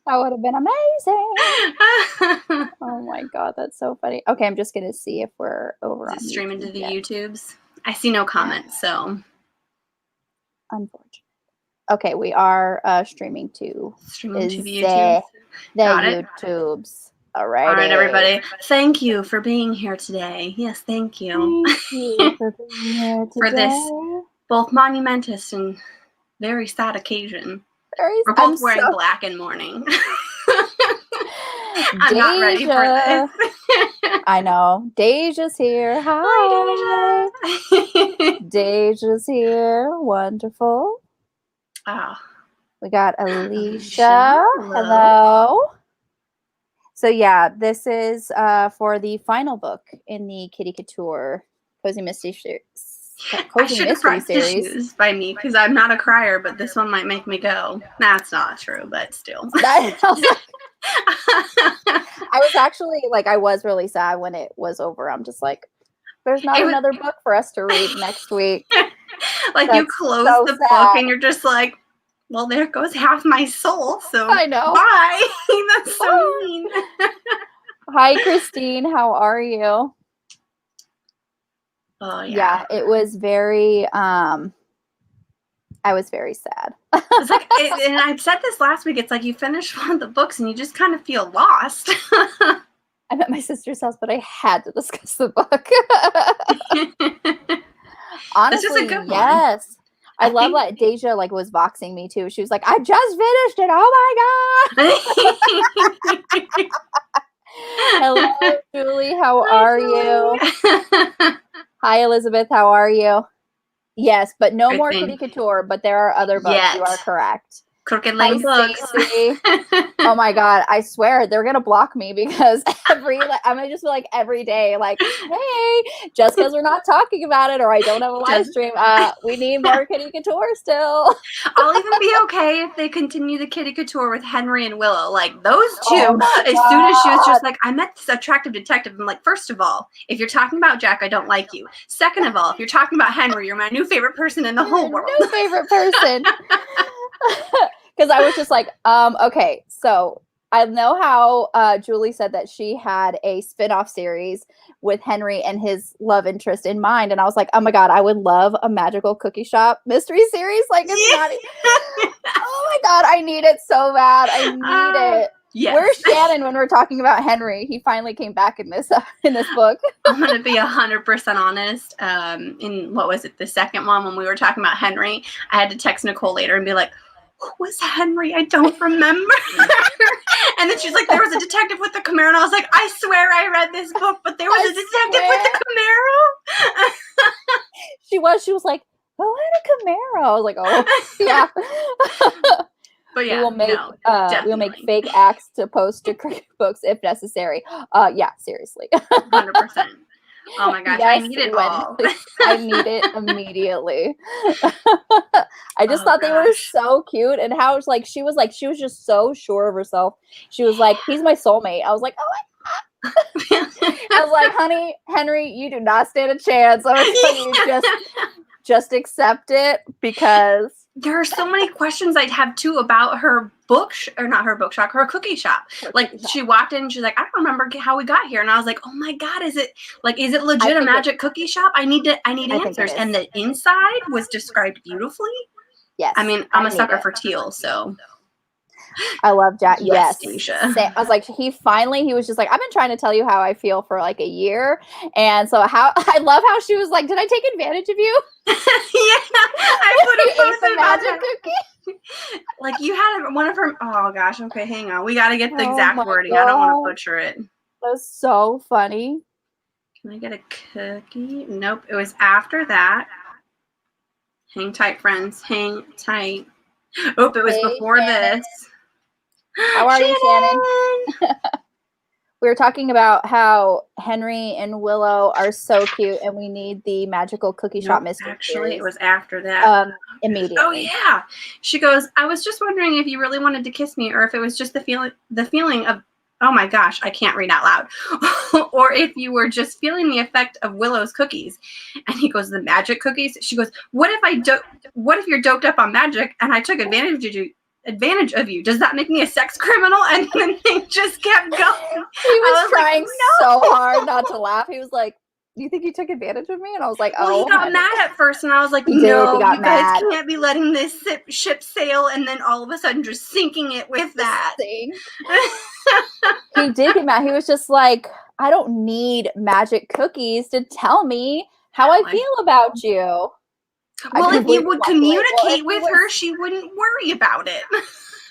That would have been amazing. Oh my god, that's so funny. Okay, I'm just gonna see if we're over on streaming to the yet. YouTubes. I see no comments, so unfortunate. Okay, we are streaming to the YouTubes. The YouTubes. All right, everybody. Thank you for being here today. Yes, thank you. Thank you for being here today. For this both monumentous and very sad occasion. We're both wearing black in mourning. I'm not ready for this. I know. Deja's here. Hi, Deja. Deja's here. Wonderful. Oh. We got Alicia. Hello. So yeah, this is for the final book in the Kitty Couture Cozy Mystery Series. I should have brought tissues by me because I'm not a crier, but this one might make me go. That's not true, but still. I was actually like, I was really sad when it was over. I'm just like, there's not another book for us to read next week. Like you close the book and you're just like, well, there goes half my soul. So I know. Bye. That's so mean. Hi, Christine. How are you? Oh yeah. It was very. I was very sad. It's like, and I said this last week. It's like you finish one of the books and you just kind of feel lost. I'm at my sister's house, but I had to discuss the book. Honestly, yes. I love that Deja like was boxing me too. She was like, I just finished it. Oh my god. Hello, Julie. How are you? Hi, Elizabeth. How are you? Yes, but no more Kitty Couture, but there are other books. You are correct. Crooked Lane books. Oh my god, I swear they're gonna block me because I'm gonna just be like every day, like, hey, just because we're not talking about it or I don't have a live stream, we need more Kitty Couture still. I'll even be okay if they continue the Kitty Couture with Henry and Willow. Like those two, as soon as she was just like, I met this attractive detective, I'm like, first of all, if you're talking about Jack, I don't like you. Second of all, if you're talking about Henry, you're my new favorite person in the whole world. New favorite person. Because I was just like, okay, so I know how Julie said that she had a spin-off series with Henry and his love interest in mind. And I was like, oh my God, I would love a magical cookie shop mystery series. Like, it's not, oh my God, I need it so bad. I need it. Yes. Where's Shannon when we're talking about Henry? He finally came back in this book. I'm going to be 100% honest. In, what was it, the second one when we were talking about Henry, I had to text Nicole later and be like, who was Henry? I don't remember. And then she's like, there was a detective with the Camaro. And I was like, I swear I read this book, but there was a detective with the Camaro. She was like, who had a Camaro? I was like, oh, yeah. But yeah, we'll make fake acts to post to cricket books if necessary. Yeah, seriously. 100%. Oh my gosh, yes, I need it all. I need it immediately. I just thought they were so cute, and how it's like she was just so sure of herself. She was like, he's my soulmate. I was like, oh my God. I was like, honey, Henry, you do not stand a chance. I was telling you, just accept it, because there are so many questions I'd have too about her her cookie shop. Like she walked in and she's like, I don't remember how we got here. And I was like, oh my God, is it legit a magic cookie shop? I need answers. And the inside was described beautifully. Yes. I mean, I'm a sucker for teal, so. I love Jack. Yes. I was like, he was just like, I've been trying to tell you how I feel for like a year. And so I love how she was like, did I take advantage of you? Yeah. I would have posted the magic cookie. Like you had one of her, oh gosh, okay, hang on. We got to get the exact wording. God. I don't want to butcher it. That was so funny. Can I get a cookie? Nope. It was after that. Hang tight, friends. Hang tight. Oh, it was before this. How are you, Shannon? We were talking about how Henry and Willow are so cute, and we need the magical cookie shop mystery. Actually, it was after that. Immediately. Oh yeah. She goes, I was just wondering if you really wanted to kiss me, or if it was just the feeling of oh my gosh, I can't read out loud. Or if you were just feeling the effect of Willow's cookies. And he goes, the magic cookies? She goes, what if you're doped up on magic and I took advantage of you? Does that make me a sex criminal? And then they just kept going. He was trying so hard not to laugh. He was like, do you think you took advantage of me? And I was like, well, he got mad at first, and I was like, He no, got you guys mad. can't be letting this ship sail and then all of a sudden just sinking it with that. He did get mad. He was just like, I don't need magic cookies to tell me how I feel about you. Well, if you would communicate with her, she wouldn't worry about it.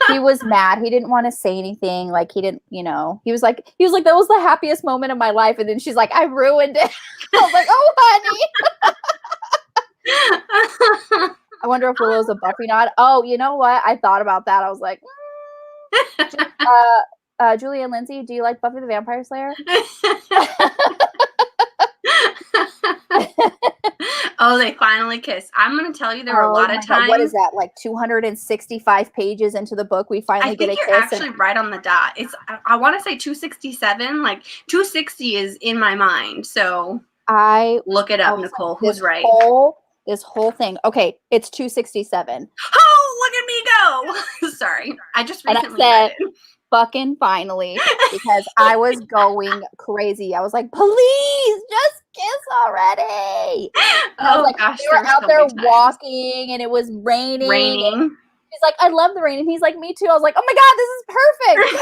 He was mad. He didn't want to say anything. Like, he didn't, you know, he was like, that was the happiest moment of my life. And then she's like, I ruined it. I was like, oh, honey. I wonder if Willow's a Buffy nod. Oh, you know what? I thought about that. I was like, Julie Anne Lindsey, do you like Buffy the Vampire Slayer? Oh, they finally kissed. I'm going to tell you, there were a lot of times. God, what is that? Like 265 pages into the book, we finally get a kiss. I think you're actually right on the dot. I want to say 267. Like 260 is in my mind. So look it up, Nicole. Who's right? This whole thing. Okay, it's 267. Oh, look at me go! Sorry, I just recently read it. Fucking finally, because I was going crazy. I was like, please just kiss already. And I was like, gosh, we were out there walking and it was raining. He's like, I love the rain. And he's like, me too. I was like, oh my God, this is perfect.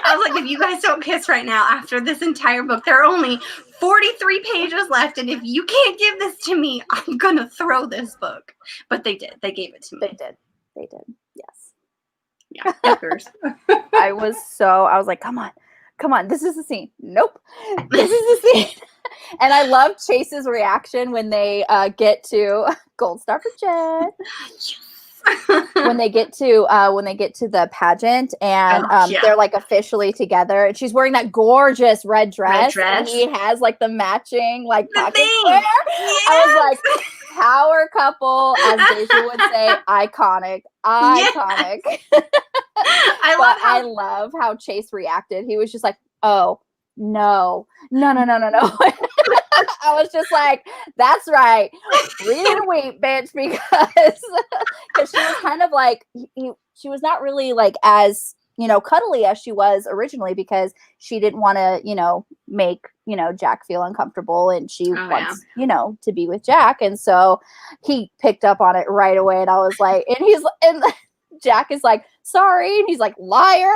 I was like, if you guys don't kiss right now after this entire book, there are only 43 pages left. And if you can't give this to me, I'm going to throw this book. But they did. They gave it to me. They did. Yes. Yeah, hookers. I was like, come on, this is the scene. Nope, this is the scene. And I love Chase's reaction when they get to Gold Star for Jen. when they get to the pageant and they're like officially together, and she's wearing that gorgeous red dress. And he has like the matching like pocket square. Yes. I was like, power couple, as Deja would say, iconic. Yes. I love how Chase reacted. He was just like, oh no. I was just like, that's right, read and weep, bitch, because she was kind of like, she was not really like as, you know, cuddly as she was originally, because she didn't want to, make, Jack feel uncomfortable, and she wants, to be with Jack. And so he picked up on it right away, and I was like, and Jack is like, sorry, and he's like, liar.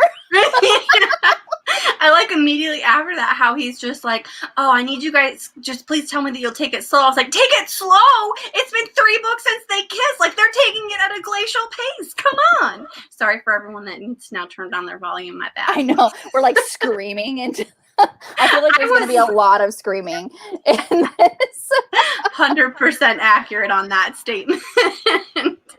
I like immediately after that how he's just like, oh, I need you guys, just please tell me that you'll take it slow. I was like, take it slow? It's been 3 books since they kissed. Like, they're taking it at a glacial pace. Come on. Sorry for everyone that needs to now turn down their volume. My bad. I know. We're like screaming into I feel like there's going to be a lot of screaming in this. 100% accurate on that statement.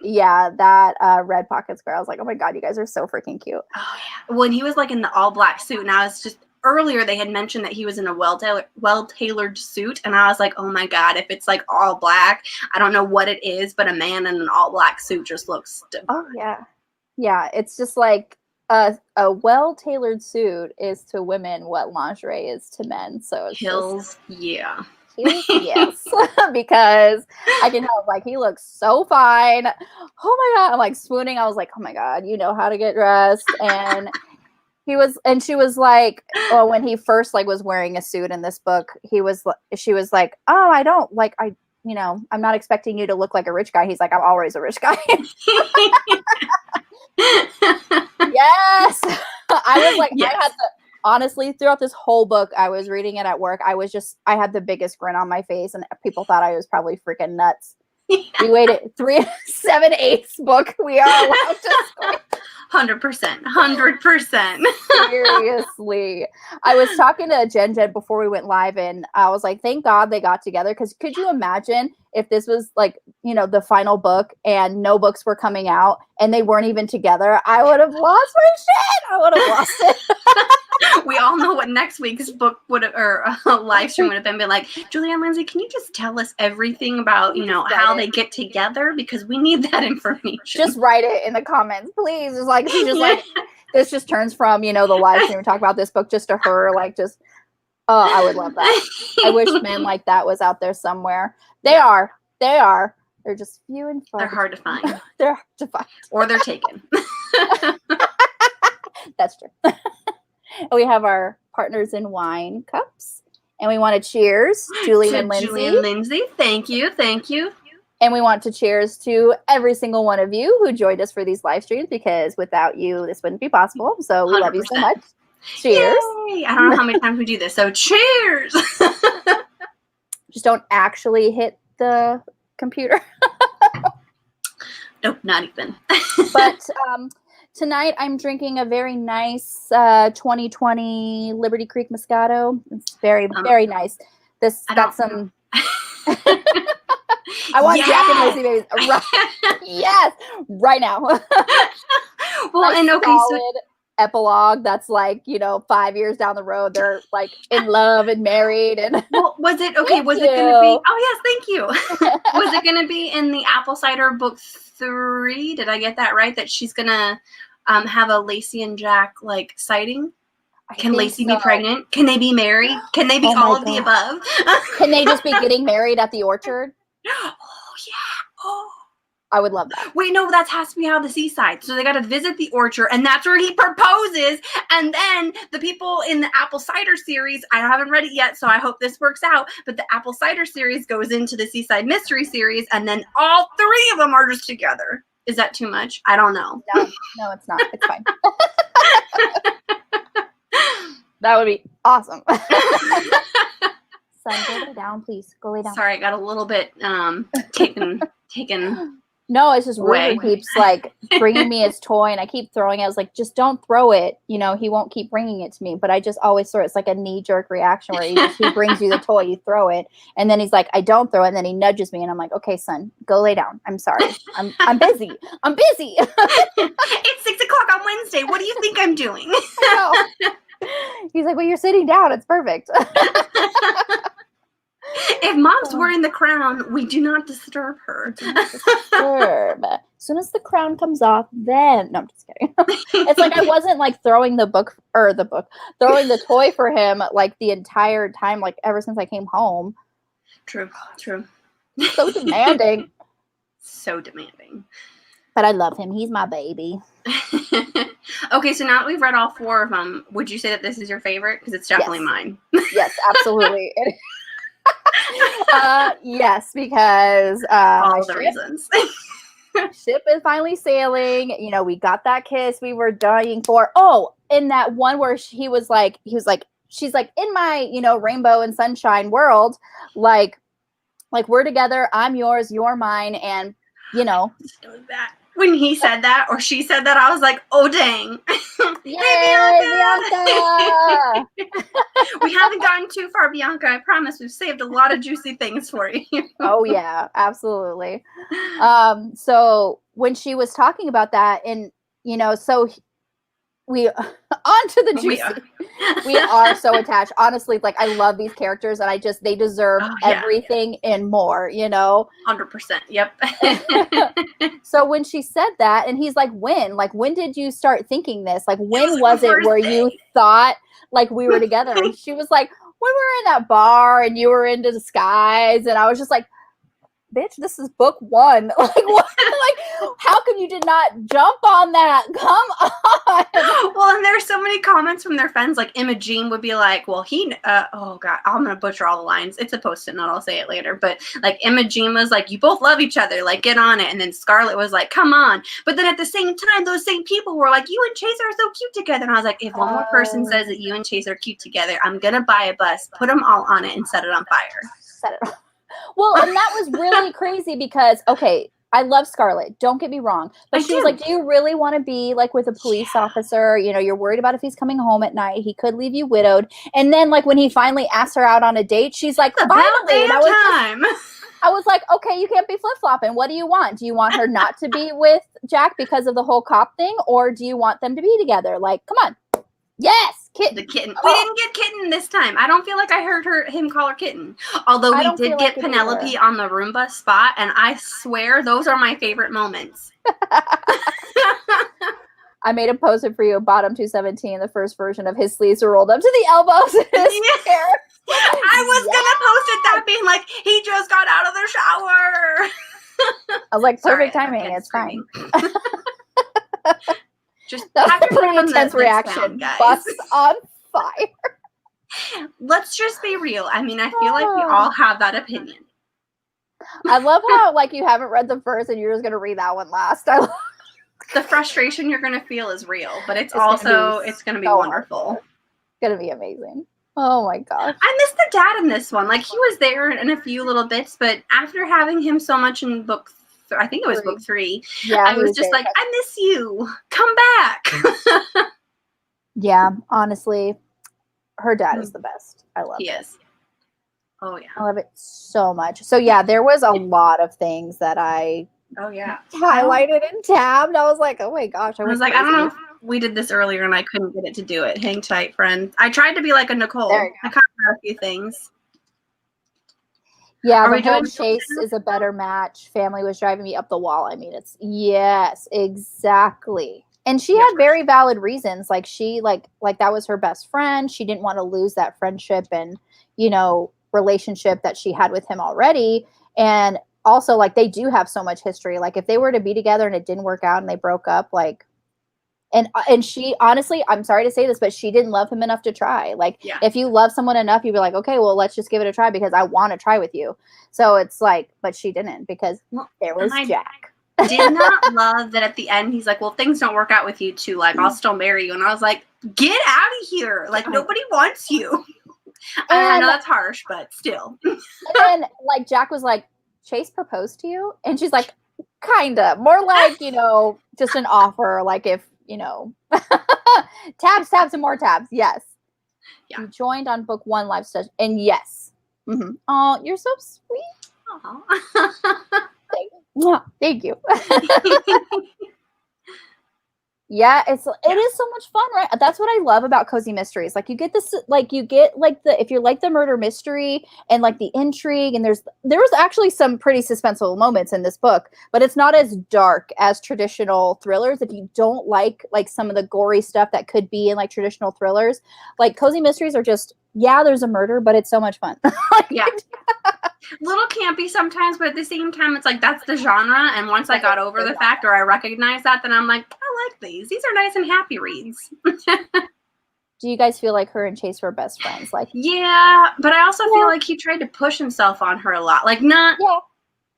Yeah, that red pocket square. I was like, oh my God, you guys are so freaking cute. Oh yeah. When he was like in the all black suit, and I was just earlier they had mentioned that he was in a well-tailored suit, and I was like, oh my God, if it's like all black, I don't know what it is, but a man in an all black suit just looks divine. Oh yeah. Yeah, it's just like a well-tailored suit is to women what lingerie is to men. So it's Hills, yeah. Yes, because I can help. Like, he looks so fine. Oh my God, I'm like swooning. I was like, oh my God, you know how to get dressed. And she was like, well, when he first like was wearing a suit in this book, she was like, oh, I don't like, I'm not expecting you to look like a rich guy. He's like, I'm always a rich guy. Yes. I was like, yes. I had honestly, throughout this whole book, I was reading it at work. I had the biggest grin on my face, and people thought I was probably freaking nuts. Yeah. We waited 7/8 book. We are allowed to 100%. Seriously. I was talking to Jen before we went live, and I was like, thank God they got together, because could you imagine if this was like, the final book and no books were coming out and they weren't even together? I would have lost my shit. I would have lost it. We all know what next week's book live stream would have been like, Julie Anne Lindsey, can you just tell us everything about, how they get together? Because we need that information. Just write it in the comments, please. It's like, she's just like, this just turns from, the live stream we talk about this book just to her, oh, I would love that. I wish men like that was out there somewhere. They are. They're just few and far. They're hard to find. They're hard to find. Or they're taken. That's true. We have our partners in wine cups. And we want to cheers Julie Anne Lindsey. Julie Anne Lindsey. Thank you. And we want to cheers to every single one of you who joined us for these live streams, because without you, this wouldn't be possible. So we 100%. love you so much. Cheers. Yay. I don't know how many times we do this. So cheers. Just don't actually hit the computer. Nope, not even. But tonight I'm drinking a very nice 2020 Liberty Creek Moscato. It's very, very nice. This got some... I want Jack and Lacey babies. Right. Yes, right now. Well, and okay, solid epilogue that's 5 years down the road. They're in love and married. And well, was it okay? Was it going to be? Oh yes, thank you. Was it going to be in the Apple Cider book 3? Did I get that right? That she's going to have a Lacey and Jack sighting? Can Lacey be pregnant? Can they be married? Can they be all of the above? Can they just be getting married at the orchard? Oh yeah. Oh. I would love that. Wait, no, that has to be out of the seaside. So they got to visit the orchard, and that's where he proposes. And then the people in the Apple Cider series, I haven't read it yet, so I hope this works out. But the Apple Cider series goes into the Seaside Mystery series, and then all 3 of them are just together. Is that too much? I don't know. No, it's not. It's fine. That would be awesome. Son, go lay down, please. Go lay down. Sorry, I got a little bit taken. No, it's just weird. He keeps bringing me his toy, and I keep throwing it. I was like, just don't throw it. He won't keep bringing it to me. But I just always throw it. It's like a knee-jerk reaction where he brings you the toy, you throw it, and then he's like, I don't throw it, and then he nudges me, and I'm like, okay, son, go lay down. I'm sorry. I'm busy. I'm busy. It's 6 o'clock on Wednesday. What do you think I'm doing? He's like, well, you're sitting down. It's perfect. If mom's wearing the crown, we do not disturb her. As soon as the crown comes off, then... No, I'm just kidding. It's like I wasn't throwing the toy for him the entire time, ever since I came home. True. So demanding. So demanding. But I love him. He's my baby. Okay, so now that we've read all 4 of them, would you say that this is your favorite? Because it's definitely mine. Yes, absolutely. Yes, because all the reasons. Ship is finally sailing. We got that kiss we were dying for. Oh, in that one where he was like, she's like, in my, rainbow and sunshine world, we're together, I'm yours, you're mine, and It was that. When he said that or she said that, I was like, oh, dang. Yay, Bianca! We haven't gotten too far, Bianca. I promise we've saved a lot of juicy things for you. Oh, yeah, absolutely. So when she was talking about that, and, so we on to the juicy. We are so attached. Honestly, I love these characters, and they deserve everything and more, 100%. Yep. So when she said that, and he's like, when did you start thinking this? When was it where you thought we were together? And she was like, when we were in that bar and you were into disguise. And I was just like, bitch, this is book 1. What? How come you did not jump on that? Come on. Well, and there's so many comments from their friends. Imogene would be like, well, oh God, I'm going to butcher all the lines. It's a post-it note. I'll say it later. But Imogene was like, you both love each other. Get on it. And then Scarlett was like, come on. But then at the same time, those same people were like, you and Chase are so cute together. And I was like, if one more person says that you and Chase are cute together, I'm going to buy a bus, put them all on it, and set it on fire. Set it on. Well, and that was really crazy because, okay, I love Scarlett. Don't get me wrong. But she was like, do you really want to be with a police officer? You're worried about if he's coming home at night. He could leave you widowed. And then when he finally asked her out on a date, she's like, finally. And I was like, okay, you can't be flip-flopping. What do you want? Do you want her not to be with Jack because of the whole cop thing? Or do you want them to be together? Come on. Yes, Kitten. The kitten. We didn't get Kitten this time. I don't feel like I heard him call her Kitten. Although we did get Penelope on the Roomba spot, and I swear those are my favorite moments. I made a poster for you, bottom 217, the first version of his sleeves are rolled up to the elbows in his hair. I was gonna post it that being like, he just got out of the shower. I was like, perfect Sorry, timing. It's screaming. fine. Just That have was a your pretty foot on intense the reaction. sound, guys. Bus on fire. Let's just be real. I mean, I feel like we all have that opinion. I love how like you haven't read the first and you're just gonna read that one last. I love The frustration you're gonna feel is real, but it's gonna be so wonderful. It's gonna be amazing. Oh my gosh. I miss the dad in this one. Like, he was there in a few little bits, but after having him so much in book, I think it was book 3, Yeah, I was just like, I miss you. Come back. Yeah, honestly, her dad is the best. I love He it. is. Oh, yeah. I love it so much. So yeah, there was a lot of things that I highlighted and tabbed. I was like, oh my gosh. I was like, I don't know if we did this earlier and I couldn't get it to do it. Hang tight, friend. I tried to be like a Nicole. I kind of got a few things. Yeah, the whole Chase is a better match. Family was driving me up the wall. I mean, it's yes, exactly. And she had very valid reasons. Like she like that was her best friend. She didn't want to lose that friendship and, you know, relationship that she had with him already. And also like they do have so much history. Like if they were to be together and it didn't work out and they broke up, like and she honestly, I'm sorry to say this, but she didn't love him enough to try. Like if you love someone enough, you'd be like, okay, well, let's just give it a try because I want to try with you. So it's like, but she didn't because there was Jack. Did not love that at the end he's like, well, things don't work out with you too, like I'll still marry you. And I was like, get out of here, like nobody wants you. I know that's harsh, but still. And then like Jack was like, Chase proposed to you? And she's like, kinda, more like, you know, just an offer, like if, you know, tabs and more tabs. Yes. Yeah. You joined on book 1 live session and yes. Mm-hmm. Oh, you're so sweet. Thank you. Yeah, it is so much fun, right? That's what I love about cozy mysteries. Like you get this, like you get like if you like the murder mystery and like the intrigue, and there was actually some pretty suspenseful moments in this book, but it's not as dark as traditional thrillers. If you don't like some of the gory stuff that could be in like traditional thrillers, like cozy mysteries are just there's a murder, but it's so much fun. Little campy sometimes, but at the same time, it's like that's the genre. And once I got over the fact, or I recognize that, then I'm like, I like these. These are nice and happy reads. Do you guys feel like her and Chase were best friends? Like, yeah, but I also feel like he tried to push himself on her a lot. Like not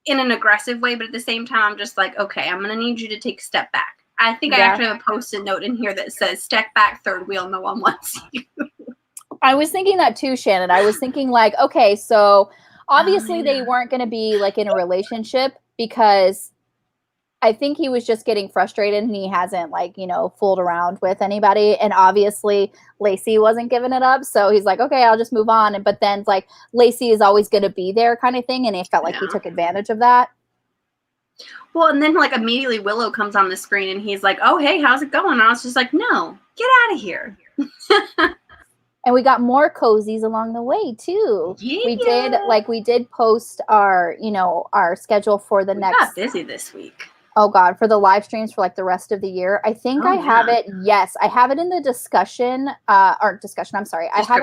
in an aggressive way, but at the same time, I'm just like, okay, I'm gonna need you to take a step back. I think I actually have a post-it note in here that says, "Step back, third wheel. No one wants you." I was thinking that too, Shannon. I was thinking like, okay, so obviously they weren't going to be like in a relationship because I think he was just getting frustrated and he hasn't like, you know, fooled around with anybody. And obviously Lacey wasn't giving it up. So he's like, okay, I'll just move on. But then like Lacey is always going to be there kind of thing. And he felt like he took advantage of that. Well, and then like immediately Willow comes on the screen and he's like, oh, hey, how's it going? And I was just like, no, get out of here. And we got more cozies along the way too. Yeah. We did post our, you know, our schedule for the next. Got busy this week. Oh God, for the live streams for like the rest of the year. I think I have it. Yes, I have it in the discussion. I have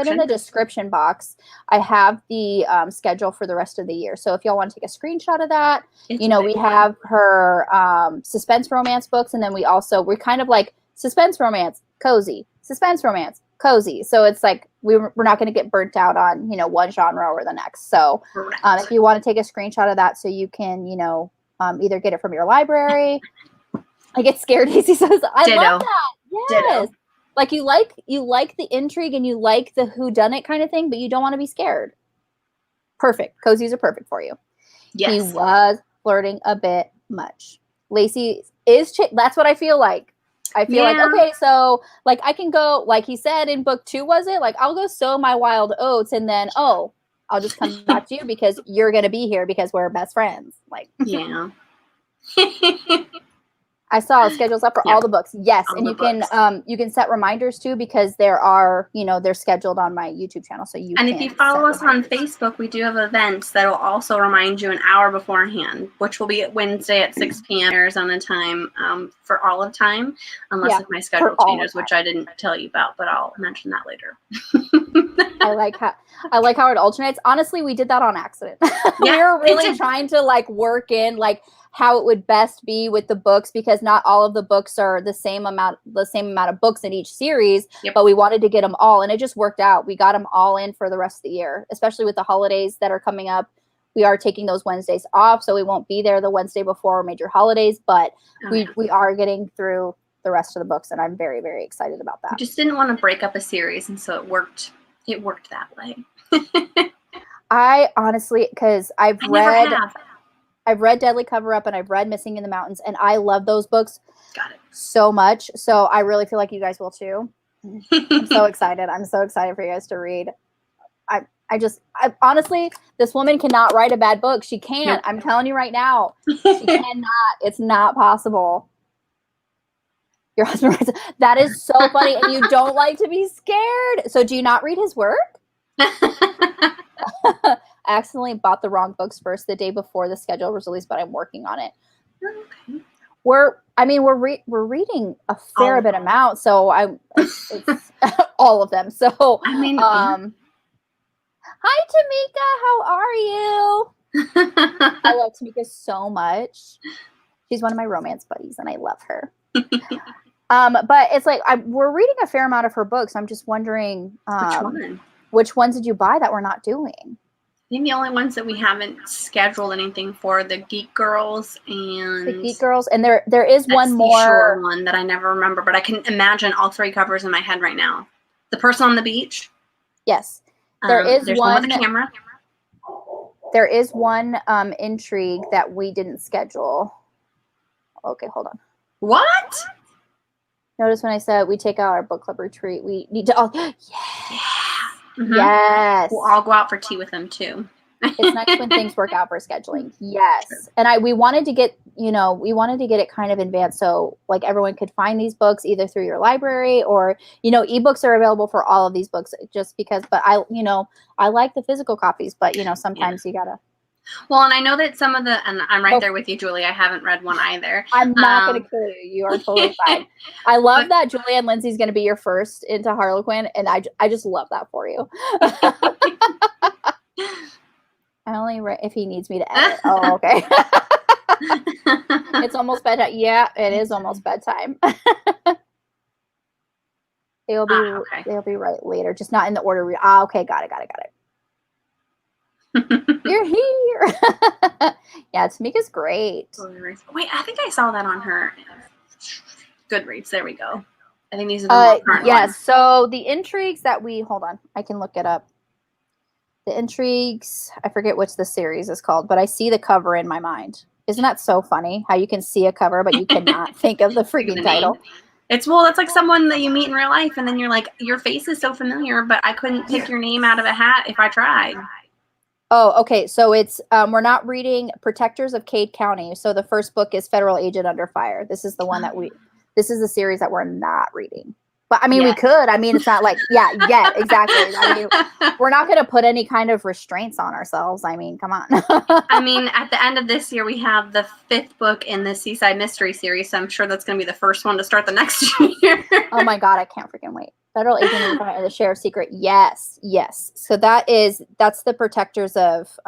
it in the description box. I have the schedule for the rest of the year. So if y'all want to take a screenshot of that, we have her suspense romance books, and then we're kind of like suspense romance, cozy, suspense romance, cozy. So it's like we're not going to get burnt out on one genre or the next. So if you want to take a screenshot of that, so you can either get it from your library. I get scared. Daisy says, "I love that." Yes, Ditto. Like you like the intrigue and you like the whodunit kind of thing, but you don't want to be scared. Perfect. Cozies are perfect for you. Yes. He was flirting a bit much. Lacey is. That's what I feel like. I feel like, okay, so like I can go, like he said in book 2, was it? Like I'll go sow my wild oats and then, I'll just come back to you because you're going to be here because we're best friends. Like, yeah. I saw schedules up for all the books. Yes, all and the you can set reminders too, because there are, they're scheduled on my YouTube channel, so you And can if you follow us on reminders. Facebook, we do have events that will also remind you an hour beforehand, which will be Wednesday at 6 p.m. Arizona time for all of time, unless if my schedule changes, which I didn't tell you about, but I'll mention that later. I like how it alternates. Honestly, we did that on accident. We were really trying to like work in like how it would best be with the books, because not all of the books are the same amount of books in each series, but we wanted to get them all, and it just worked out. We got them all in for the rest of the year, especially with the holidays that are coming up. We are taking those Wednesdays off, so we won't be there the Wednesday before major holidays, but we are getting through the rest of the books, and I'm very, very excited about that. We just didn't want to break up a series, and so it worked that way. I honestly, because I've read Deadly Cover Up and I've read Missing in the Mountains, and I love those books so much. So I really feel like you guys will too. I'm so excited. I'm so excited for you guys to read. I honestly, this woman cannot write a bad book. She can't. I'm telling you right now. She cannot. It's not possible. Your husband writes, that is so funny, and you don't like to be scared. So do you not read his work? I accidentally bought the wrong books first the day before the schedule was released, but I'm working on it. Okay. We're reading a fair bit amount, so it's all of them. So I mean, hi Tamika, how are you? I love Tamika so much. She's one of my romance buddies, and I love her. But it's like we're reading a fair amount of her books. I'm just wondering, which ones did you buy that we're not doing? I think the only ones that we haven't scheduled anything for, the Geek Girls and there is one more one that I never remember, but I can imagine all three covers in my head right now. The Person on the Beach. Yes, there's one with a camera. There is one intrigue that we didn't schedule. Okay, hold on. What? Notice when I said we take out our book club retreat, we need to. Oh, yeah. Mm-hmm. Yes. We'll all go out for tea with them too. It's nice when things work out for scheduling. Yes. True. And we wanted to get it kind of in advance, so like everyone could find these books either through your library or, ebooks are available for all of these books, just because, but I like the physical copies, but sometimes you gotta. Well, and I know that some of and I'm right there with you, Julie. I haven't read one either. I'm not going to kill you. You are totally fine. I love that Julie Anne Lindsey is going to be your first into Harlequin, and I just love that for you. I only read if he needs me to edit. Oh, okay. It's almost bedtime. Yeah, it is almost bedtime. They'll be right later, just not in the order. Okay, got it. You're here. Yeah, Tamika's great. Wait, I think I saw that on her Goodreads. There we go. I think these are the more current ones. So the intrigues that hold on, I can look it up. The intrigues, I forget which the series is called, but I see the cover in my mind. Isn't that so funny how you can see a cover, but you cannot think of the freaking title? It's like someone that you meet in real life, and then you're like, your face is so familiar, but I couldn't pick your name out of a hat if I tried. Oh, okay. So it's we're not reading Protectors of Cade County. So the first book is Federal Agent Under Fire. This is the one this is the series that we're not reading. But I mean, we could. I mean, it's not like, exactly. I mean, we're not going to put any kind of restraints on ourselves. I mean, come on. I mean, at the end of this year, we have the 5th book in the Seaside Mystery Series. So I'm sure that's going to be the first one to start the next year. Oh my God, I can't freaking wait. Federal Agent and the Sheriff's Secret. Yes. So that's the Protectors of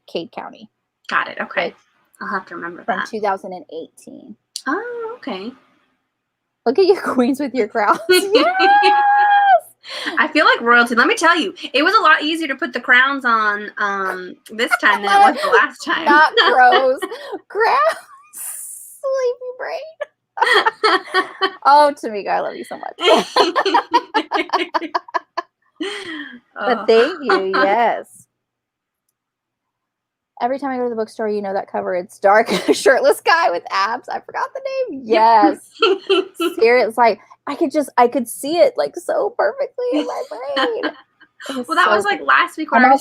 Cade County. Got it. Okay. I'll have to remember that. From 2018. Oh, okay. Look at you, queens, with your crowns. Yes! I feel like royalty. Let me tell you, it was a lot easier to put the crowns on this time than it was the last time. Not crows. Crowns. Sleepy brain. Oh, Tamika, I love you so much. But thank you. Yes. Every time I go to the bookstore, that cover. It's dark, shirtless guy with abs. I forgot the name. Yes. It's like I could see it like so perfectly in my brain. Well, that was like last week when I'm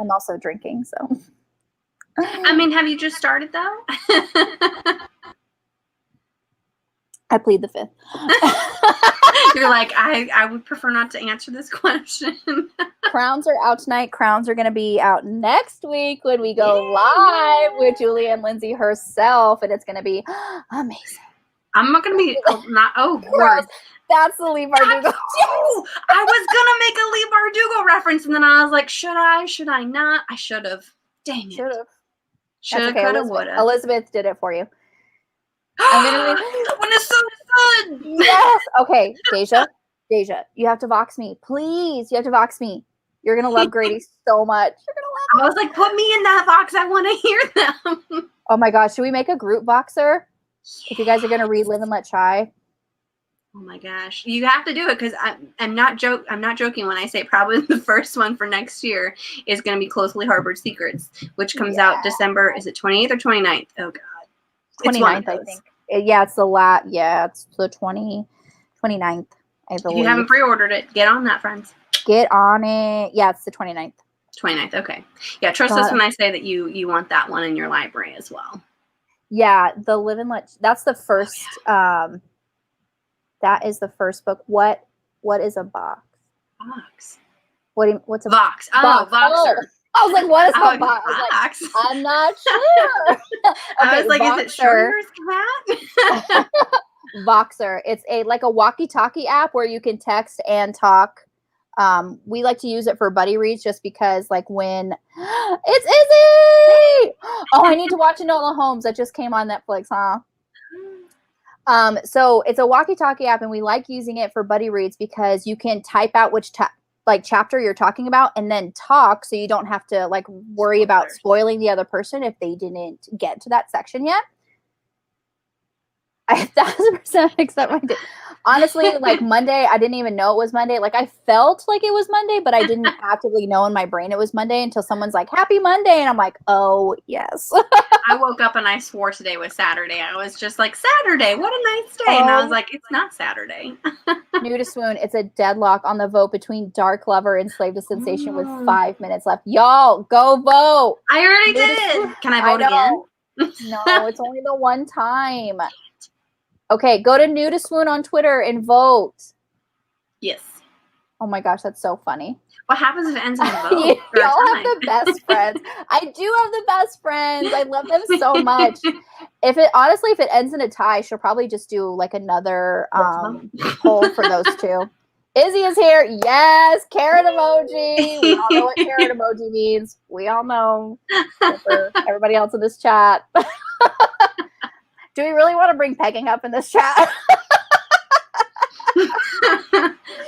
also drinking, so. I mean, have you just started though? I plead the fifth. You're like, I would prefer not to answer this question. Crowns are out tonight. Crowns are going to be out next week when we go live with Julie Anne Lindsey herself, and it's going to be amazing. I'm not going to be Gross. word. That's the Lee Bardugo. I was going to make a Lee Bardugo reference, and then I was like, should I? Should I not? I should have. Dang it. Should have. Should have, could have, would have. Elizabeth did it for you. I'm going to read. That one is so good. Yes. Okay, Deja, you have to Vox me. Please, you have to Vox me. You're going to love Grady so much. You're going to love I was like, put me in that box. I want to hear them. Oh my gosh, should we make a group Voxer? If you guys are going to read Live and Let Shy. Oh my gosh, you have to do it because I'm not joking when I say probably the first one for next year is going to be Closely Harbored Secrets, which comes out December. Is it 28th or 29th? Oh god, 29th, I think. Yeah, it's the it's the 29th, I believe. If you haven't pre-ordered it, get on that, friends. Get on it. Yeah, it's the 29th. 29th. Okay. Yeah, trust us when I say that you want that one in your library as well. Yeah, the Live and Let. That's the first. That is the first book. What is a box? Box. What's a box? Oh, Voxer. Oh. I was like, what is a box? Box? Like, I'm not sure. Okay, I was like, Voxer. Is it Schrodinger's cat? Voxer. It's like a walkie-talkie app where you can text and talk. We like to use it for buddy reads just because like when it's Izzy. Oh, I need to watch Enola Holmes. That just came on Netflix, huh? So it's a walkie-talkie app, and we like using it for buddy reads because you can type out which chapter you're talking about and then talk, so you don't have to like worry about spoiling the other person if they didn't get to that section yet. I 1,000% accept my day. Honestly, like Monday, I didn't even know it was Monday. Like I felt like it was Monday, but I didn't actively know in my brain it was Monday until someone's like, "Happy Monday," and I'm like, "Oh yes." I woke up and I swore today was Saturday. I was just like, Saturday, what a nice day. And I was like, it's not Saturday. New to Swoon, it's a deadlock on the vote between Dark Lover and Slave to Sensation with 5 minutes left. Y'all, go vote. I already did. Can I vote again? No, it's only the one time. Okay, go to New to Swoon on Twitter and vote. Yes. Oh my gosh, that's so funny. What happens if it ends in a vote? Y'all have the best friends. I do have the best friends. I love them so much. If it ends in a tie, she'll probably just do like another poll for those two. Izzy is here. Yes, carrot emoji. We all know what carrot emoji means. We all know. For everybody else in this chat. Do we really want to bring pegging up in this chat?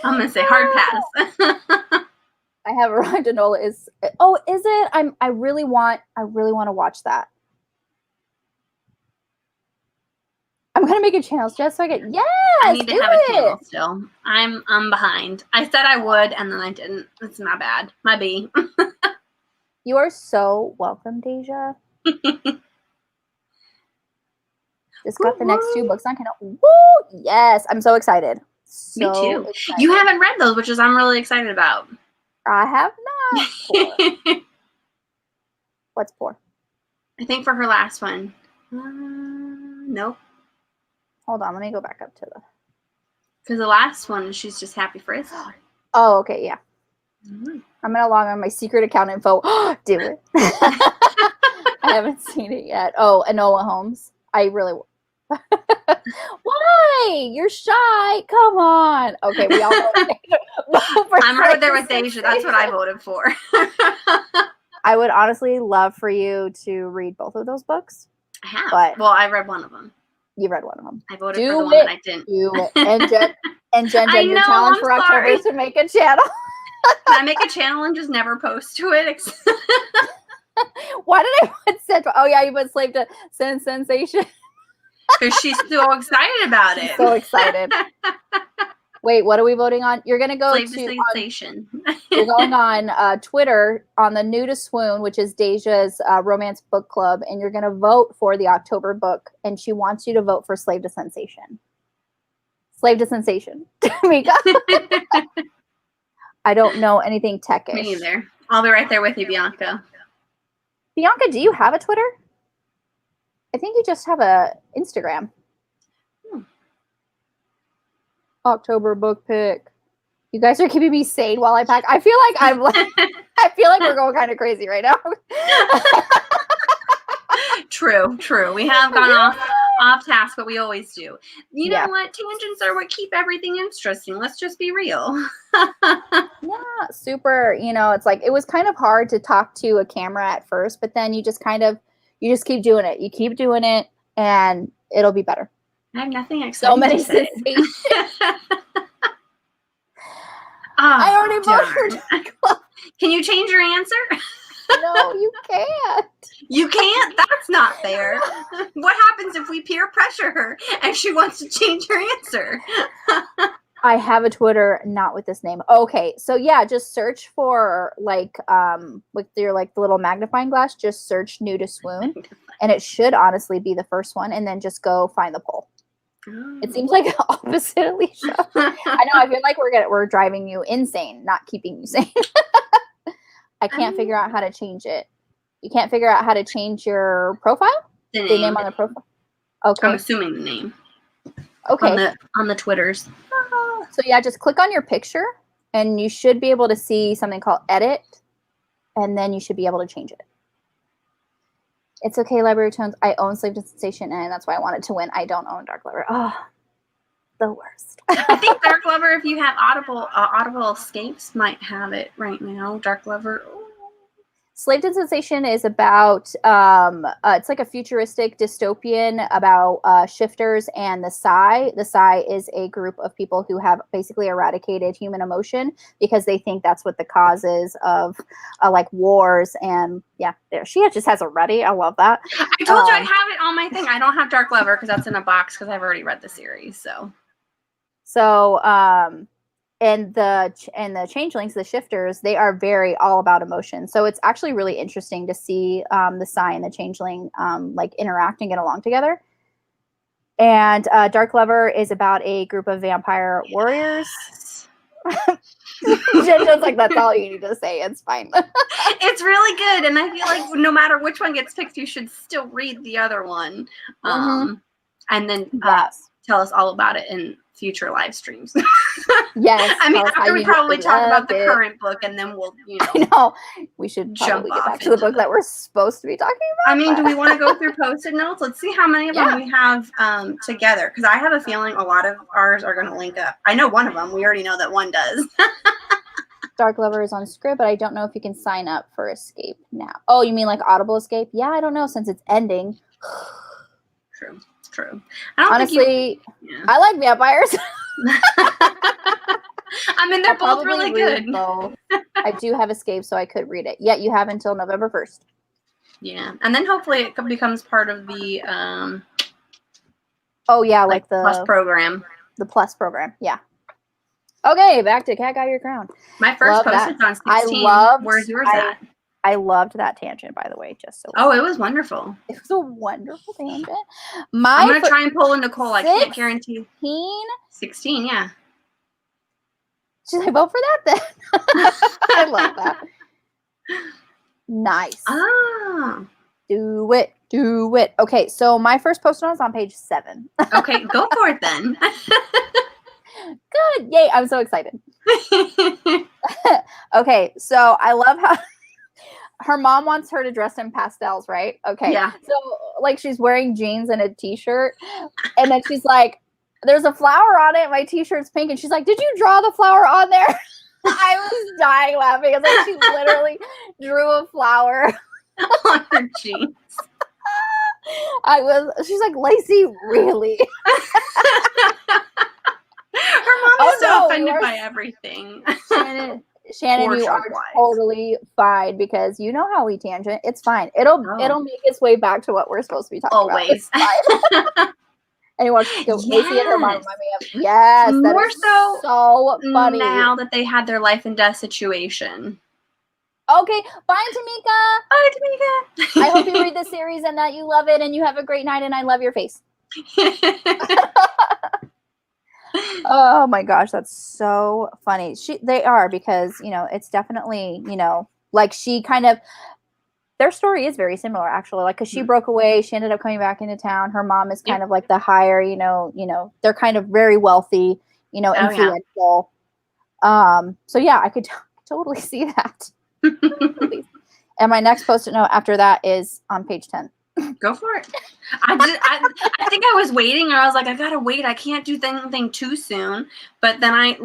I'm gonna say hard pass. I have arrived. Enola is. Oh, is it? I really want to watch that. I'm gonna make a channel just so I get. Yes, I need to have a channel still. I'm behind. I said I would, and then I didn't. It's not bad. My B. You are so welcome, Deja. Just got the next 2 books on Kindle. Woo! Yes, I'm so excited. Me too. Excited. You haven't read those, which I'm really excited about. I have not. What's Poor? I think for her last one. Nope. Hold on, let me go back up to the. Because the last one, she's just happy for Izzy. Oh, okay, yeah. Mm-hmm. I'm gonna log on my secret account info. Do it. I haven't seen it yet. Oh, Enola Holmes. I really. Why? You're shy. Come on. Okay, we all know. I'm right there with Deja. That's what I voted for. I would honestly love for you to read both of those books. I have. Well, I read one of them. You read one of them. I voted for the one that I didn't. Do it. And Jen, your challenge for October is to make a channel. Can I make a channel and just never post to it? Why did I put Central? Oh yeah, you put Slave to Sensation. Because she's so excited about it. So excited. Wait, what are we voting on? You're going to go Slave to Sensation. You're going on Twitter on the New to Swoon, which is Deja's romance book club, and you're going to vote for the October book, and she wants you to vote for Slave to Sensation. Slave to Sensation. Mika. I don't know anything techish. Me neither. I'll be right there with you, Bianca. Bianca, do you have a Twitter? I think you just have a Instagram. October book pick. You guys are keeping me sane while I pack. I feel like I feel like we're going kind of crazy right now. True. We have gone off task, but we always do. You Yeah. know what? Tangents are what keep everything interesting. Let's just be real. Yeah, super. It's like it was kind of hard to talk to a camera at first, but then you just keep doing it. You keep doing it, and it'll be better. I have nothing exciting So many to say. sensations. I already voted for Can you change your answer? No, you can't. You can't? That's not fair. What happens if we peer pressure her and she wants to change her answer? I have a Twitter, not with this name. Okay, so yeah, just search for with your the little magnifying glass. Just search "New to Swoon," and it should honestly be the first one. And then just go find the poll. It seems like opposite, Alicia. I know. I feel like we're driving you insane, not keeping you sane. I can't figure out how to change it. You can't figure out how to change your profile? The name on the profile? Okay. I'm assuming the name. Okay. On the Twitters. So yeah, just click on your picture and you should be able to see something called edit, and then you should be able to change it. It's okay, Library Tones. I own Slave to Sensation, and that's why I wanted to win. I don't own Dark Lover. Oh, the worst. I think Dark Lover, if you have Audible Escapes, might have it right now. Dark Lover. Slave to Sensation is about, it's like a futuristic dystopian about shifters and the Psy. The Psy is a group of people who have basically eradicated human emotion because they think that's what the cause is of wars. And yeah, there she just has it ready. I love that. I told you I'd have it on my thing. I don't have Dark Lover because that's in a box because I've already read the series. So and the changelings, the shifters, they are very all about emotion. So it's actually really interesting to see the Psy and the changeling interact and get along together. And Dark Lover is about a group of vampire warriors. Jen's like, that's all you need to say. It's fine. It's really good, and I feel like no matter which one gets picked, you should still read the other one, and then tell us all about it in future live streams. Yes. I mean, after we probably talk about the current book, and then we'll, I know. We should probably get back to the book that we're supposed to be talking about. I mean, do we want to go through Post-it notes? Let's see how many of them we have together, because I have a feeling a lot of ours are going to link up. I know one of them. We already know that one does. Dark Lover is on Script, but I don't know if you can sign up for Escape now. Oh, you mean like Audible Escape? Yeah, I don't know, since it's ending. True. Honestly, I like vampires. I mean, they're both really good. I do have Escape, so I could read it. Yeah, you have until November 1st. Yeah, and then hopefully it becomes part of the the Plus program. The Plus program, yeah. Okay, back to Cat Got Your Crown. My first Post-it's on 16. Where's yours at? I loved that tangent, by the way, just so. Oh, it was wonderful. It was a wonderful tangent. I'm going to try and pull a Nicole. I can't guarantee. 16, yeah. Should I vote for that then? I love that. Nice. Ah. Do it. Okay, so my first Post-it is on page 7. Okay, go for it then. Good. Yay, I'm so excited. Okay, so I love how her mom wants her to dress in pastels, right? Okay. Yeah. So she's wearing jeans and a t-shirt, and then she's like, there's a flower on it. My t-shirt's pink. And she's like, did you draw the flower on there? I was dying laughing. It's like she literally drew a flower on her jeans. She's like, Lacey, really? Her mom is so offended by everything. Shannon, you are totally fine, because you know how we tangent. It's fine. It'll make its way back to what we're supposed to be talking about. It's fine. Anyone can Lacey and her mom remind me of that more is so funny. Now that they had their life and death situation. Okay, bye Tamika. Bye Tamika. I hope you read the series and that you love it and you have a great night, and I love your face. Oh my gosh, that's so funny. They are, because it's definitely she kind of, their story is very similar actually, because she broke away, she ended up coming back into town. Her mom is kind of like the higher, they're kind of very wealthy, you know, Oh, yeah. influential. So yeah, I could totally see that. And my next post-it note after that is on page 10. Go for it. I think I was waiting, and I was like, I gotta wait. I can't do anything too soon. But then I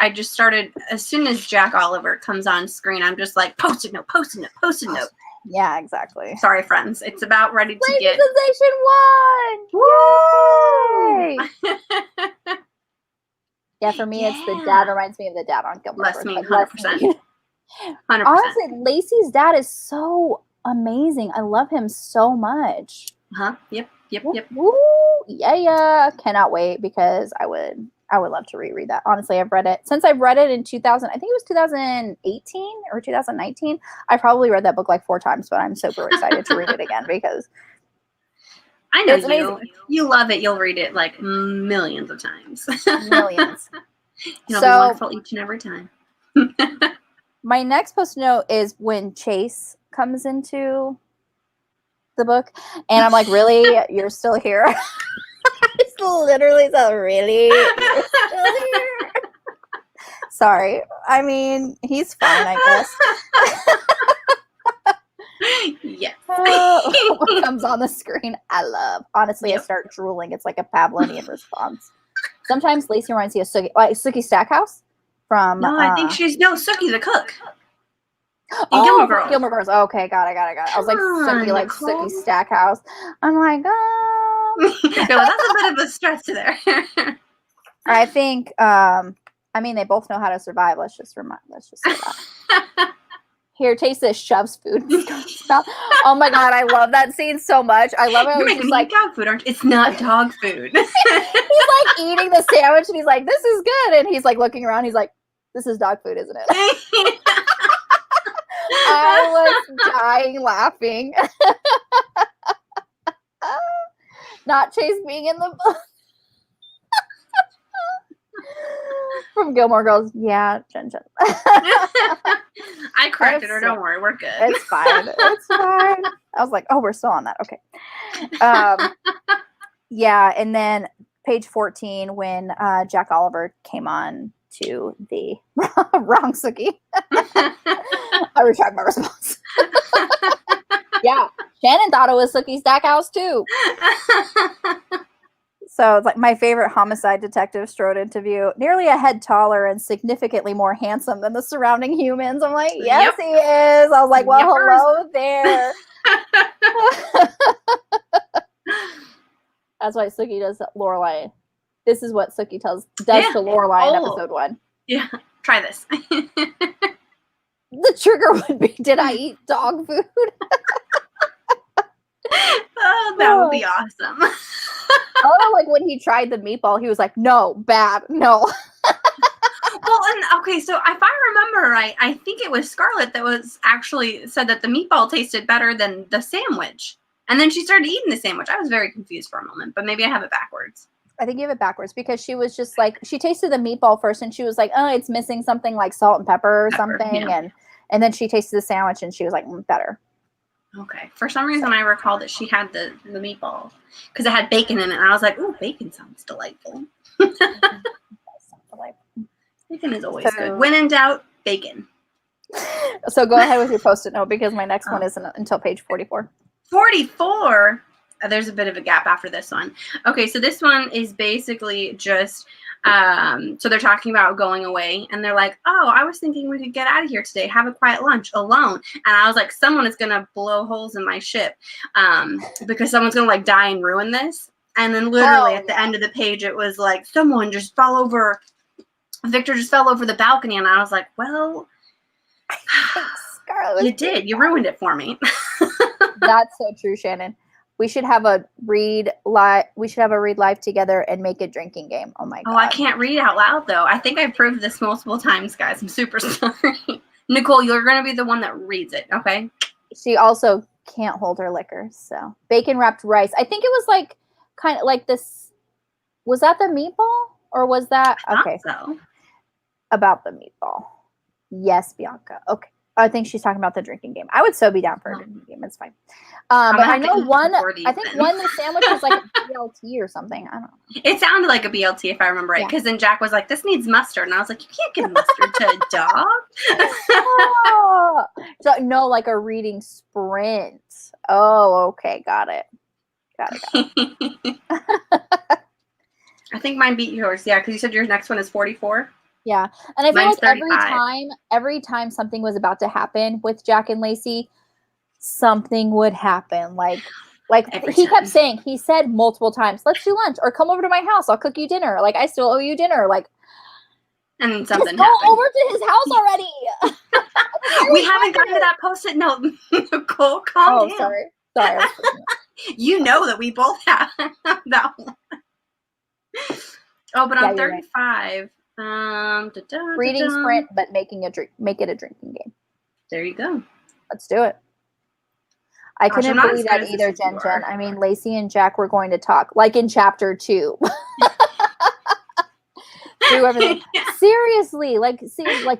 just started, as soon as Jack Oliver comes on screen, I'm just like, post-it note, post-it note, post-it note. Yeah, exactly. Sorry, friends. It's about ready to Lady get. Sensation 1! Yay! Yeah, for me, it's the dad reminds me of the dad on Gilmore Less Girls, mean, but 100%. 100%. Honestly, Lacey's dad is so amazing. I love him so much. Yep. Woo! Yeah. Cannot wait because I would love to reread that. Honestly, I've read it since I've read it in 2000. I think it was 2018 or 2019. I probably read that book like 4 times, but I'm super excited to read it again because I know it's amazing. If you love it, you'll read it like millions of times. Millions. It'll be wonderful each and every time. My next post note is when Chase comes into the book, and I'm like, really? You're still here? It's literally so, really? You're still here? Sorry. I mean, he's fine, I guess. Yes. What comes on the screen, I love. Honestly, Yep. I start drooling. It's like a Pavlovian response. Sometimes Lacey reminds me of Sookie Stackhouse from. No, I think she's Sookie the cook. Gilmore Girls. Gilmore Girls. Okay, got it. I was like, Sookie, like Nicole. Sookie Stackhouse. I'm like, No, that's a bit of a stretch there. I think. I mean, they both know how to survive. Let's just say that. Here, taste this. Shoves food. Oh my god, I love that scene so much. I love it. You're making me dog food, aren't you? It's not dog food. He's like eating the sandwich, and he's like, "This is good," and he's like looking around. He's like, "This is dog food, isn't it?" I was dying laughing. Not Chase being in the book. From Gilmore Girls. Yeah, Jen. I corrected her. Don't worry. We're good. It's fine. It's fine. I was like, oh, we're still on that. Okay. Yeah, and then page 14 when Jack Oliver came on to the wrong Sookie. I retract my response. Yeah, Shannon thought it was Sookie Stackhouse too. So it's like my favorite homicide detective strode into view, nearly a head taller and significantly more handsome than the surrounding humans. I'm like, yes, he is. I was like, well, hello there. That's why Sookie does Lorelai. This is what Sookie does to Lorelai in episode 1. Yeah, try this. The trigger would be, did I eat dog food? Oh, that would be awesome. Oh, like when he tried the meatball, he was like, no, bad, no. Well, and okay, so if I remember right, I think it was Scarlett that was actually said that the meatball tasted better than the sandwich. And then she started eating the sandwich. I was very confused for a moment, but maybe I have it backwards. I think you have it backwards because she was just like, she tasted the meatball first and she was like, oh, it's missing something like salt and pepper or something. Yeah. And then she tasted the sandwich and she was like, better. Okay. For some reason, I recall that she had the meatball because it had bacon in it. And I was like, ooh, bacon sounds delightful. Bacon is always good. When in doubt, bacon. So go ahead with your post-it note because my next one isn't until page 44. 44? There's a bit of a gap after this one. Okay, so this one is basically just, so they're talking about going away, and they're like, oh, I was thinking we could get out of here today, have a quiet lunch alone. And I was like, someone is going to blow holes in my ship because someone's going to, like, die and ruin this. And then literally at the end of the page, it was like, someone just fell over, Victor just fell over the balcony. And I was like, well, Scarlett, you did. You ruined it for me. That's so true, Shannon. We should have a read live. We should have a read live together and make a drinking game. Oh my god! Oh, I can't read out loud though. I think I've proved this multiple times, guys. I'm super sorry. Nicole, you're gonna be the one that reads it, okay? She also can't hold her liquor. So bacon wrapped rice. I think it was like kind of like this. Was that the meatball or was that okay? So about the meatball. Yes, Bianca. Okay. I think she's talking about the drinking game. I would so be down for a drinking game. It's fine. But I know one. I think one the sandwich was like a BLT or something. I don't know. It sounded like a BLT if I remember right. Because then Jack was like, "This needs mustard," and I was like, "You can't give mustard to a dog." Oh. So, no, like a reading sprint. Oh, okay, got it. I think mine beat yours. Yeah, because you said your next one is 44. Yeah, and I feel Mine's like 35. every time something was about to happen with Jack and Lacey, something would happen. Like Every he time. kept saying, he said multiple times, "Let's do lunch," or "Come over to my house, I'll cook you dinner." Like, I still owe you dinner. Like, and something just go happened. over to his house already. We haven't gotten to that post-it note. Nicole, calm down. Sorry. You know that we both have that one. Oh, but on 35, reading sprint, but make it a drinking game. There you go. Let's do it. I couldn't believe that either, Jen. I mean, Lacey and Jack were going to talk, like in chapter 2. Do everything. Seriously,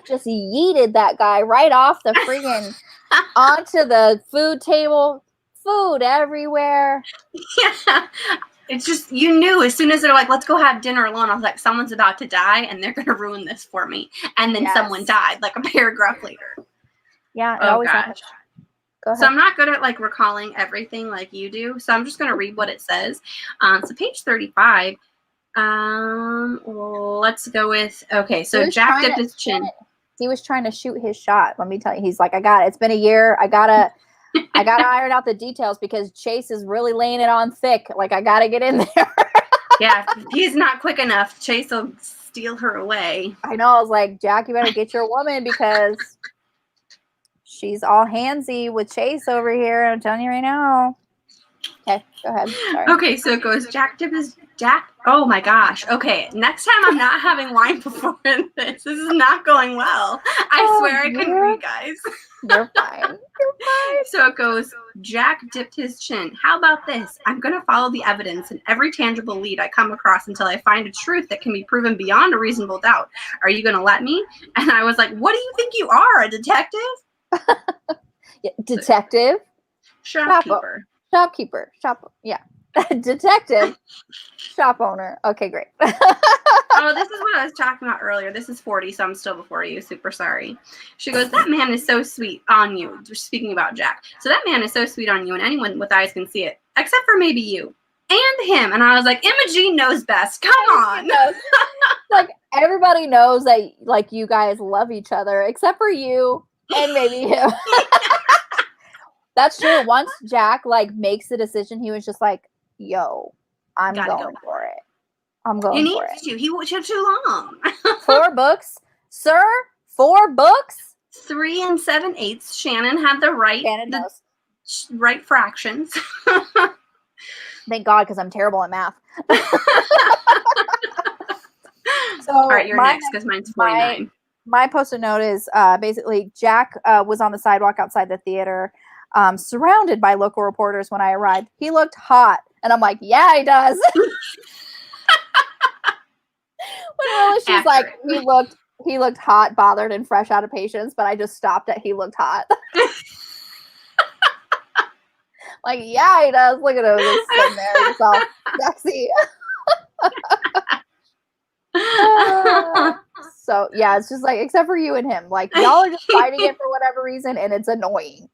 just yeeted that guy right off the friggin' onto the food table. Food everywhere. Yeah. It's just, you knew as soon as they're like, "Let's go have dinner alone," I was like, someone's about to die and they're going to ruin this for me. And then someone died like a paragraph later. Yeah, it always happens. Go ahead. So I'm not good at like recalling everything like you do. So I'm just going to read what it says. So page 35. Let's go with, okay. So Jack dipped his chin. He was trying to shoot his shot. Let me tell you, he's like, "I got it. It's been a year. I gotta iron out the details because Chase is really laying it on thick. Like, I gotta get in there." Yeah, if he's not quick enough, Chase will steal her away. I know. I was like, "Jack, you better get your woman because she's all handsy with Chase over here. I'm telling you right now." Okay, go ahead. Sorry. Okay, so it goes, Jack. Oh my gosh. Okay, next time I'm not having wine before this. This is not going well. I swear I couldn't read, guys. You're fine. So it goes, Jack dipped his chin. "How about this? I'm going to follow the evidence and every tangible lead I come across until I find a truth that can be proven beyond a reasonable doubt. Are you going to let me?" And I was like, "What do you think you are, a detective?" Detective? Shopkeeper. Yeah. Detective. Shop owner. Okay, great. Oh, this is what I was talking about earlier. This is 40, so I'm still before you. Super sorry. She goes, "That man is so sweet on you." Speaking about Jack. "So that man is so sweet on you, and anyone with eyes can see it, except for maybe you and him." And I was like, Imogene knows best. Come on. Like, everybody knows that, like, you guys love each other, except for you and maybe him. That's true. Once Jack, like, makes the decision, he was just like, "Yo, I'm going for it. I'm going for it." He took too long. 4 books? Sir? 4 books? 3 7/8. Shannon had the right fractions. Thank God, because I'm terrible at math. So, all right, you're next, because mine's 49. My post-it note is basically Jack was on the sidewalk outside the theater, surrounded by local reporters when I arrived. He looked hot. And I'm like, "Yeah, he does." When really she's like, he looked hot, bothered, and fresh out of patience, but I just stopped at "he looked hot." Like, yeah, he does. Look at him just sitting there, just all sexy. So yeah, it's just like, except for you and him, like, y'all are just fighting it for whatever reason, and it's annoying.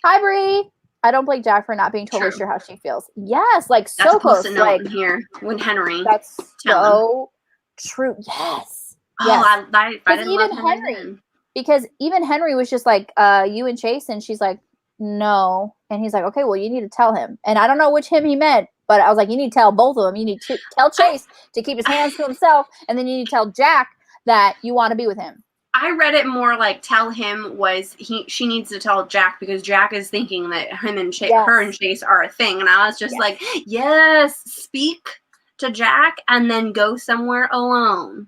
Hi, Bree. I don't blame Jack for not being totally sure how she feels. Yes, like, that's so close. Like, here when Henry. That's so true. Yes. Oh, yes. I didn't love Henry. Because even Henry was just like, "You and Chase," and she's like, "No," and he's like, "Okay, well, you need to tell him." And I don't know which him he meant, but I was like, you need to tell both of them. You need to tell Chase to keep his hands to himself, and then you need to tell Jack that you want to be with him. I read it more like tell him she needs to tell Jack because Jack is thinking that him and her and Chase are a thing. And I was just like, yes, speak to Jack and then go somewhere alone.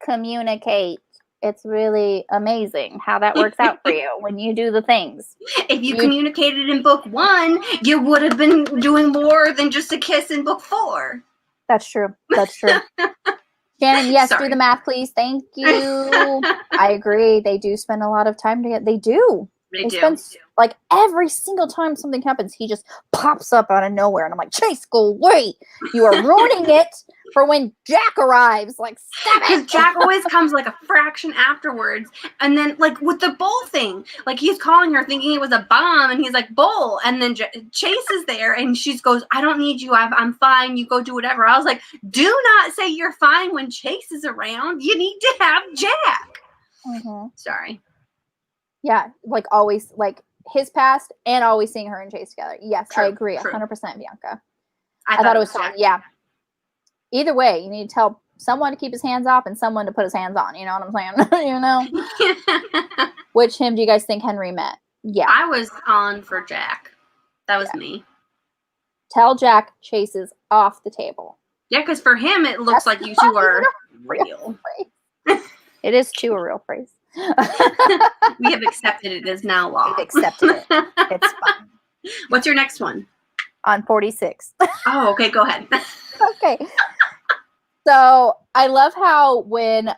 Communicate. It's really amazing how that works out for you when you do the things. If you communicated in book 1, you would have been doing more than just a kiss in book 4. That's true. That's true. Shannon, yes, Sorry. do the math, please. Thank you. I agree. They do spend a lot of time together. They do. They do. Spend, like, every single time something happens, he just pops up out of nowhere. And I'm like, Chase, go away. You are ruining it for when Jack arrives. Like, stop it. Because Jack always comes like a fraction afterwards. And then, like, with the bull thing, like, he's calling her thinking it was a bomb. And he's like, bull. And then Chase is there. And she goes, I don't need you. I'm fine. You go do whatever. I was like, do not say you're fine when Chase is around. You need to have Jack. Mm-hmm. Sorry. Yeah, like, always, like, his past and always seeing her and Chase together. Yes, True, I agree. true. 100%, Bianca. I thought it was Jack. fun. Yeah. Either way, you need to tell someone to keep his hands off and someone to put his hands on. You know what I'm saying? You know? Which him do you guys think Henry met? Yeah. I was on for Jack. That was me. Tell Jack Chase is off the table. Yeah, because for him, it looks like you two are real. It is too a real phrase. We have accepted it as now law. We've accepted it. It's fine. What's your next one? On 46. Oh, okay, go ahead. Okay. So I love how when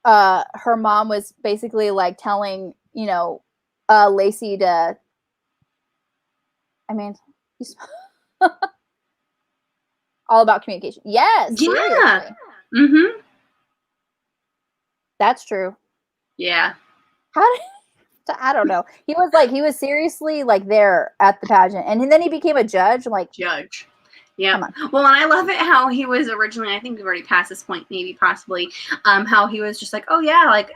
her mom was basically like telling, you know, Lacey to, I mean, all about communication. Yes. Yeah. Seriously. Mm-hmm. That's true. Yeah. I don't know. He was seriously like there at the pageant, and then he became a judge. Like, Judge. Yeah. Well, and I love it how he was originally, I think we've already passed this point, maybe possibly, how he was just like, oh yeah, like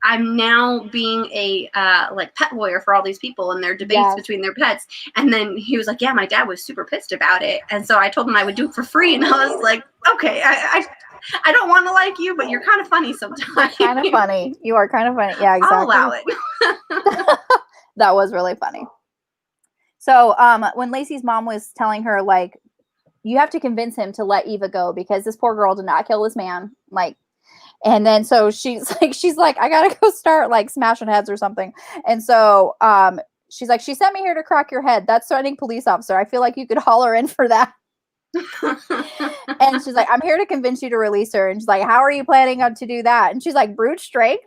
I'm now being a like pet lawyer for all these people and their debates between their pets. And then he was like, yeah, my dad was super pissed about it. And so I told him I would do it for free. And I was like, okay, I don't want to like you, but you're kind of funny sometimes. Kind of funny. You are kind of funny. Yeah, exactly. I'll allow it. That was really funny. So when Lacey's mom was telling her, like, you have to convince him to let Eva go because this poor girl did not kill this man. Like, and then so she's like, I gotta go start like smashing heads or something. And so she's like, she sent me here to crack your head. That's threatening police officer. I feel like you could holler in for that. And she's like, I'm here to convince you to release her. And she's like, how are you planning on to do that? And she's like, brute strength.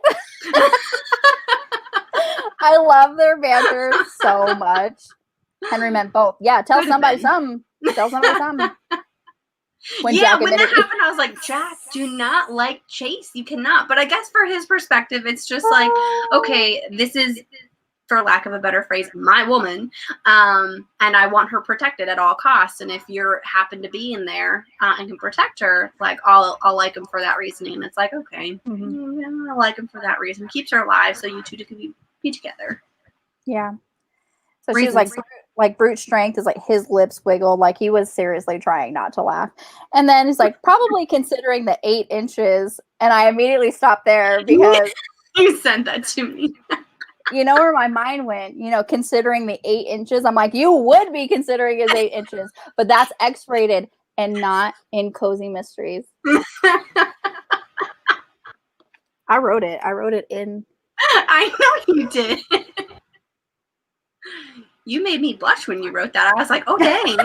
I love their banter so much. Henry meant both. Yeah, tell somebody something. Tell somebody something. When that happened, I was like, Jack, do not like Chase. You cannot. But I guess for his perspective, it's just like, okay, this is, for lack of a better phrase, my woman, and I want her protected at all costs. And if you happen to be in there and can protect her, like I'll like him for that reasoning. And it's like, okay, I like him for that reason. Keeps her alive, so you two can be together. Yeah. So she was like brute strength is like his lips wiggled, like he was seriously trying not to laugh. And then he's like, probably considering the 8 inches. And I immediately stopped there because you sent that to me. You know where my mind went, you know, considering the 8 inches. I'm like, you would be considering his 8 inches, but that's X-rated and not in Cozy Mysteries. I wrote it in. I know you did. You made me blush when you wrote that. I was like, oh, dang.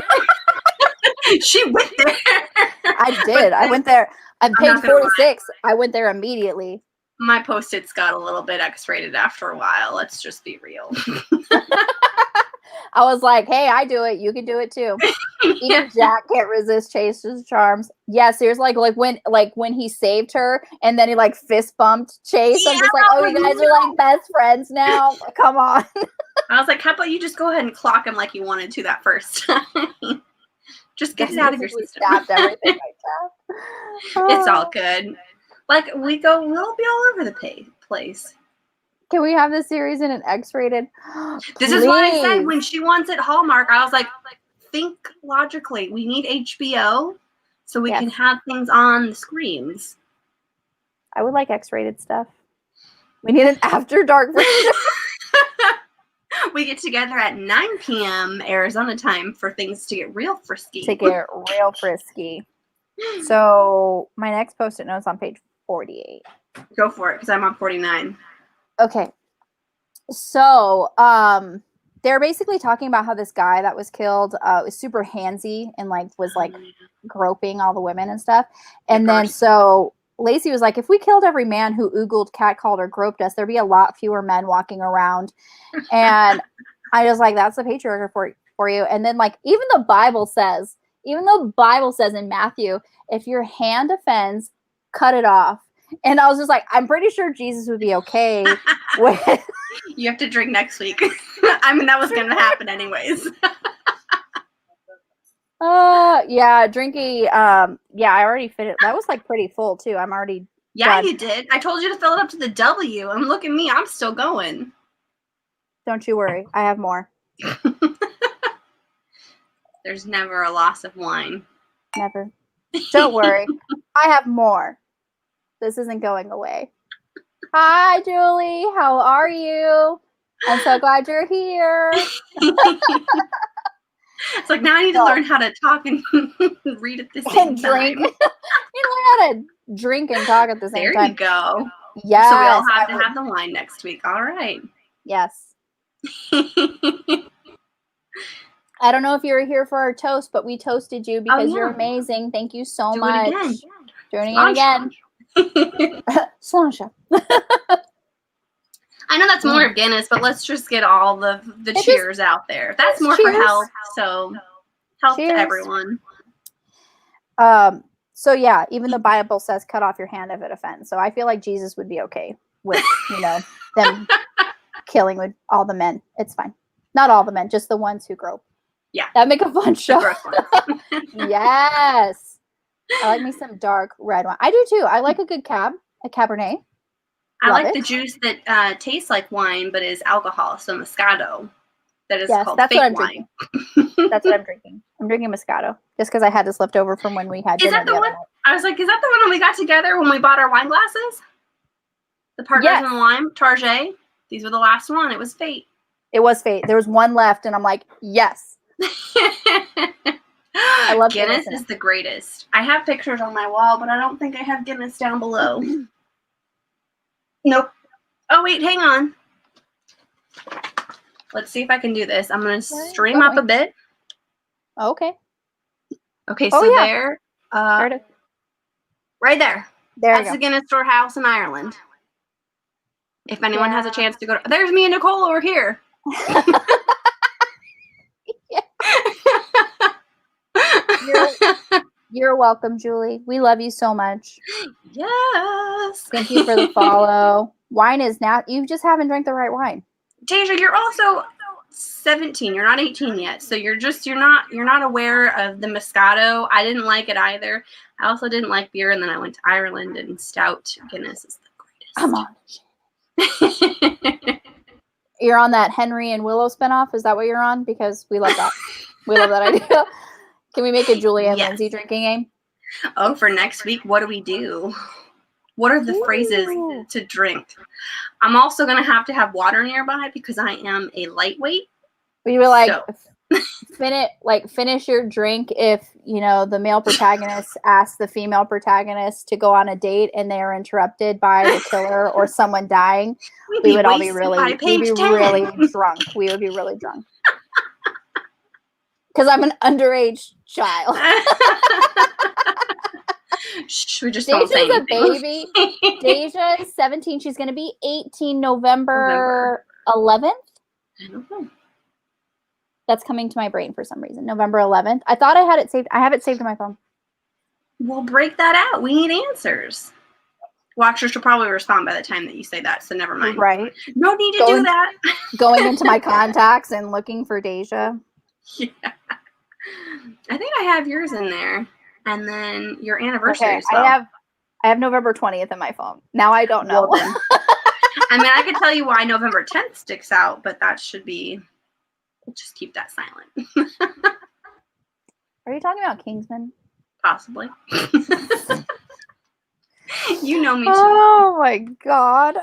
She went there. I did. I went there. On page 46, I went there immediately. My Post-its got a little bit X-rated after a while. Let's just be real. I was like, hey, I do it. You can do it too. Even Jack can't resist Chase's charms. Yeah, seriously, like when he saved her and then he like fist bumped Chase. I'm just like, oh, you guys are like best friends now. Come on. I was like, how about you just go ahead and clock him like you wanted to that first time? Just get it out of your system. Everything like that. It's all good. Like we'll be all over the place. Can we have this series in an X-rated? This is why I said when she wants it Hallmark, I was like, think logically. We need HBO so we can have things on the screens. I would like X-rated stuff. We need an after dark version. We get together at 9 p.m. Arizona time for things to get real frisky. So my next Post-it note's on page 48. Go for it, because I'm on 49. Okay. So, they're basically talking about how this guy that was killed was super handsy and like was like groping all the women and stuff. And then so Lacey was like, if we killed every man who oogled, catcalled, or groped us, there'd be a lot fewer men walking around. And I was like, that's the patriarchy for you. And then like even the Bible says in Matthew, if your hand offends, cut it off. And I was just like, I'm pretty sure Jesus would be okay with. You have to drink next week. I mean, that was going to happen anyways. Yeah, drinking. Yeah, I already finished. That was like pretty full too. I'm already. Yeah, done. you did. I told you to fill it up to the W. And look at me. I'm still going. Don't you worry. I have more. There's never a loss of wine. Never. Don't worry. I have more. This isn't going away. Hi, Julie. How are you? I'm so glad you're here. It's like now I need to learn how to talk and read at the same drink. time. You learn how to drink and talk at the same time. There you go. Yes. So we all have to have the wine next week. All right. Yes. I don't know if you were here for our toast, but we toasted you because you're amazing. Thank you so much. Do it again. Doing it again. Sláinte. I know that's more of Guinness, but let's just get all the cheers out there. That's more for health, so health to everyone. So yeah, even the Bible says cut off your hand if it offends. So I feel like Jesus would be okay with, them killing with all the men. It's fine. Not all the men, just the ones who grope. Yeah. That'd make a fun show. Yes. I like me some dark red wine. I do too. I like a good a Cabernet. I like the juice that tastes like wine but is alcohol, so Moscato. That is called fake wine. That's what I'm drinking. I'm drinking Moscato just because I had this left over from when we had dinner. Is that the one? I was like, is that the one that we got together when we bought our wine glasses? The Partners in the Lime, Target. These were the last one. It was fate. It was fate. There was one left, and I'm like, yes. I love Guinness is the greatest. I have pictures on my wall, but I don't think I have Guinness down below. Nope. Oh, wait, hang on. Let's see if I can do this. I'm going to stream up a bit. Okay. Okay, so there. Right there. That's the Guinness Storehouse in Ireland. If anyone has a chance to go to... There's me and Nicole over here. You're welcome, Julie. We love you so much. Yes. Thank you for the follow. Wine is now. You just haven't drank the right wine. Deja, you're also 17. You're not 18 yet, so you're not aware of the Moscato. I didn't like it either. I also didn't like beer, and then I went to Ireland, and stout Guinness is the greatest. Come on. You're on that Henry and Willow spinoff. Is that what you're on? Because we love that. We love that idea. Can we make a Julie Anne Lindsey drinking game? Oh, for next week, what do we do? What are the phrases to drink? I'm also going to have water nearby because I am a lightweight. We were like, finish your drink if, the male protagonist asks the female protagonist to go on a date and they are interrupted by the killer or someone dying. We would all be really drunk. We would be really drunk. Because I'm an underage child. Shh, we just don't say anything. Deja's a baby. Deja is 17. She's going to be 18 November 11th. I don't know. That's coming to my brain for some reason. November 11th. I thought I had it saved. I have it saved on my phone. We'll break that out. We need answers. Watchers will probably respond by the time that you say that, so never mind. Right. No need to do that. Going into my contacts and looking for Deja. Yeah. I think I have yours in there. And then your anniversary as well. I have November 20th in my phone. Now I don't know. Well, I mean, I could tell you why November 10th sticks out, but that should be... We'll just keep that silent. Are you talking about Kingsman? Possibly. You know me too. Oh my God.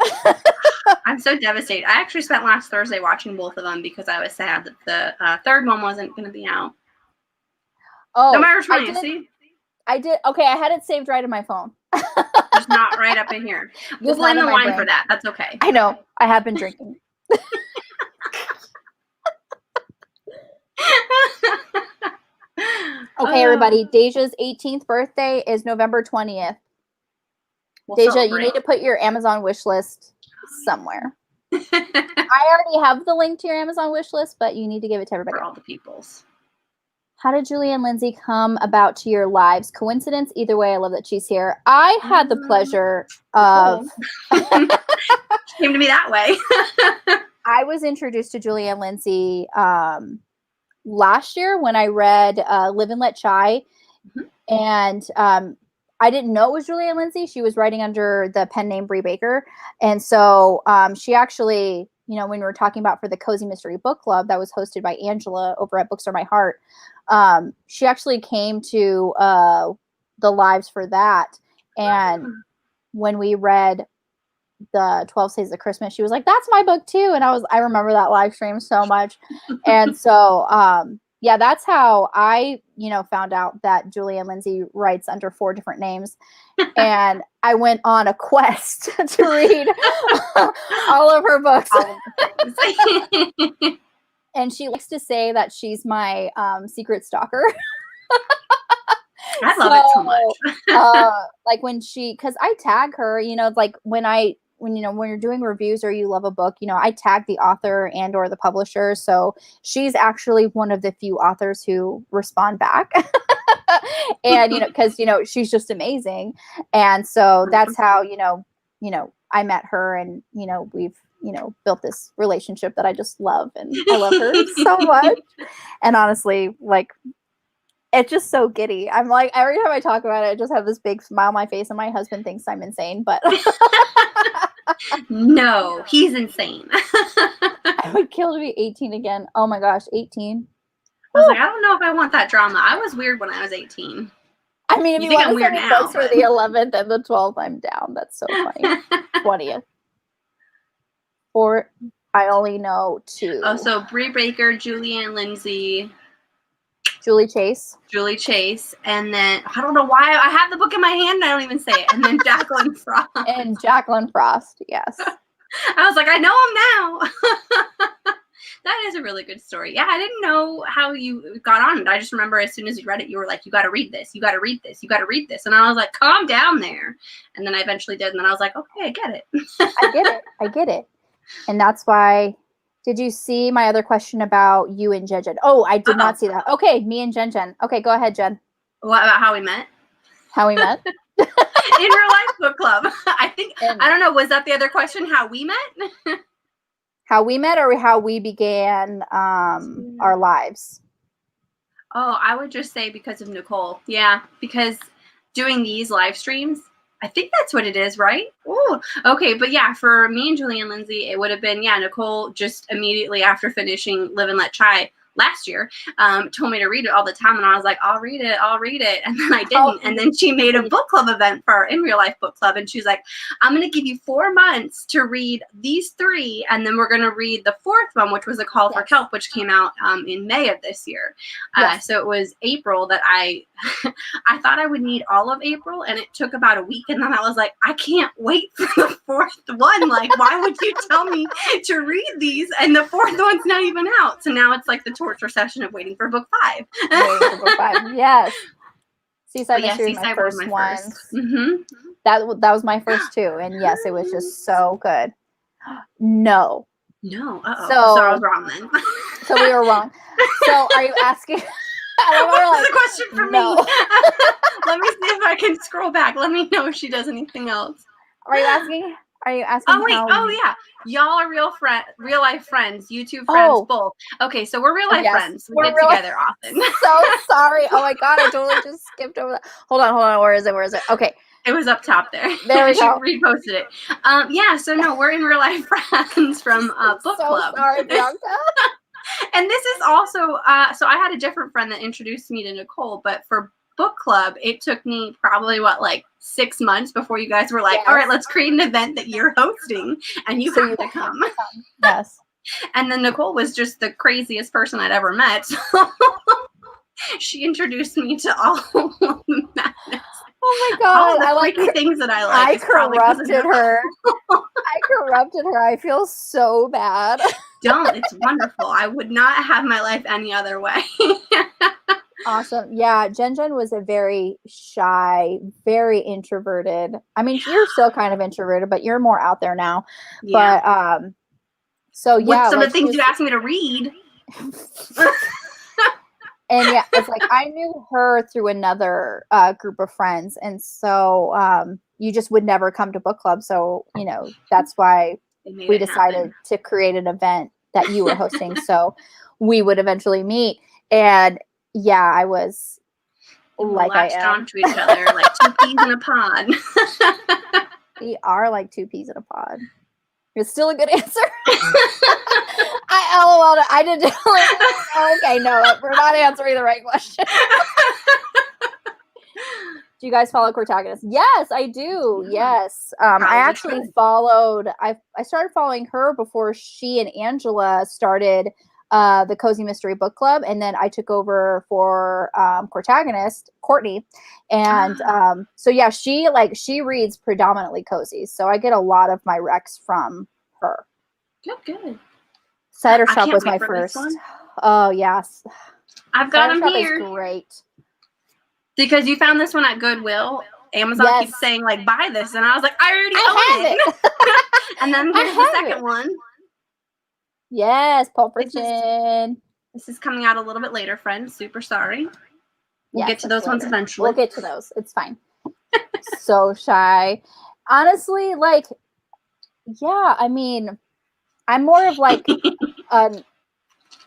I'm so devastated. I actually spent last Thursday watching both of them because I was sad that the third one wasn't going to be out. Oh, November 20th, see? I did. Okay, I had it saved right in my phone. It's not right up in here. We'll blame the wine for that. That's okay. I know. I have been drinking. Okay, everybody. Deja's 18th birthday is November 20th. We'll Deja, celebrate. you need to put your Amazon wish list somewhere. I already have the link to your Amazon wish list, but you need to give it to everybody. For all the peoples. How did Julie Anne Lindsey come about to your lives? Coincidence? Either way, I love that she's here. I had the pleasure of... She came to me that way. I was introduced to Julie Anne Lindsey last year when I read Live and Let Chai. Mm-hmm. And I didn't know it was Julie Anne Lindsey. She was writing under the pen name Bree Baker. And so she actually, you know, when we were talking about for the Cozy Mystery Book Club that was hosted by Angela over at Books Are My Heart, she actually came to the lives for that. And when we read the 12 Days of Christmas, she was like, that's my book too. And I remember that live stream so much. And so, yeah, that's how I, you know, found out that Julie Anne Lindsey writes under 4 different names. And I went on a quest to read all of her books. And she likes to say that she's my secret stalker. I love it so much. Like when because I tag her, you know, like when you're doing reviews or you love a book, you know, I tag the author and or the publisher. So she's actually one of the few authors who respond back. And, you know, because, you know, she's just amazing. And so that's how, you know, I met her and, you know, we've, you know, built this relationship that I just love. And I love her so much. And honestly, like, it's just so giddy. I'm like, every time I talk about it, I just have this big smile on my face and my husband thinks I'm insane, but no, he's insane. I would kill to be 18 again. Oh my gosh, 18. I was like, I don't know if I want that drama. I was weird when I was 18. I mean, if you want to send me books for the 11th and the 12th, I'm down. That's so funny. 20th. Or I only know 2. Oh, so Bree Baker, Julie Anne Lindsey, Julie Chase, and then I don't know why I have the book in my hand and I don't even say it. And then Jacqueline Frost. And Jacqueline Frost, yes. I was like, I know him now. That is a really good story. Yeah, I didn't know how you got on it. I just remember as soon as you read it, you were like, you got to read this. You got to read this. You got to read this. And I was like, calm down there. And then I eventually did. And then I was like, okay, I get it. I get it. And that's why. Did you see my other question about you and Jen? Oh, I did not see that. Okay, me and Jen. Okay, go ahead, Jen. What about how we met? How we met? In real life book club. I think, I don't know, was that the other question, how we met? How we met or how we began our lives? Oh, I would just say because of Nicole. Yeah, because doing these live streams, I think that's what it is, right? Oh, okay. But yeah, for me and Julie Anne Lindsey, it would have been, yeah, Nicole just immediately after finishing Live and Let Chai last year, told me to read it all the time. And I was like, I'll read it. And then I didn't. Oh. And then she made a book club event for our In Real Life book club. And she's like, I'm going to give you 4 months to read these 3. And then we're going to read the 4th one, which was A Call for Kelp, which came out in May of this year. So it was April that I thought I would need all of April. And it took about a week. And then I was like, I can't wait for the 4th one. Like, why would you tell me to read these? And the 4th one's not even out. So now it's like the torture session of waiting for book 5. Yes. Seaside Mystery was my first one. Mm-hmm. That was my first too. And yes, it was just so good. No. Uh-oh. So I was wrong then. So we were wrong. So are you asking? What's the question for me? Let me see if I can scroll back. Let me know if she does anything else. Are you asking? Oh wait! Yeah, y'all are real life friends, YouTube friends, both. Okay, so we're real life friends. We get together often. So sorry. Oh my god, I totally just skipped over that. Hold on. Where is it? Okay. It was up top there. There we go. She reposted it. Yeah. So no, we're in real life friends from book club. Sorry, Bianca. And this is also so I had a different friend that introduced me to Nicole, but for book club, it took me probably 6 months before you guys were like, all right, let's create an event that you're hosting and you have to come. Yes. And then Nicole was just the craziest person I'd ever met. So she introduced me to all of the madness. Oh my god. I like the things that I like. I corrupted her. I feel so bad. Don't. It's wonderful. I would not have my life any other way. Awesome. Yeah, Jen was a very shy, very introverted. I mean, you're still kind of introverted, but you're more out there now. Yeah. But so With yeah, some of like the things you asked me to read. and yeah, it's like I knew her through another group of friends, and so you just would never come to book club. So that's why we decided to create an event that you were hosting, so we would eventually meet. And yeah, I was like I am. Onto each other like two peas in a pod. We are like two peas in a pod. It's still a good answer. I LOL'd. I did. Okay, no, we're not answering the right question. Do you guys follow Cortagonist? Yes, I do. Yes. I actually followed. I started following her before she and Angela started the Cozy Mystery Book Club, and then I took over for Cortagonist, Courtney, and so yeah, she reads predominantly cozies, so I get a lot of my recs from her. Good. Cider Shop was my first. Oh yes, I've got them here. Is great. Because you found this one at Goodwill. Amazon keeps saying, like, buy this. And I was like, I already own it. And then here's the second one. Yes, Pulp Fiction. This is coming out a little bit later, friends. Super sorry. We'll get to those ones eventually. We'll get to those. It's fine. So shy. Honestly, like, yeah, I mean, I'm more of like an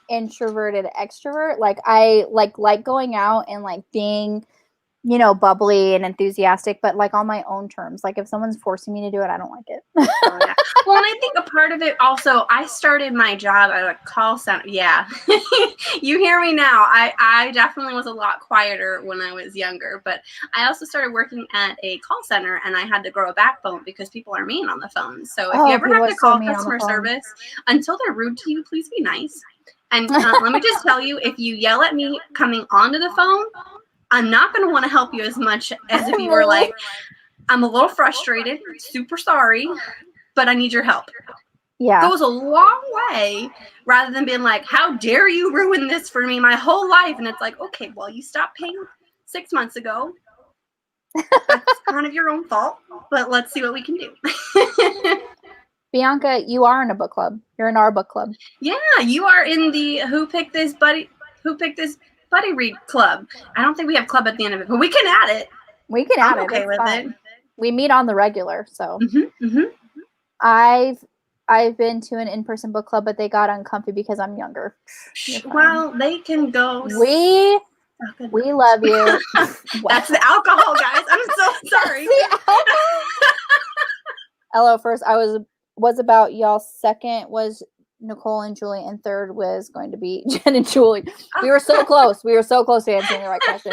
introverted extrovert. Like I like going out and like being bubbly and enthusiastic, but like on my own terms. Like if someone's forcing me to do it, I don't like it. Oh, yeah. Well, and I think a part of it also, I started my job at a call center. Yeah. You hear me now. I definitely was a lot quieter when I was younger, but I also started working at a call center and I had to grow a backbone because people are mean on the phone. So if you ever have to call customer service, until they're rude to you, please be nice. And let me just tell you, if you yell at me coming onto the phone, I'm not going to want to help you as much as if you were like, I'm a little frustrated, super sorry, but I need your help. Yeah. It goes a long way rather than being like, how dare you ruin this for me my whole life? And it's like, okay, well, you stopped paying 6 months ago. That's kind of your own fault, but let's see what we can do. Bianca, you are in a book club. You're in our book club. Yeah, you are in the Who Picked This Buddy Read Club. I don't think we have club at the end of it, but we can add it. We can add it. Okay with it. We meet on the regular, so. I've been to an in-person book club, but they got uncomfy because I'm younger. Well, they can go. We love you. That's the alcohol, guys. I'm so sorry. Hello, first I was about y'all. Second was Nicole and Julie, and third was going to be Jen and Julie. We were so close. We were so close to answering the right question.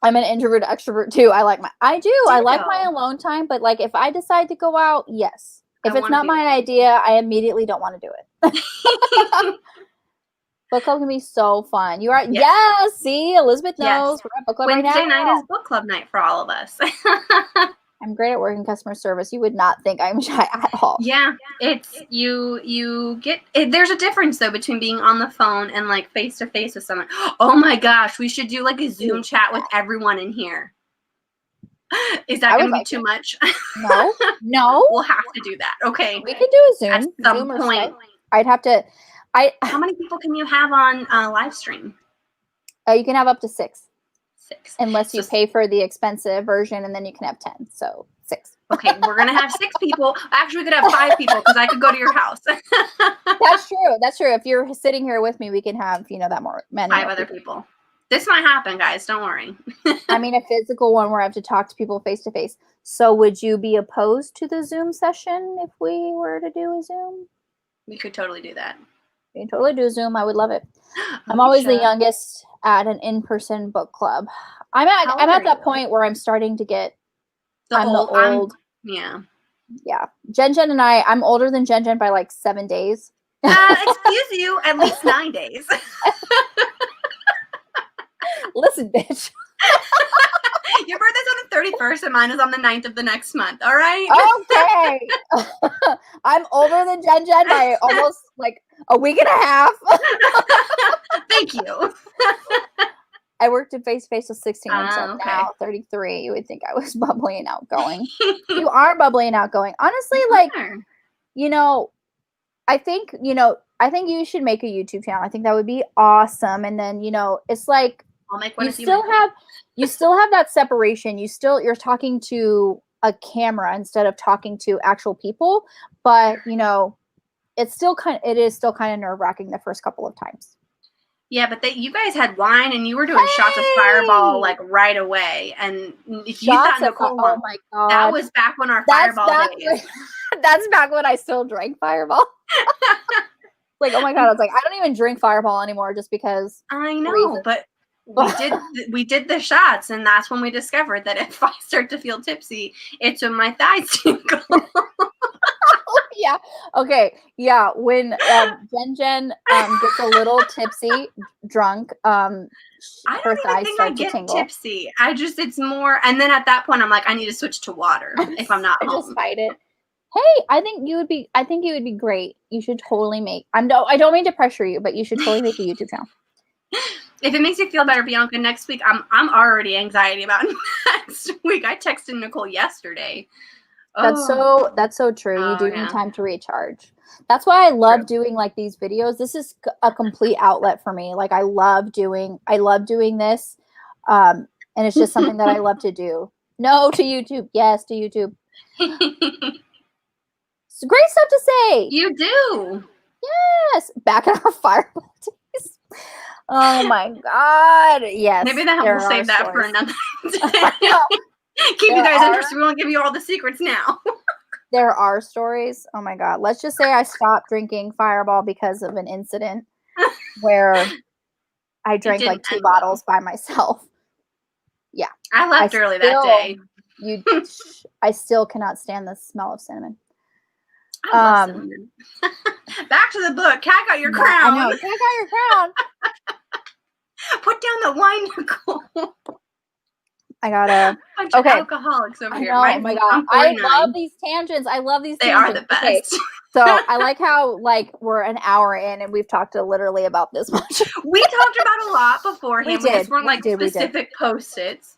I'm an introvert extrovert too. I like my alone time, but like if I decide to go out, yes. If it's not my idea, I immediately don't want to do it. Book club can be so fun. You are yes. See, Elizabeth knows. We're at book club Wednesday right now. night is book club night for all of us. I'm great at working customer service. You would not think I'm shy at all. Yeah, it's you get it. There's a difference though between being on the phone and like face to face with someone. Oh my gosh, we should do like a Zoom chat with everyone in here. Is that going to be too much? No. We'll have to do that. Okay. We could do a Zoom. At some point. I'd have to. How many people can you have on Livestream? You can have up to 6. 6. Unless you pay for the expensive version, and then you can have 10. So 6. Okay, we're going to have 6 people. Actually, we could have 5 people because I could go to your house. That's true. That's true. If you're sitting here with me, we can have, many 5 other people. This might happen, guys. Don't worry. I mean, a physical one where I have to talk to people face to face. So would you be opposed to the Zoom session if we were to do a Zoom? We could totally do that. We can totally do a Zoom. I would love it. I'm always the youngest at an in-person book club. I'm at that point where I'm starting to get old. Yeah. Jen and I'm older than Jen by like 7 days. Excuse you, at least 9 days. Listen, bitch. Your birthday's on the 31st and mine is on the 9th of the next month. All right? Okay. I'm older than Jen by almost like a week and a half. Thank you. I worked in face to face with 16 and so Okay. now 33. You would think I was bubbly and outgoing. You are bubbly and outgoing. Honestly, like, you know, I think you should make a YouTube channel. I think that would be awesome. And then, it's like I'll make one you if you still make have that separation. You're talking to a camera instead of talking to actual people, but it is still kind of nerve-wracking the first couple of times. Yeah, but you guys had wine and you were doing shots of Fireball like right away. And if you thought Nicole won, oh my God. that was back when our Fireball days. That's back when I still drank Fireball. Like, oh my God, I was like, I don't even drink Fireball anymore just because. I know, but we did the shots, and that's when we discovered that if I start to feel tipsy, it's when my thighs tingle. Yeah. Okay. Yeah. When Jen gets a little tipsy, drunk, her thighs start to tingle. Tipsy. It's more, and then at that point, I'm like, I need to switch to water if I'm not home. Just fight it. Hey, I think you would be great. You should totally make. I don't mean to pressure you, but you should totally make a YouTube channel. If it makes you feel better, Bianca, next week I'm already anxiety about next week. I texted Nicole yesterday. That's so true. You do need time to recharge. That's why I love doing like these videos. This is a complete outlet for me. Like I love doing this. And it's just something that I love to do. No to YouTube. Yes to YouTube. It's great stuff to say. You do. Yes. Back in our Fireball days. Oh my God. Yes. Maybe we'll save that for another day. Keep you guys interested. We won't give you all the secrets now. There are stories. Oh my God. Let's just say I stopped drinking Fireball because of an incident where I drank like 2 bottles by myself. Yeah. I left early that day. I still cannot stand the smell of cinnamon. I love cinnamon. Back to the book. Cat got your crown. I know. Cat got your crown. Put down the wine, Nicole. I gotta. Bunch of alcoholics over here. Oh my God. I love these tangents. I love these tangents. They are the best. Okay. So I like how we're an hour in and we've talked literally about this much. We talked about a lot beforehand. We just weren't specific post-its.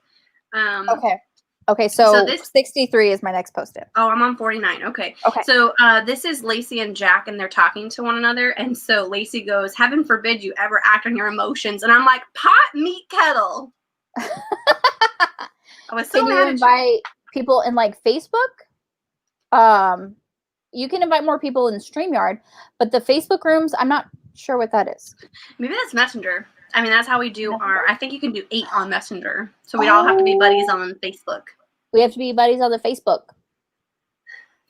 Okay, so this 63 is my next post-it. Oh, I'm on 49. Okay. So this is Lacey and Jack, and they're talking to one another. And so Lacey goes, "Heaven forbid you ever act on your emotions." And I'm like, pot, meat, kettle. I was so Can you invite people in Facebook? You can invite more people in StreamYard, but the Facebook rooms, I'm not sure what that is. Maybe that's Messenger. I mean, that's how we do I think you can do 8 on Messenger. So we all have to be buddies on Facebook. We have to be buddies on the Facebook.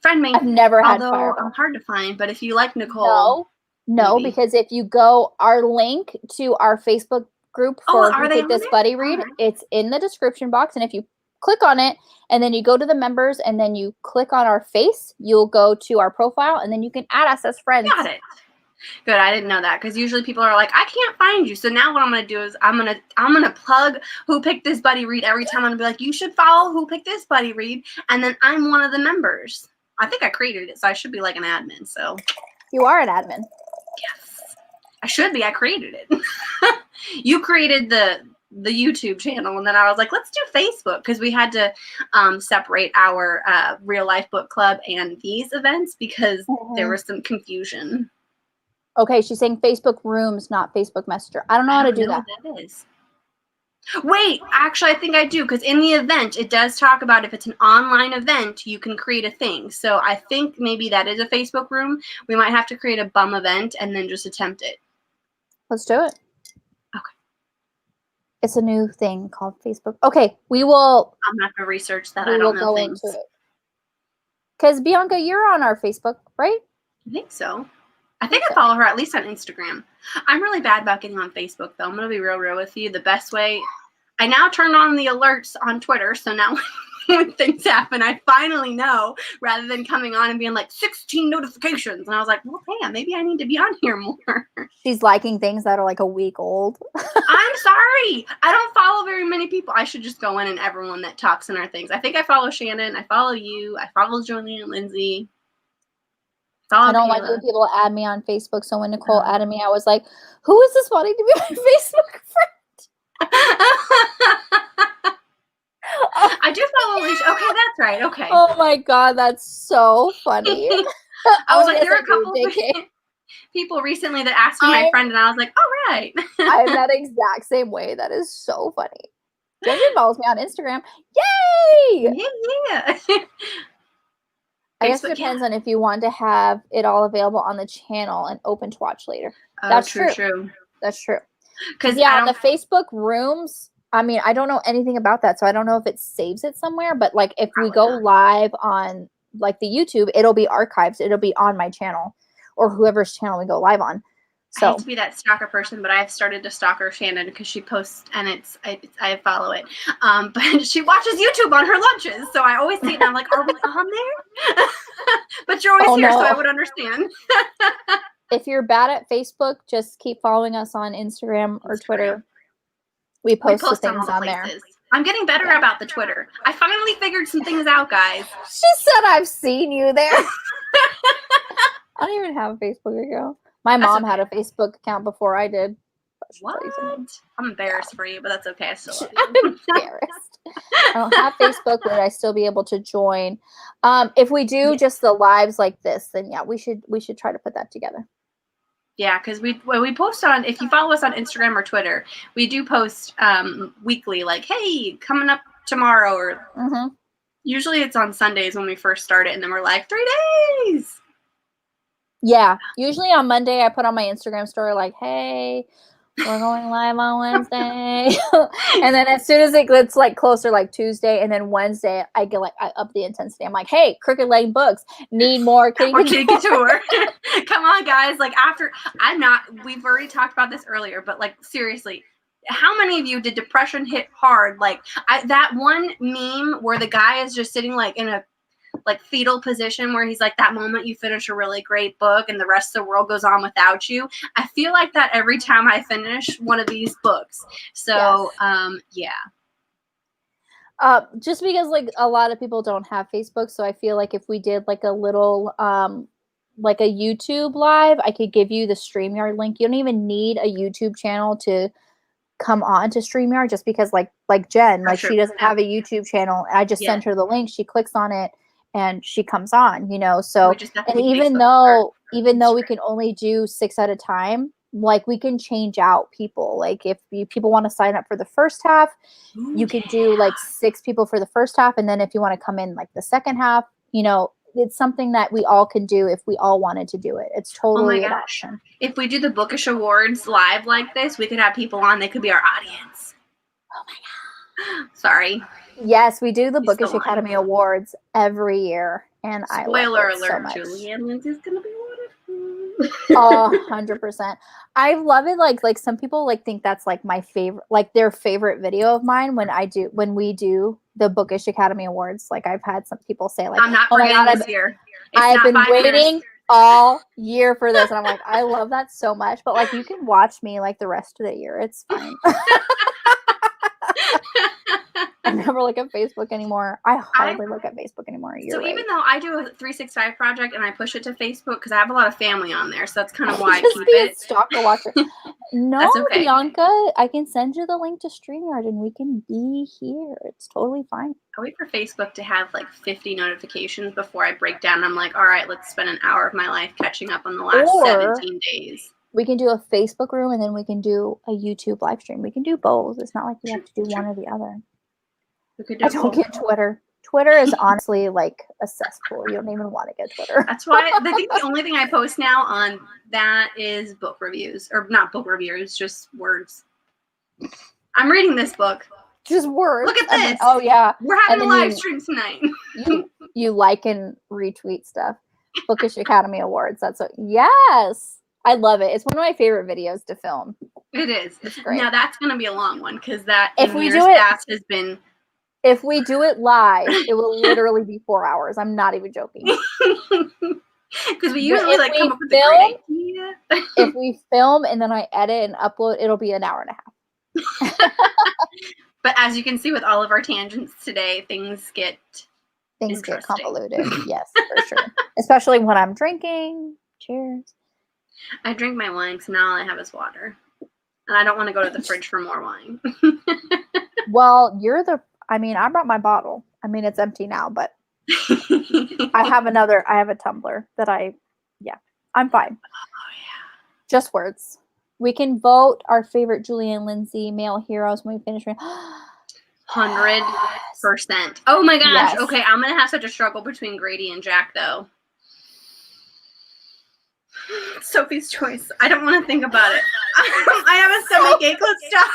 Friend me. I've never had Fireball. I'm hard to find, but if you like Nicole. No, because if you go, our link to our Facebook group for Who Picked This Buddy Read, it's in the description box. And if you click on it and then you go to the members and then you click on our face, you'll go to our profile and then you can add us as friends. Got it. Good. I didn't know that because usually people are like, I can't find you. So now what I'm going to do is I'm going to plug Who Picked This Buddy Read every time. I'm going to be like, you should follow Who Picked This Buddy Read. And then I'm one of the members. I think I created it. So I should be like an admin. So you are an admin. Yes. I should be. I created it. You created the YouTube channel, and then I was like, let's do Facebook because we had to separate our real life book club and these events because there was some confusion. Okay, she's saying Facebook rooms, not Facebook Messenger. I don't know how to do that. What that is. Wait, actually, I think I do because in the event, it does talk about if it's an online event, you can create a thing. So I think maybe that is a Facebook room. We might have to create a bum event and then just attempt it. Let's do it. Okay. It's a new thing called Facebook. Okay, we will. I'm not going to research that. I don't know things. Because Bianca, you're on our Facebook, right? I think so. I think I follow her at least on Instagram. I'm really bad about getting on Facebook, though. I'm going to be real with you. The best way, I now turn on the alerts on Twitter, so now when things happen, I finally know, rather than coming on and being like, 16 notifications. And I was like, well, damn, maybe I need to be on here more. She's liking things that are like a week old. I'm sorry. I don't follow very many people. I should just go in and everyone that talks in our things. I think I follow Shannon. I follow you. I follow Julie Anne Lindsey. I don't like when people add me on Facebook. So when Nicole added me, I was like, who is this wanting to be my Facebook friend? I do follow Alicia. Okay, that's right. Okay. Oh my god, that's so funny. I was like, yes, there are I a couple do, of JK. people recently that asked me my friend, and I was like, all right. I'm that exact same way. That is so funny. JK follows me on Instagram. Yay! Yeah. I guess it Facebook, depends on if you want to have it all available on the channel and open to watch later. Oh, That's true. That's true. Because yeah, on the Facebook rooms, I mean, I don't know anything about that, so I don't know if it saves it somewhere. But like, if we go live on like the YouTube, it'll be archived. It'll be on my channel or whoever's channel we go live on. So I hate to be that stalker person, but I've started to stalk her Shannon because she posts and I follow it. But she watches YouTube on her lunches, so I always see it and I'm like, are we on there? But you're always here, so I would understand. If you're bad at Facebook, just keep following us on Instagram or Twitter. We post the things on there. I'm getting better about the Twitter. I finally figured some things out, guys. She said I've seen you there. I don't even have a Facebook account. My mom had a Facebook account before I did. What? I'm embarrassed for you, but that's okay. I still love you. I'm embarrassed. I don't have Facebook, but I'd still be able to join. If we do just the lives like this, then yeah, we should try to put that together. Yeah, because we post on, if you follow us on Instagram or Twitter, we do post weekly, like, hey, coming up tomorrow, or usually it's on Sundays when we first start it, and then we're like, 3 days. Yeah, usually on Monday I put on my Instagram story like, hey, we're going live on Wednesday. And then as soon as it gets like closer, like Tuesday and then Wednesday, I get like, I up the intensity. I'm like, hey, Crooked Leg Books need more Kitty Couture. Come on, guys. Like, we've already talked about this earlier, but like, seriously, how many of you did depression hit hard? Like, that one meme where the guy is just sitting like in a like fetal position where he's like, that moment you finish a really great book and the rest of the world goes on without you. I feel like that every time I finish one of these books. So, yeah. Just because like a lot of people don't have Facebook. So I feel like if we did like a little, like a YouTube live, I could give you the StreamYard link. You don't even need a YouTube channel to come on to StreamYard, just because like Jen, like she doesn't have a YouTube channel. I just sent her the link. She clicks on it and she comes on, you know? So, and even though we can only do 6 at a time, like we can change out people. Like if people want to sign up for the first half, you can do like 6 people for the first half. And then if you want to come in like the second half, you know, it's something that we all can do if we all wanted to do it. It's totally an option. If we do the Bookish Awards live like this, we could have people on. They could be our audience. Oh my God. Sorry. Yes, we do the Bookish Academy Awards every year. And Spoiler I love it alert, so much. Julie Anne Lindsey's going to be one. 100%. I love it. Like some people like think that's like my favorite, like their favorite video of mine when we do the Bookish Academy Awards. Like I've had some people say like, I'm not forgetting this year. I've been waiting all year for this. And I'm like, I love that so much. But like you can watch me like the rest of the year. It's fine. I never look at Facebook anymore. I hardly look at Facebook anymore. Even though I do a 365 project and I push it to Facebook because I have a lot of family on there, so that's kind of why I keep it. A stalker watcher. No, that's okay. Bianca, I can send you the link to StreamYard and we can be here. It's totally fine. I wait for Facebook to have like 50 notifications before I break down. I'm like, all right, let's spend an hour of my life catching up on the last 17 days. We can do a Facebook room and then we can do a YouTube live stream. We can do both. It's not like we have to do one or the other. I don't get Twitter. Twitter is honestly like a cesspool. You don't even want to get Twitter. That's why I think the only thing I post now on that is book reviews. Or not book reviews, just words. I'm reading this book. Just words. Look at this. Then, oh, yeah. We're having a live stream tonight. you like and retweet stuff. Bookish Academy Awards. That's what. Yes. I love it. It's one of my favorite videos to film. It is. It's great. Now that's going to be a long one because that if we do it, has been. If we do it live, it will literally be 4 hours. I'm not even joking. Because we usually like come up with a great idea. If we film and then I edit and upload, it'll be an hour and a half. But as you can see with all of our tangents today, things get convoluted. Yes, for sure. Especially when I'm drinking. Cheers. I drink my wine, so now all I have is water. And I don't want to go to the fridge for more wine. Well, I brought my bottle. I mean, it's empty now, but I have a tumbler that I'm fine. Oh, yeah. Just words. We can vote our favorite Julie Anne Lindsey male heroes when we finish. 100%. Oh my gosh. Yes. Okay, I'm going to have such a struggle between Grady and Jack, though. Sophie's choice. I don't want to think about it. I have a stomachache. Let's stop.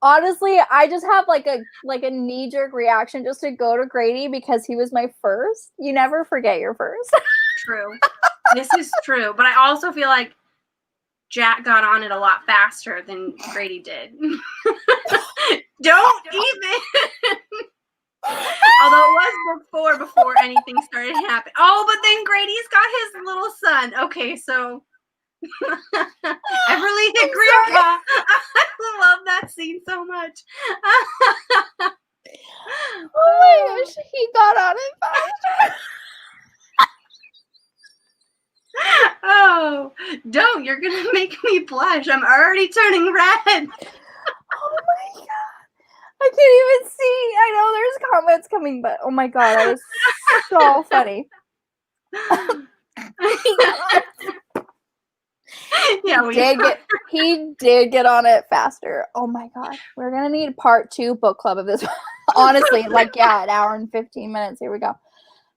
Honestly, I just have like a knee-jerk reaction just to go to Grady because he was my first. You never forget your first. True. This is true. But I also feel like Jack got on it a lot faster than Grady did. Don't even. Although it was before anything started happening. Oh, but then Grady's got his little son. Okay, so Everly hit Grandpa. I love that scene so much. Oh my gosh, he got on it faster. Oh, don't. You're going to make me blush. I'm already turning red. Oh my god. I can't even see. I know there's comments coming, but oh my god, that was so funny. Yeah, he did get on it faster. Oh my god. We're gonna need part 2 book club of this. Honestly, an hour and 15 minutes. Here we go.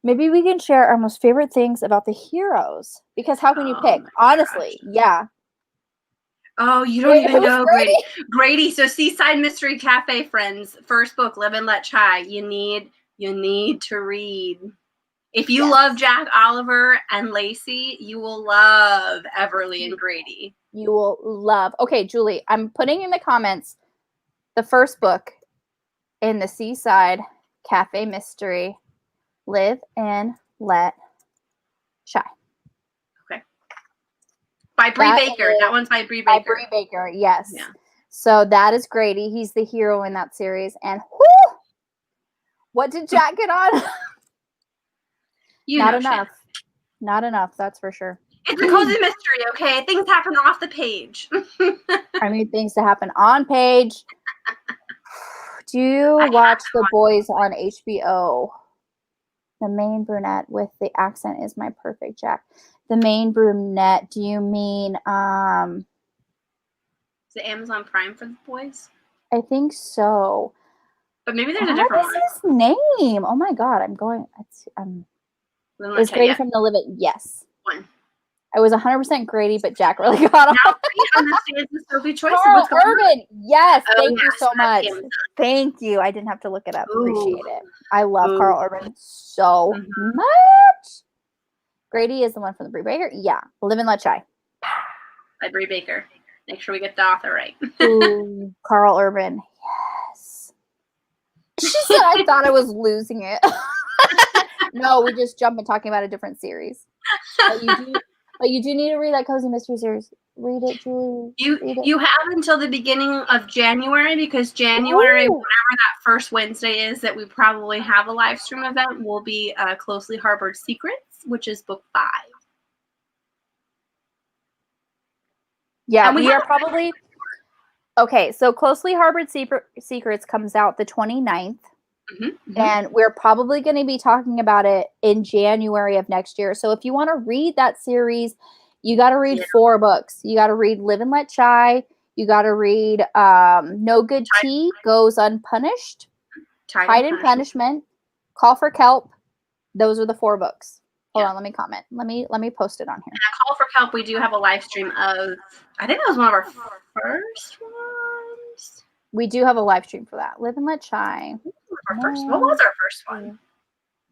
Maybe we can share our most favorite things about the heroes. Because how can you pick? Honestly, gosh. Yeah. Oh, you don't even know Grady. Grady, so Seaside Mystery Cafe friends, first book, Live and Let Chai. You need to read. If you love Jack Oliver and Lacey, you will love Everly and Grady. You will love. Okay, Julie, I'm putting in the comments the first book in the Seaside Cafe Mystery, Live and Let Chai. Okay. By Bree Baker. That one's by Bree Baker. By Bree Baker, yes. Yeah. So that is Grady. He's the hero in that series. And whoo! What did Jack get on? Not enough. Shit. Not enough, that's for sure. It's a cozy mystery, okay? Things happen off the page. I need things to happen on page. Do you watch The Boys on HBO? The main brunette with the accent is my perfect Jack. The main brunette, do you mean Is it Amazon Prime for The Boys? I think so. But maybe there's a different one. What is his name? Oh my god, is Grady from the Live It? Yes. One. I was 100% Grady, but Jack really got on. Now Grady understands the Sophie choice. Carl Urban. Yes, thank you so much. Thank you. I didn't have to look it up. Appreciate it. I love Carl Urban so much. Grady is the one from the Bree Baker. Yeah. Live and Let Chai. By Bree Baker. Make sure we get the author right. Ooh, Carl Urban. Yes. She said I thought I was losing it. No, we just jumped and talking about a different series. But you do need to read that Cozy Mystery Series. Read it, Julie. You have until the beginning of January, because January, whatever that first Wednesday is that we probably have a live stream event, will be Closely Harbored Secrets, which is book 5. Yeah, we are probably... Okay, so Closely Harbored Secrets comes out the 29th. And we're probably going to be talking about it in January of next year. So if you want to read that series, you got to read 4 books. You got to read Live and Let Chai. You got to read No Good Tea Goes Unpunished. Tide and Punishment. Call for Kelp. Those are the 4 books. Hold on, let me comment. Let me post it on here. And Call for Kelp, we do have a live stream of, I think that was one of our first ones. We do have a live stream for that. Live and Let Chai. What was our first one?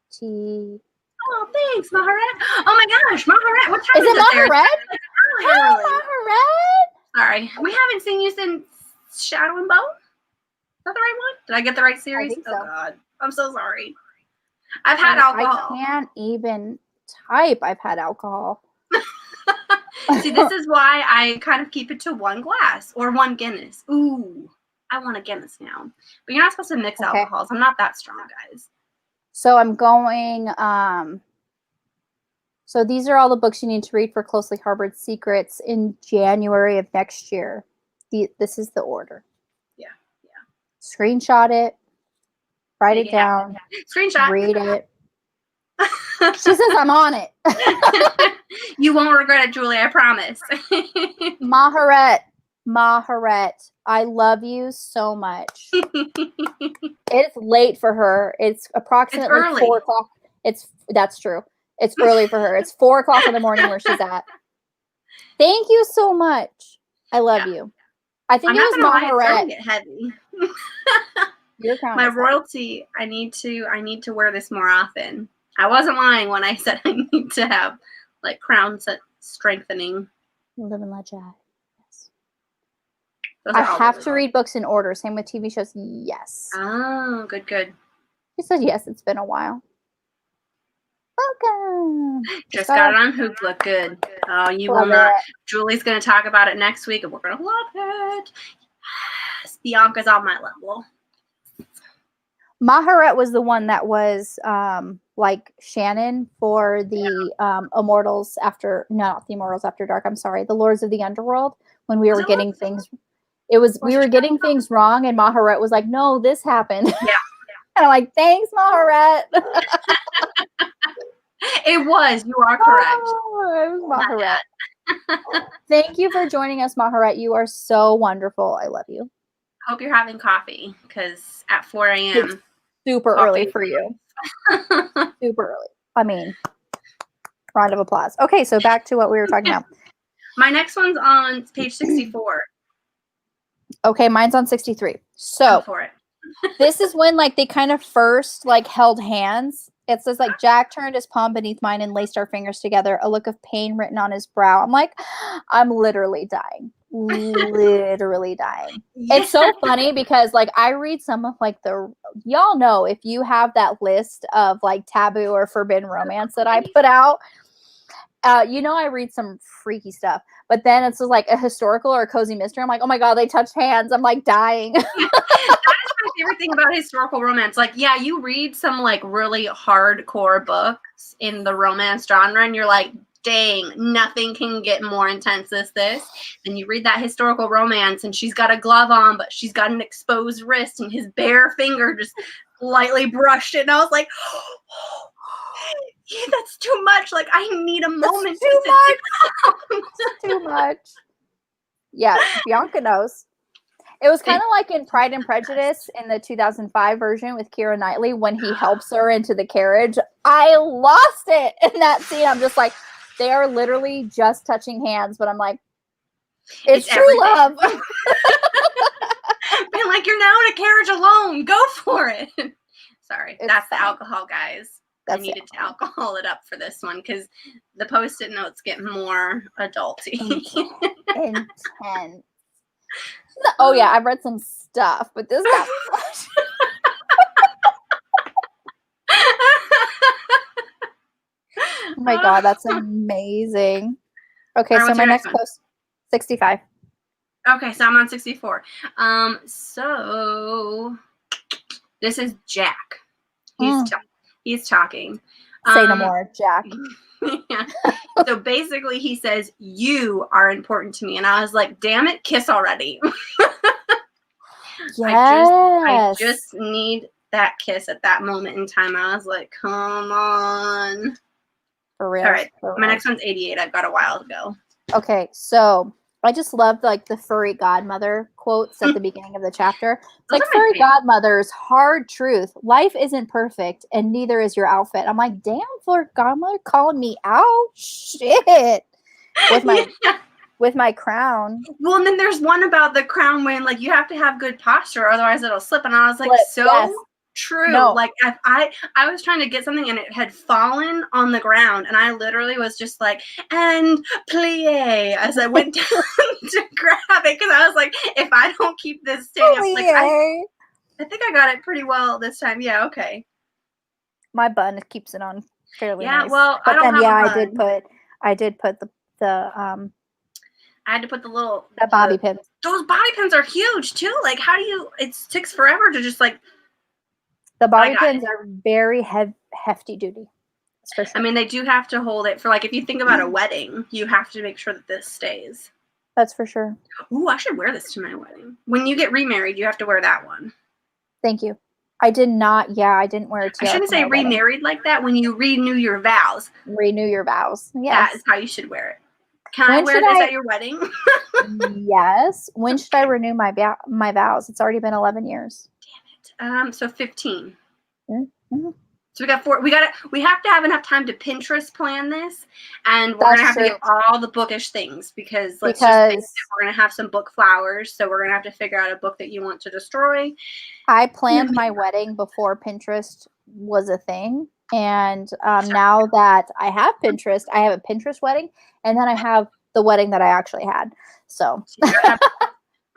Tea. Oh, thanks, Maharet. Oh my gosh, Maharet. What time is it Maharet? Hi, Maharet. Sorry, we haven't seen you since Shadow and Bone. Is that the right one? Did I get the right series? I think so. Oh God, I'm so sorry. I've had alcohol. I can't even type. I've had alcohol. See, this is why I kind of keep it to 1 glass or 1 Guinness. Ooh. I want a Guinness now. But you're not supposed to mix alcohols. I'm not that strong, guys. So I'm going So these are all the books you need to read for Closely Harbored Secrets in January of next year. This is the order. Yeah. Screenshot it. Write Make it down. Screenshot. Read it. She says I'm on it. You won't regret it, Julie. I promise. Maharet, I love you so much. It's late for her. It's approximately 4 o'clock. That's true. It's early for her. It's 4 o'clock in the morning where she's at. Thank you so much. I love you. I think it was Maharet. Get heavy. Your crown. My royalty. I need to wear this more often. I wasn't lying when I said I need to have like crown strengthening. Live and let die. Yes. I have to read books in order. Same with TV shows. Yes. Oh, good. She said yes. It's been a while. Welcome. Just got it on Hoop. Look good. Oh, you will not. Julie's going to talk about it next week, and we're going to love it. Yes. Bianca's on my level. Maharet was the one that was like Shannon for the Immortals After, not the Immortals After Dark. I'm sorry, the Lords of the Underworld. When we were getting things, we were getting things wrong, and Maharet was like, "No, this happened." Yeah. And I'm like, "Thanks, Maharet." It was. You are correct. Oh, it was Maharet. Thank you for joining us, Maharet. You are so wonderful. I love you. Hope you're having coffee because at 4 a.m. It's super early for you. Super early. I mean, round of applause. Okay, so back to what we were talking about. My next one's on page 64. Okay, mine's on 63. So for it. This is when like they kind of first like held hands. It says like Jack turned his palm beneath mine and laced our fingers together, a look of pain written on his brow. I'm like, I'm literally dying. Literally dying. Yeah. It's so funny because like I read some of like y'all know if you have that list of like taboo or forbidden romance that I put out, you know I read some freaky stuff. But then it's just like a historical or a cozy mystery. I'm like, oh my God, they touched hands. I'm like dying. My favorite thing about historical romance, like, yeah, you read some like really hardcore books in the romance genre and you're like, dang, nothing can get more intense than this. And you read that historical romance and she's got a glove on, but she's got an exposed wrist and his bare finger just lightly brushed it. And I was like, oh, yeah, that's too much. Like, I need a moment. Too much. Too much. Yeah, Bianca knows. It was kind of like in Pride and Prejudice in the 2005 version with Keira Knightley when he helps her into the carriage. I lost it in that scene. I'm just like, they are literally just touching hands, but I'm like, it's true everything. Love. Being like, you're now in a carriage alone. Go for it. Sorry, that's the alcohol, guys. I needed to alcohol it up for this one because the Post-it notes get more adulty. Intense. Oh yeah, I've read some stuff, but this got flush. Oh my God, that's amazing. Okay, so my next post, 65. Okay, so I'm on 64. So this is Jack. He's talking. Say no more, Jack. Yeah. So basically he says, you are important to me. And I was like, damn it, kiss already. Yes. I just need that kiss at that moment in time. I was like, come on. For real. All right. My next one's 88. I've got a while to go. Okay. So I just loved like the furry godmother quotes at the beginning of the chapter. It's like furry godmother's hard truth. Life isn't perfect and neither is your outfit. I'm like, damn, furry godmother calling me out. Shit. With my crown. Well, and then there's one about the crown when like you have to have good posture, otherwise it'll slip. And I was like, true. No. Like I was trying to get something and it had fallen on the ground and I literally was just like, and plie as I went down to grab it because I was like, if I don't keep this staying up, like I think I got it pretty well this time. Yeah, okay. My bun keeps it on fairly nice. Well, but I don't then have a bun. I did put the I had to put the bobby pins. Those bobby pins are huge too. Like, how do you? It takes forever to just like. The bobby pins are very hefty duty. That's for sure. I mean, they do have to hold it for, like, if you think about a wedding, you have to make sure that this stays. That's for sure. Ooh, I should wear this to my wedding. When you get remarried, you have to wear that one. Thank you. I did not. Yeah, I didn't wear a I tiara. shouldn't for say my wedding. remarried like that. When you renew your vows. Renew your vows. That Yes. is how you should wear it. Can I When wear should this I- at your wedding? Yes. When should I renew my vows? It's already been 11 years. So 15. Mm-hmm. So we got 4. We have to have enough time to Pinterest plan this, and we're That's gonna have to true. get all the bookish things because let's just say that we're gonna have some book flowers. So we're gonna have to figure out a book that you want to destroy. I planned my wedding before Pinterest was a thing, and now that I have Pinterest, I have a Pinterest wedding, and then I have the wedding that I actually had. So you gotta have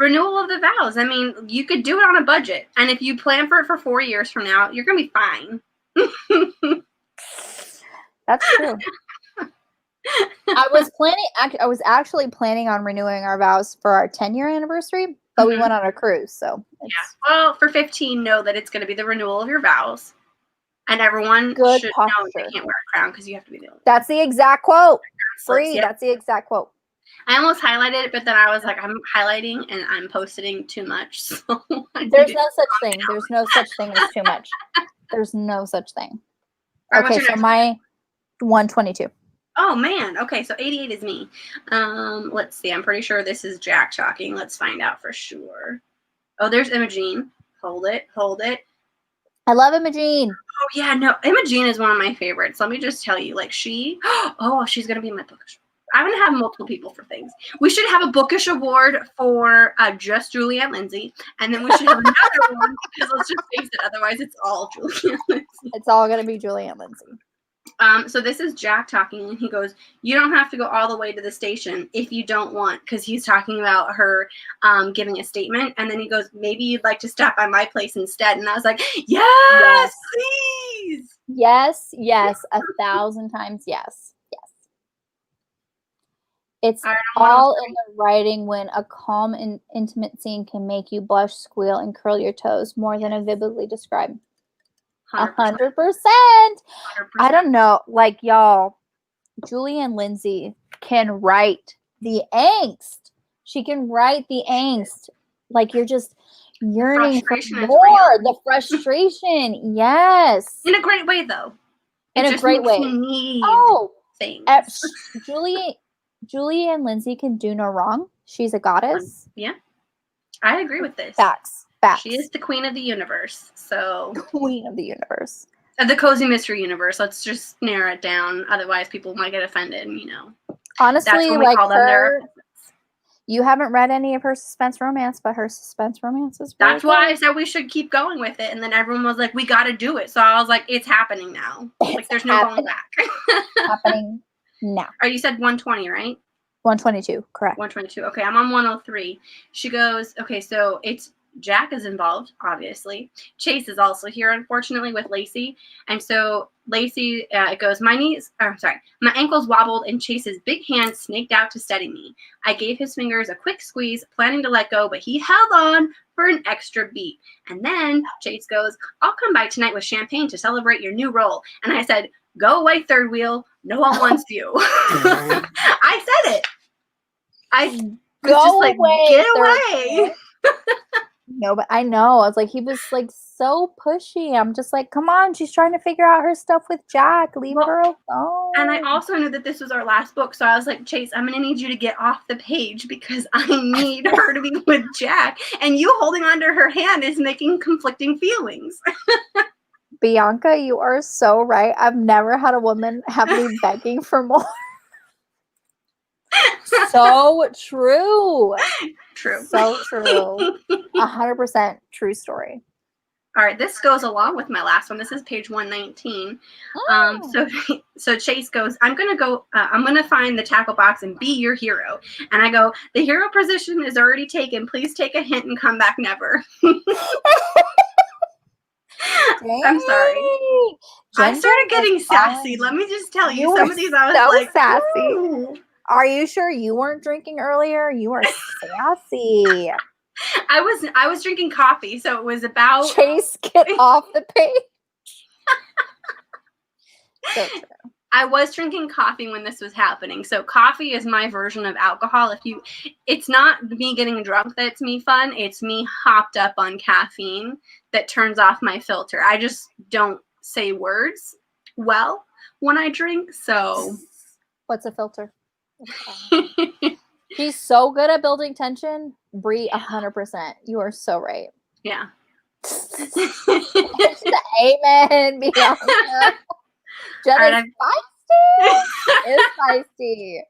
renewal of the vows. I mean, you could do it on a budget, and if you plan for it for 4 years from now, you're gonna be fine. That's true. I was actually planning on renewing our vows for our 10-year anniversary, but we went on a cruise, so yeah. Well, for 15, know that it's going to be the renewal of your vows, and everyone should know they can't wear a crown because you have to be the only. That's the exact quote. Free. Yep. That's the exact quote. I almost highlighted it, but then I was like, I'm highlighting and I'm posting too much. So there's no such thing. There's no such thing as too much. There's no such thing. Right, okay, so my 122. Oh man. Okay, so 88 is me. Let's see. I'm pretty sure this is Jack talking. Let's find out for sure. Oh, there's Imogene. Hold it. I love Imogene. Oh yeah, no, Imogene is one of my favorites. Let me just tell you, like she's gonna be in my bookish. I'm gonna have multiple people for things. We should have a bookish award for just Julie Anne Lindsey, and then we should have another one because let's just face it, otherwise it's all Julie Anne Lindsey. It's all gonna be Julie Anne Lindsey. So this is Jack talking, and he goes, "You don't have to go all the way to the station if you don't want," because he's talking about her giving a statement, and then he goes, "Maybe you'd like to stop by my place instead." And I was like, "Yes, please." Yes, 1,000 times yes. It's all in the writing when a calm and intimate scene can make you blush, squeal, and curl your toes more than a vividly described. 100%. I don't know, like y'all, Julie Anne Lindsey can write the angst. She can write the angst. Like you're just yearning for more. The frustration, yes. In a great way, though. In a great way. Things. Julie Anne Lindsey can do no wrong. She's a goddess. Yeah, I agree with this. Facts. She is the queen of the universe. So queen of the universe. The cozy mystery universe. Let's just narrow it down. Otherwise, people might get offended. Honestly, that's when we call them her. You haven't read any of her suspense romance, but her suspense romance is. That's why I said we should keep going with it, and then everyone was like, "We got to do it." So I was like, "It's happening now. Like, there's no going back." Happening now. Or you said 120, right? 122, correct. 122. Okay, I'm on 103. She goes, okay, so it's Jack is involved, obviously. Chase is also here, unfortunately, with Lacey. And so Lacey, it goes, my ankles wobbled and Chase's big hand snaked out to steady me. I gave his fingers a quick squeeze, planning to let go, but he held on for an extra beat. And then Chase goes, I'll come by tonight with champagne to celebrate your new role. And I said, go away, third wheel. No one wants you. I said it. I was just like, get away. No, but I know. I was like, he was like so pushy. I'm just like, come on, she's trying to figure out her stuff with Jack. Leave her alone. And I also knew that this was our last book, so I was like, Chase, I'm gonna need you to get off the page because I need her to be with Jack. And you holding onto her hand is making conflicting feelings. Bianca, you are so right. I've never had a woman have me begging for more. So true. True. So true. 100% true story. All right, this goes along with my last one. This is page 119. So Chase goes, I'm gonna find the tackle box and be your hero. And I go, the hero position is already taken. Please take a hint and come back never. I'm sorry. I started getting sassy. Let me just tell you, some of these I was so like, sassy. Ooh. Are you sure you weren't drinking earlier? You are sassy. I was drinking coffee, so it was about Chase, get off the page. So true. I was drinking coffee when this was happening. So coffee is my version of alcohol. It's not me getting drunk that's me fun. It's me hopped up on caffeine that turns off my filter. I just don't say words well when I drink. So what's a filter? She's so good at building tension. Brie, 100%. You are so right. Yeah. Amen, Bianca. Jenna's feisty. It's feisty.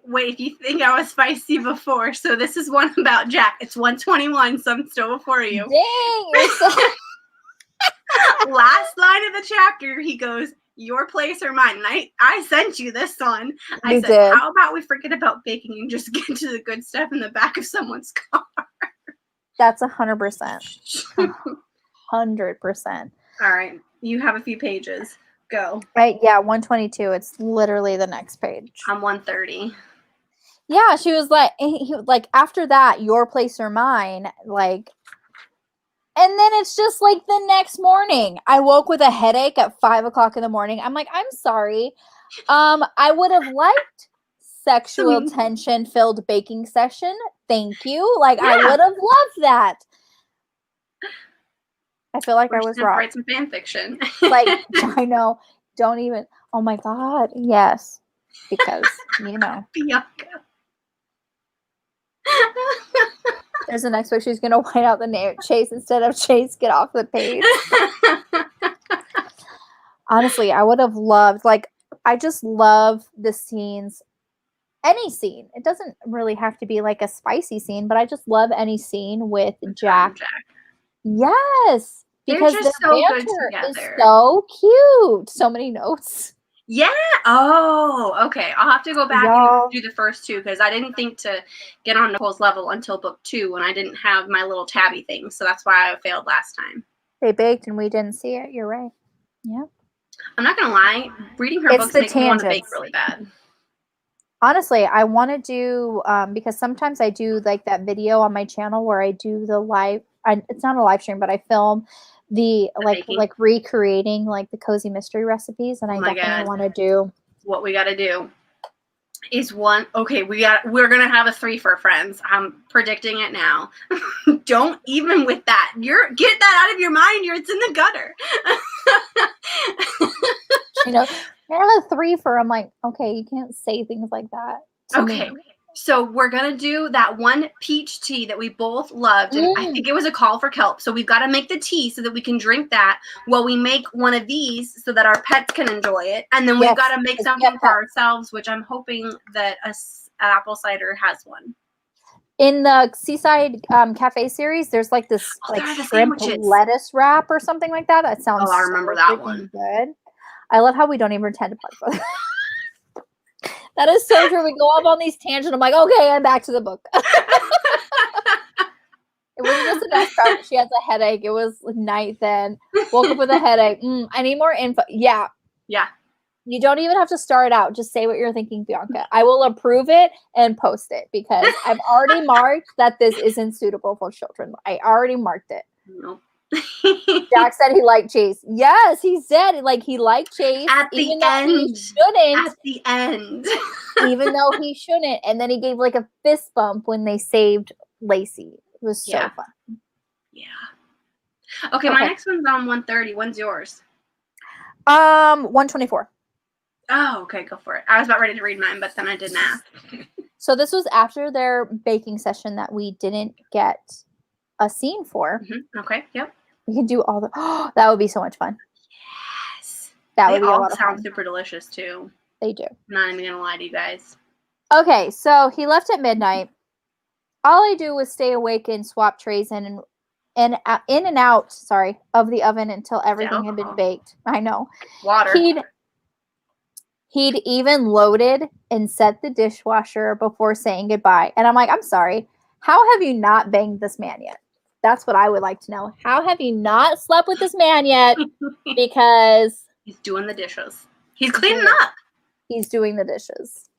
Wait, if you think I was feisty before, so this is one about Jack. It's 1:21, so I'm still before you. Dang, you're so Last line of the chapter, he goes, "Your place or mine?" And I sent you this one. I said, did. How about we forget about baking and just get to the good stuff in the back of someone's car? That's 100%. 100%. All right, you have a few pages. Go. Right, yeah, 122. It's literally the next page. I'm 130. Yeah, she was like, after that, your place or mine, like, and then it's just like the next morning. I woke with a headache at 5 o'clock in the morning. I'm like, I'm sorry. I would have liked sexual tension filled baking session. Thank you. Like, yeah. I would have loved that. I feel like I was wrong. Write some fan fiction. Like, I know. Don't even. Oh my God. Yes. Because, Bianca. There's the next book. She's going to white out the name Chase instead of Chase. Get off the page. Honestly, I would have loved, like, I just love the scenes. Any scene. It doesn't really have to be like a spicy scene, but I just love any scene with Jack. Yes. Because they're just the so good banter is together. so cute. So many notes. Yeah. Oh, okay. I'll have to go back and do the first two because I didn't think to get on Nicole's level until book 2 when I didn't have my little tabby thing. So that's why I failed last time. They baked and we didn't see it. You're right. Yeah. I'm not going to lie. Reading her books makes me want to bake really bad. Honestly, I want to do, because sometimes I do like that video on my channel where I do the live, it's not a live stream, but I film the like recreating like the cozy mystery recipes, and I definitely want to do. What we got to do is we're gonna have a 3 for friends. I'm predicting it now. Don't even with that. Get that out of your mind. It's in the gutter. You're a 3 for. I'm like, okay, you can't say things like that. Okay. So we're going to do that one peach tea that we both loved. And I think it was a call for kelp. So we've got to make the tea so that we can drink that while we make one of these so that our pets can enjoy it. And then we've got to make something for ourselves, which I'm hoping that apple cider has one. In the Seaside Cafe series, there's like this shrimp lettuce wrap or something like that. That sounds I remember that one. Good. I love how we don't even pretend to plug for that. That is so true. We go off on these tangents. I'm like, okay, I'm back to the book. It wasn't just a nice start. She has a headache. It was night then. Woke up with a headache. I need more info. Yeah. Yeah. You don't even have to start out. Just say what you're thinking, Bianca. I will approve it and post it because I've already marked that this isn't suitable for children. I already marked it. Nope. Jack said he liked Chase. Yes, he said he liked Chase at the end. He shouldn't. At the end, even though he shouldn't. And then he gave like a fist bump when they saved Lacey. It was so fun. Yeah. Okay, my next one's on 130. When's yours? 124. Oh, okay, go for it. I was about ready to read mine, but then I didn't ask. So this was after their baking session that we didn't get a scene for. Mm-hmm. Okay, yep. We can do all the. Oh, that would be so much fun. Yes. That would be a lot of fun. They all sound super delicious too. They do. I'm not even gonna lie to you guys. Okay, so he left at midnight. All I do was stay awake and swap trays in and out. Sorry, of the oven until everything had been baked. I know. Water. He'd even loaded and set the dishwasher before saying goodbye. And I'm like, I'm sorry. How have you not banged this man yet? That's what I would like to know. How have you not slept with this man yet? Because he's doing the dishes. He's cleaning up. He's doing the dishes.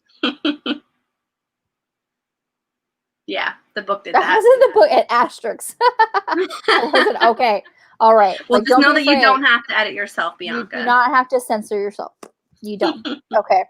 Yeah, the book did that. That wasn't the book at asterisks. Okay. All right. Well, just know that you don't have to edit yourself, Bianca. You do not have to censor yourself. You don't. Okay.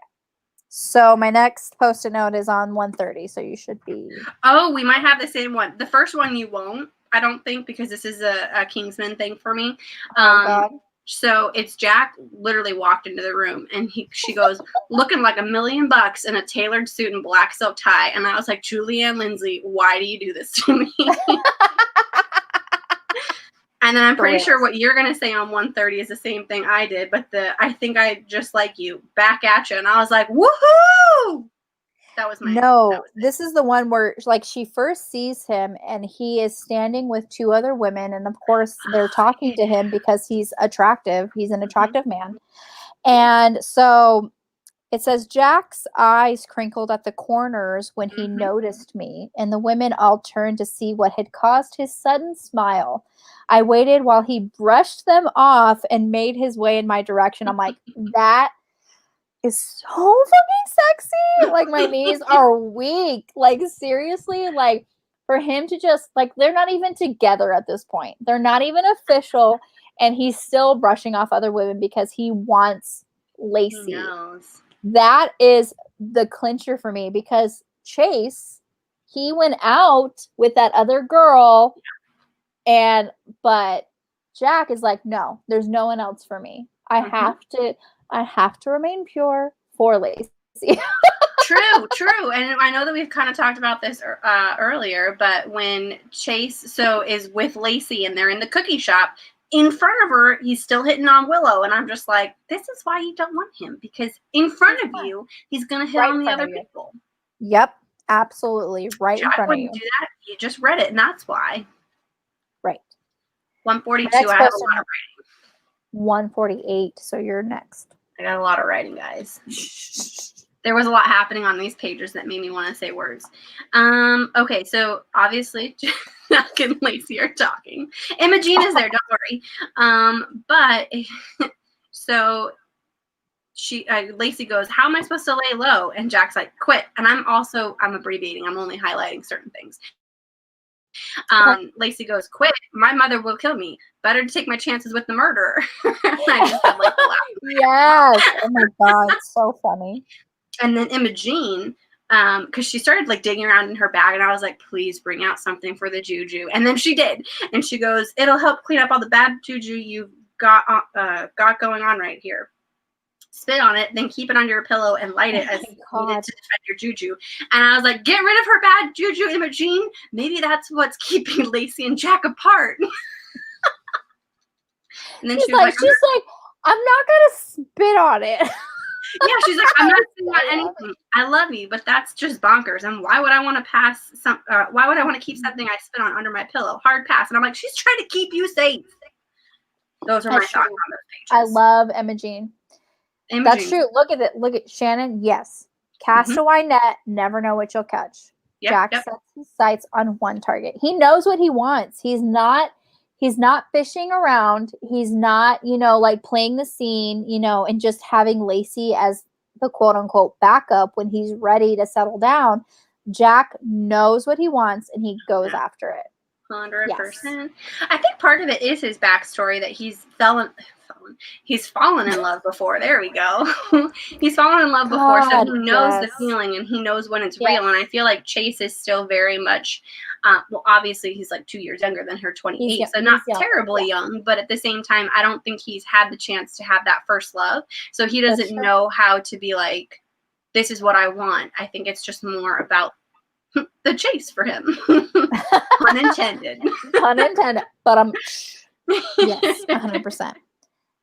So my next Post-it note is on 130, so you should be. Oh, we might have the same one. The first one you won't, I don't think, because this is a Kingsman thing for me. Oh, God. So it's Jack literally walked into the room, and she goes, looking like $1 million in a tailored suit and black silk tie. And I was like, Julie Anne Lindsey, why do you do this to me? And then I'm pretty sure what you're going to say on 130 is the same thing I did, but I think I just like you, back at you. And I was like, woohoo! That was my. No, this is the one where like she first sees him and he is standing with 2 other women. And of course they're talking to him because he's attractive. He's an attractive man. And so it says Jack's eyes crinkled at the corners when he noticed me, and the women all turned to see what had caused his sudden smile. I waited while he brushed them off and made his way in my direction. I'm like, that is so fucking sexy. Like, my knees are weak. Like, seriously, like, for him to just, like, they're not even together at this point. They're not even official, and he's still brushing off other women because he wants Lacey. That is the clincher for me, because Chase, he went out with that other girl, but Jack is like, no, there's no one else for me. I have to remain pure for Lacey. True. And I know that we've kind of talked about this earlier, but when Chase is with Lacey and they're in the cookie shop, in front of her, he's still hitting on Willow. And I'm just like, this is why you don't want him, because in front of you, he's going to hit on the other people. Yep, absolutely. Right in front of you. Do that. You just read it, and that's why. Right. 142, I have a lot of writing. 148, so you're next. I got a lot of writing, guys. There was a lot happening on these pages that made me want to say words. Okay, so obviously Jack and Lacey are talking. Imogene is there, don't worry. But so Lacey goes, how am I supposed to lay low? And Jack's like, quit. And I'm abbreviating. I'm only highlighting certain things. Lacey goes, quit. My mother will kill me. Better to take my chances with the murderer. I just had like the laugh. Yes. Oh my God, so funny. And then Imogene, because she started like digging around in her bag, and I was like, please bring out something for the juju. And then she did, and she goes, it'll help clean up all the bad juju you've got going on right here. Spit on it, then keep it under your pillow and light it as needed to defend your juju. And I was like, get rid of her bad juju, Imogene. Maybe that's what's keeping Lacey and Jack apart. And then she's like, I'm not gonna spit on it. Yeah, she's like, I'm not spitting on anything. I love you, but that's just bonkers. And why would I want to why would I want to keep something I spit on under my pillow? Hard pass. And I'm like, she's trying to keep you safe. Those are my thoughts on those pages. I love Imogene. That's true. Look at it. Look at Shannon. Yes. Cast a wide net. Never know what you'll catch. Jack sets his sights on one target. He knows what he wants. He's not fishing around. He's not, like playing the scene, and just having Lacey as the quote unquote backup when he's ready to settle down. Jack knows what he wants and he goes after it. 100%. Yes. I think part of it is his backstory that he's fallen in love before. There we go. He's fallen in love before, so he knows the feeling and he knows when it's real. And I feel like Chase is still very much, well, obviously he's like 2 years younger than her, 28, so not terribly young, but at the same time, I don't think he's had the chance to have that first love. So he doesn't know how to be like, this is what I want. I think it's just more about the chase for him. Unintended. Unintended. But yes, 100%.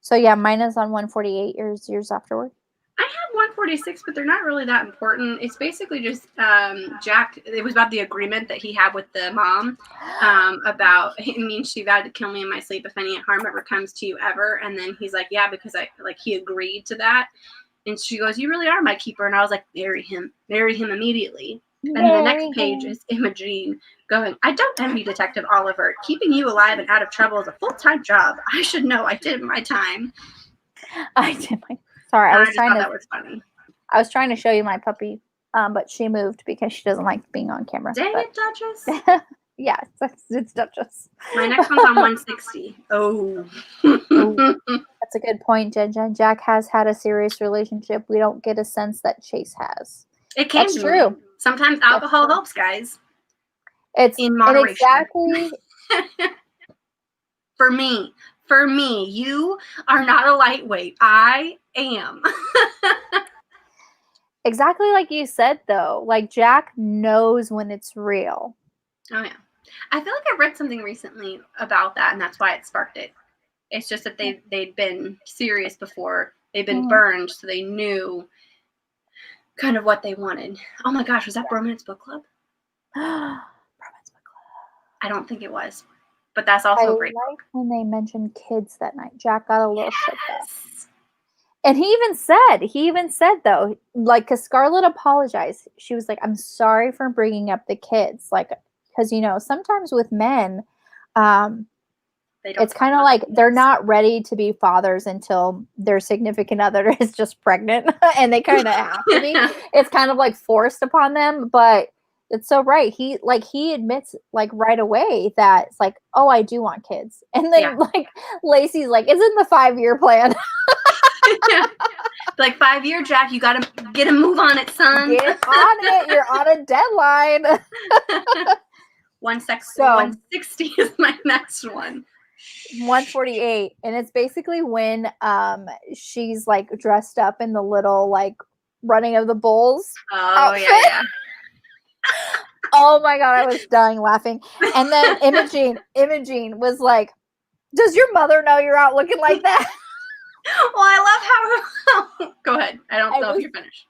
So yeah, mine is on 148. Yours afterward. I have 146, but they're not really that important. It's basically just Jack. It was about the agreement that he had with the mom about. I mean, she vowed to kill me in my sleep if any harm ever comes to you ever. And then he's like, yeah, because he agreed to that. And she goes, you really are my keeper. And I was like, marry him immediately. And the next page is Imogene going, I don't envy Detective Oliver. Keeping you alive and out of trouble is a full-time job. I should know. I did my time. Sorry, that was funny. I was trying to show you my puppy, but she moved because she doesn't like being on camera. Dang it, Duchess. Yeah, it's Duchess. My next one's on 160. Oh. Oh, that's a good point, Jen. Jack has had a serious relationship. We don't get a sense that Chase has. It came That's to true. me. Sometimes alcohol helps, guys. It's in moderation. Exactly. For me, you are not a lightweight. I am. Exactly like you said, though. Like, Jack knows when it's real. Oh, yeah. I feel like I read something recently about that, and that's why it sparked it. It's just that they'd been serious before. They'd been burned, so they knew kind of what they wanted. Oh, my gosh. Was that Bromance Book Club? Bromance Book Club. I don't think it was. But that's also a great book. book. When they mentioned kids that night. Jack got a little shook up. And he even said though, like, because Scarlett apologized. She was like, I'm sorry for bringing up the kids. Like, because, sometimes with men, it's kind of like they're not ready to be fathers until their significant other is just pregnant and they kind of have to be. It's kind of like forced upon them, but it's so right. He admits like right away that it's like, oh, I do want kids. And then like Lacey's like, it's in the 5-year plan. Like 5-year, Jack, you got to get a move on it, son. Get on it. You're on a deadline. 160 is my next one. 148, and it's basically when she's like dressed up in the little like running of the bulls outfit. Yeah. Oh my god, I was dying laughing. And then Imogene was like, does your mother know you're out looking like that? Well, I love how go ahead. I don't know if you're finished.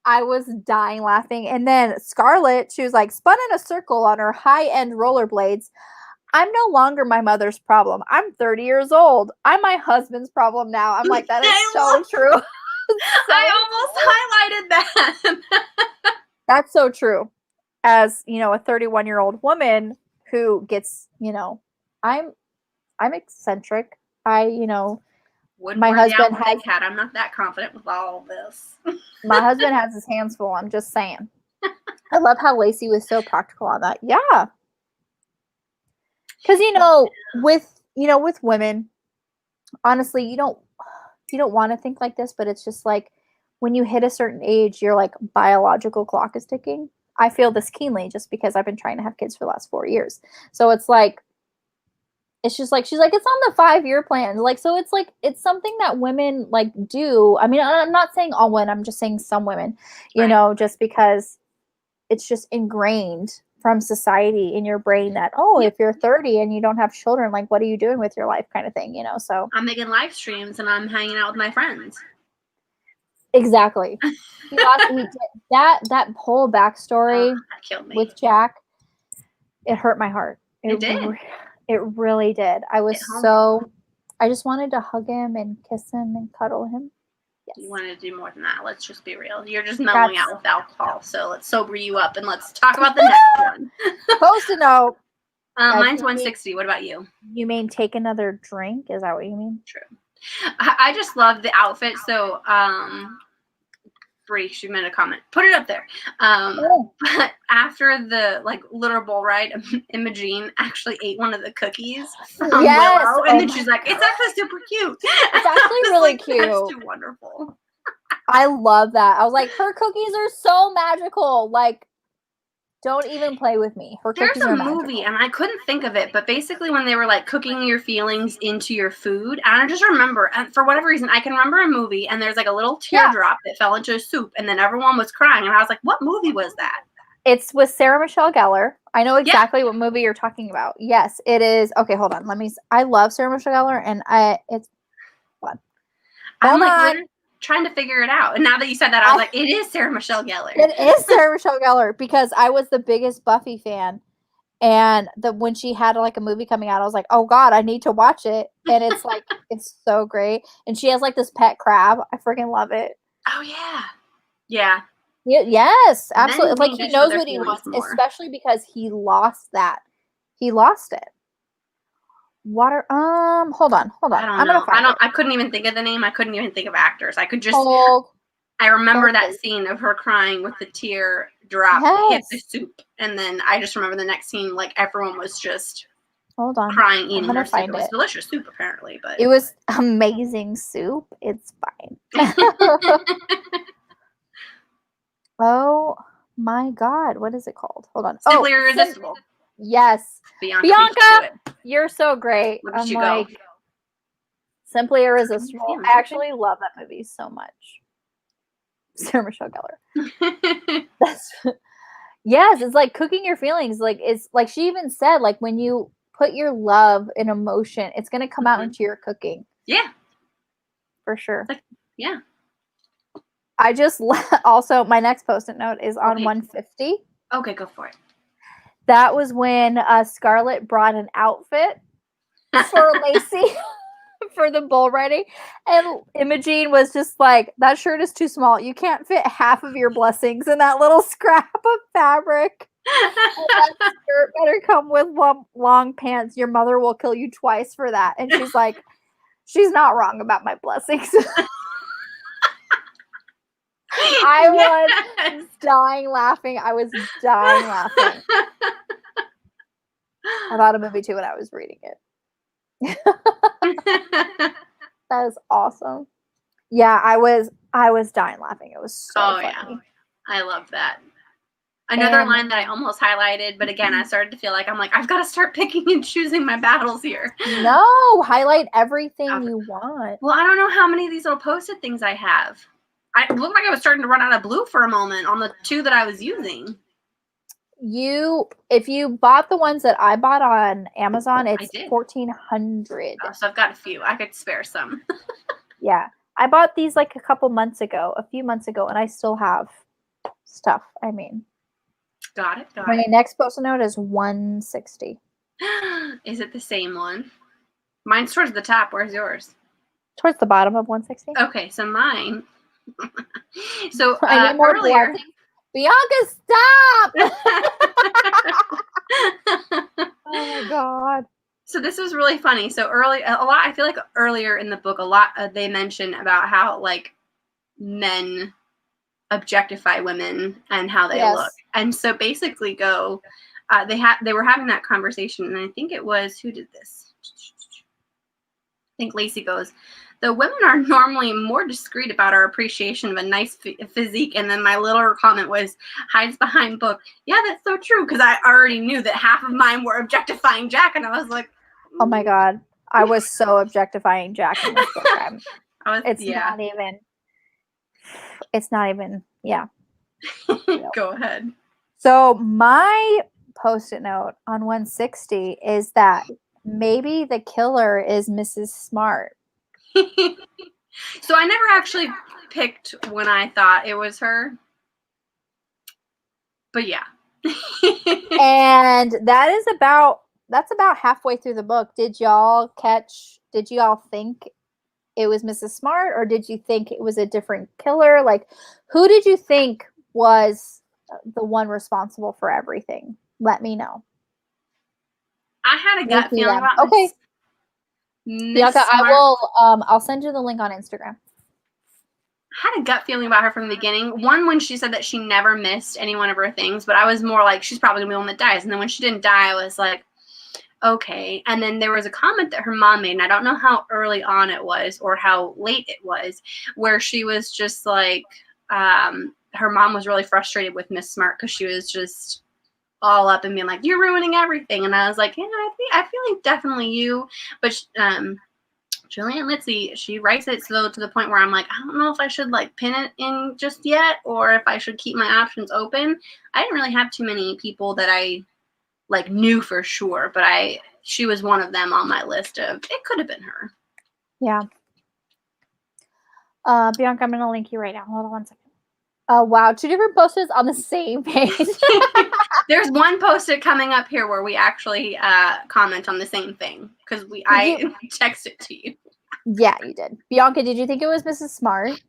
I was dying laughing. And then Scarlett, she was like, spun in a circle on her high-end rollerblades. I'm no longer my mother's problem. I'm 30 years old. I'm my husband's problem now. I'm like, that is so true. I almost highlighted that. That's so true. As, a 31-year-old woman who gets, I'm eccentric. My husband has had. I'm not that confident with all this. My husband has his hands full. I'm just saying. I love how Lacey was so practical on that. Yeah. Because with women, honestly, you don't want to think like this, but it's just like when you hit a certain age, your like biological clock is ticking. I feel this keenly just because I've been trying to have kids for the last 4 years. So it's like, it's just like, she's like, it's on the 5-year plan. Like, so it's like, it's something that women like do. I mean, I'm not saying all women, I'm just saying some women, just because it's just ingrained from society in your brain that, if you're 30 and you don't have children, like, what are you doing with your life kind of thing, so. I'm making live streams and I'm hanging out with my friends. Exactly. He did that whole backstory with Jack. It hurt my heart. It did. It really did. I just wanted to hug him and kiss him and cuddle him. Yes. You wanted to do more than that. Let's just be real. You're just mellowing out with alcohol. So let's sober you up and let's talk about the next one. Post-it note. Mine's 160. What about you? You mean take another drink? Is that what you mean? True. I just love the outfit. So, Bree, she made a comment. Put it up there. But after the litter bowl ride, Imogene actually ate one of the cookies from Willow, and then she's like, "It's actually super cute. It's actually really cute. That's too wonderful." I love that. I was like, her cookies are so magical. Like, don't even play with me. Her cookies are magical. There's a movie, and I couldn't think of it, but basically when they were like cooking your feelings into your food, and I just remember, and for whatever reason, I can remember a movie, and there's like a little teardrop that fell into a soup, and then everyone was crying, and I was like, what movie was that? It's with Sarah Michelle Gellar. I know exactly what movie you're talking about. Yes, it is. Okay, hold on. I love Sarah Michelle Gellar, and it's what? I'm like trying to figure it out. And now that you said that, I was like, it is Sarah Michelle Gellar. It is Sarah Michelle Gellar because I was the biggest Buffy fan. And when she had like a movie coming out, I was like, oh God, I need to watch it. And it's like, it's so great. And she has like this pet crab. I freaking love it. Oh yeah. Yeah. Yes, absolutely. Like he knows what he wants, especially because he lost that. He lost it. Hold on. I don't know. I couldn't even think of the name. I couldn't even think of actors. I could just I remember that Perfect. scene of her crying with the tear drop hit the Yes. soup. And then I just remember the next scene, like everyone was just Hold on. crying, I'm eating gonna their soup. It find was it. delicious soup, apparently, but It was amazing soup. It's fine. Oh my God. What is it called? Hold on. Simply Irresistible. Yes. Bianca beat you to it. You're so great. Look at I'm you like go. Simply Irresistible. Feelings, I actually love that movie so much. Sarah Michelle Gellar. That's yes, it's like cooking your feelings. Like it's like she even said, like when you put your love and emotion, it's gonna come out into your cooking. Yeah. For sure. Like, yeah. I just also my next post-it note is on 150. Okay, go for it. That was when Scarlett brought an outfit for Lacey for the bull riding, and Imogene was just like, "That shirt is too small. You can't fit half of your blessings in that little scrap of fabric. And that skirt better come with long pants. Your mother will kill you twice for that." And she's like, "She's not wrong about my blessings." I was dying laughing. I was dying laughing. I thought of a movie too when I was reading it. That is awesome. Yeah, I was dying laughing. It was so funny. Yeah. I love that. Another line that I almost highlighted, but again, I started to feel like I'm like, I've got to start picking and choosing my battles here. No, highlight everything you want. Well, I don't know how many of these little post-it things I have. I looked like I was starting to run out of blue for a moment on the 2 that I was using. If you bought the ones that I bought on Amazon, it's 1,400. Oh, so I've got a few. I could spare some. Yeah, I bought these like a few months ago, and I still have stuff. I mean, got it. My next post-it note is 160. Is it the same one? Mine's towards the top. Where's yours? Towards the bottom of 160. Okay, so mine. So I need more earlier. blessings. Bianca, stop! Oh my God. So this was really funny. So I feel like earlier in the book, they mention about how like men objectify women and how they look. And so basically they were having that conversation, and I think it was, who did this? I think Lacey goes, "The women are normally more discreet about our appreciation of a nice physique." And then my little comment was, hides behind book. Yeah, that's so true, because I already knew that half of mine were objectifying Jack, and I was like, oh my God, I was so objectifying Jack in this book. It's not even, yeah. Go ahead. So my post-it note on 160 is that maybe the killer is Mrs. Smart. So I never actually picked when I thought it was her. But yeah. And that's about halfway through the book. Did y'all think it was Mrs. Smart, or did you think it was a different killer? Like, who did you think was the one responsible for everything? Let me know. I had a gut feeling about okay. Bianca, I'll send you the link on Instagram. I had a gut feeling about her from the beginning. One, when she said that she never missed any one of her things, but I was more like, she's probably gonna be the one that dies. And then when she didn't die, I was like, okay. And then there was a comment that her mom made, and I don't know how early on it was or how late it was, where she was just like, her mom was really frustrated with Miss Smart because she was just all up and being like, "You're ruining everything." And I was like, yeah, I feel like definitely you. But Julie Anne Lindsey, she writes it so to the point where I'm like, I don't know if I should like pin it in just yet, or if I should keep my options open. I didn't really have too many people that I like knew for sure, but she was one of them on my list of, it could have been her. Yeah. Bianca, I'm gonna link you right now. Hold on 1 second. Oh wow, 2 different post-its on the same page. There's one post-it coming up here where we actually comment on the same thing, because I texted to you. Yeah, you did. Bianca, did you think it was Mrs. Smart?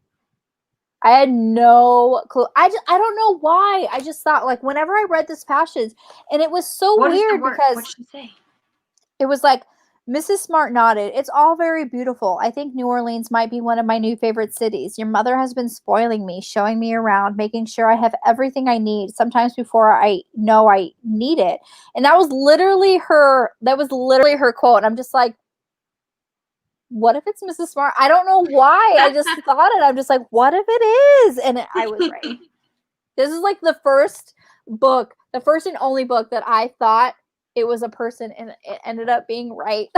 I had no clue. I don't know why. I just thought, like, whenever I read this passage, and it was so weird because what did she say? It was like, Mrs. Smart nodded. It's all very beautiful. I think New Orleans might be one of my new favorite cities. Your mother has been spoiling me, showing me around, making sure I have everything I need, sometimes before I know I need it. And that was literally her quote. And I'm just like, what if it's Mrs. Smart? I don't know why. I just thought it. I'm just like, what if it is? And I was right. This is like the first and only book that I thought it was a person, and it ended up being right.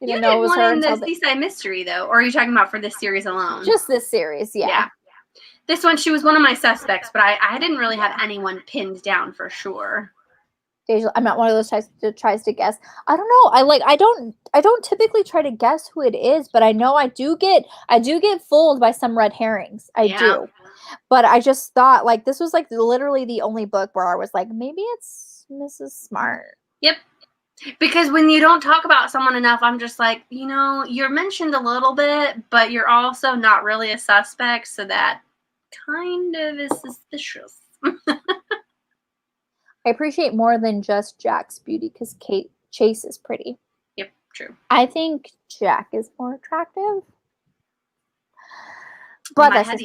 You did one in the Seaside Mystery, though, or are you talking about for this series alone? Just this series, yeah. This one, she was one of my suspects, but I didn't really have anyone pinned down for sure. I'm not one of those that tries to guess. I don't know. I don't typically try to guess who it is, but I know I do get fooled by some red herrings. I do. But I just thought like this was like literally the only book where I was like, maybe it's Mrs. Smart. Yep. Because when you don't talk about someone enough, I'm just like, you're mentioned a little bit, but you're also not really a suspect, so that kind of is suspicious. I appreciate more than just Jack's beauty because Chase is pretty. Yep, true. I think Jack is more attractive. But that's just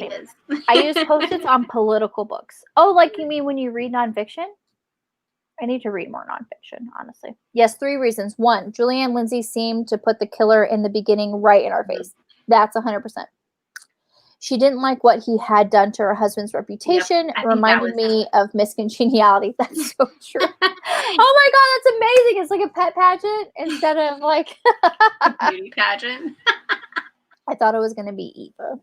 me. I use Post-its on political books. Oh, like you mean when you read nonfiction? I need to read more nonfiction, honestly. Yes, 3 reasons. 1, Julie Anne Lindsey seemed to put the killer in the beginning right in our face. That's 100%. She didn't like what he had done to her husband's reputation. Yep, reminded me of Miss Congeniality. That's so true. Oh my God, that's amazing. It's like a pet pageant instead of like a beauty pageant. I thought it was going to be Eva.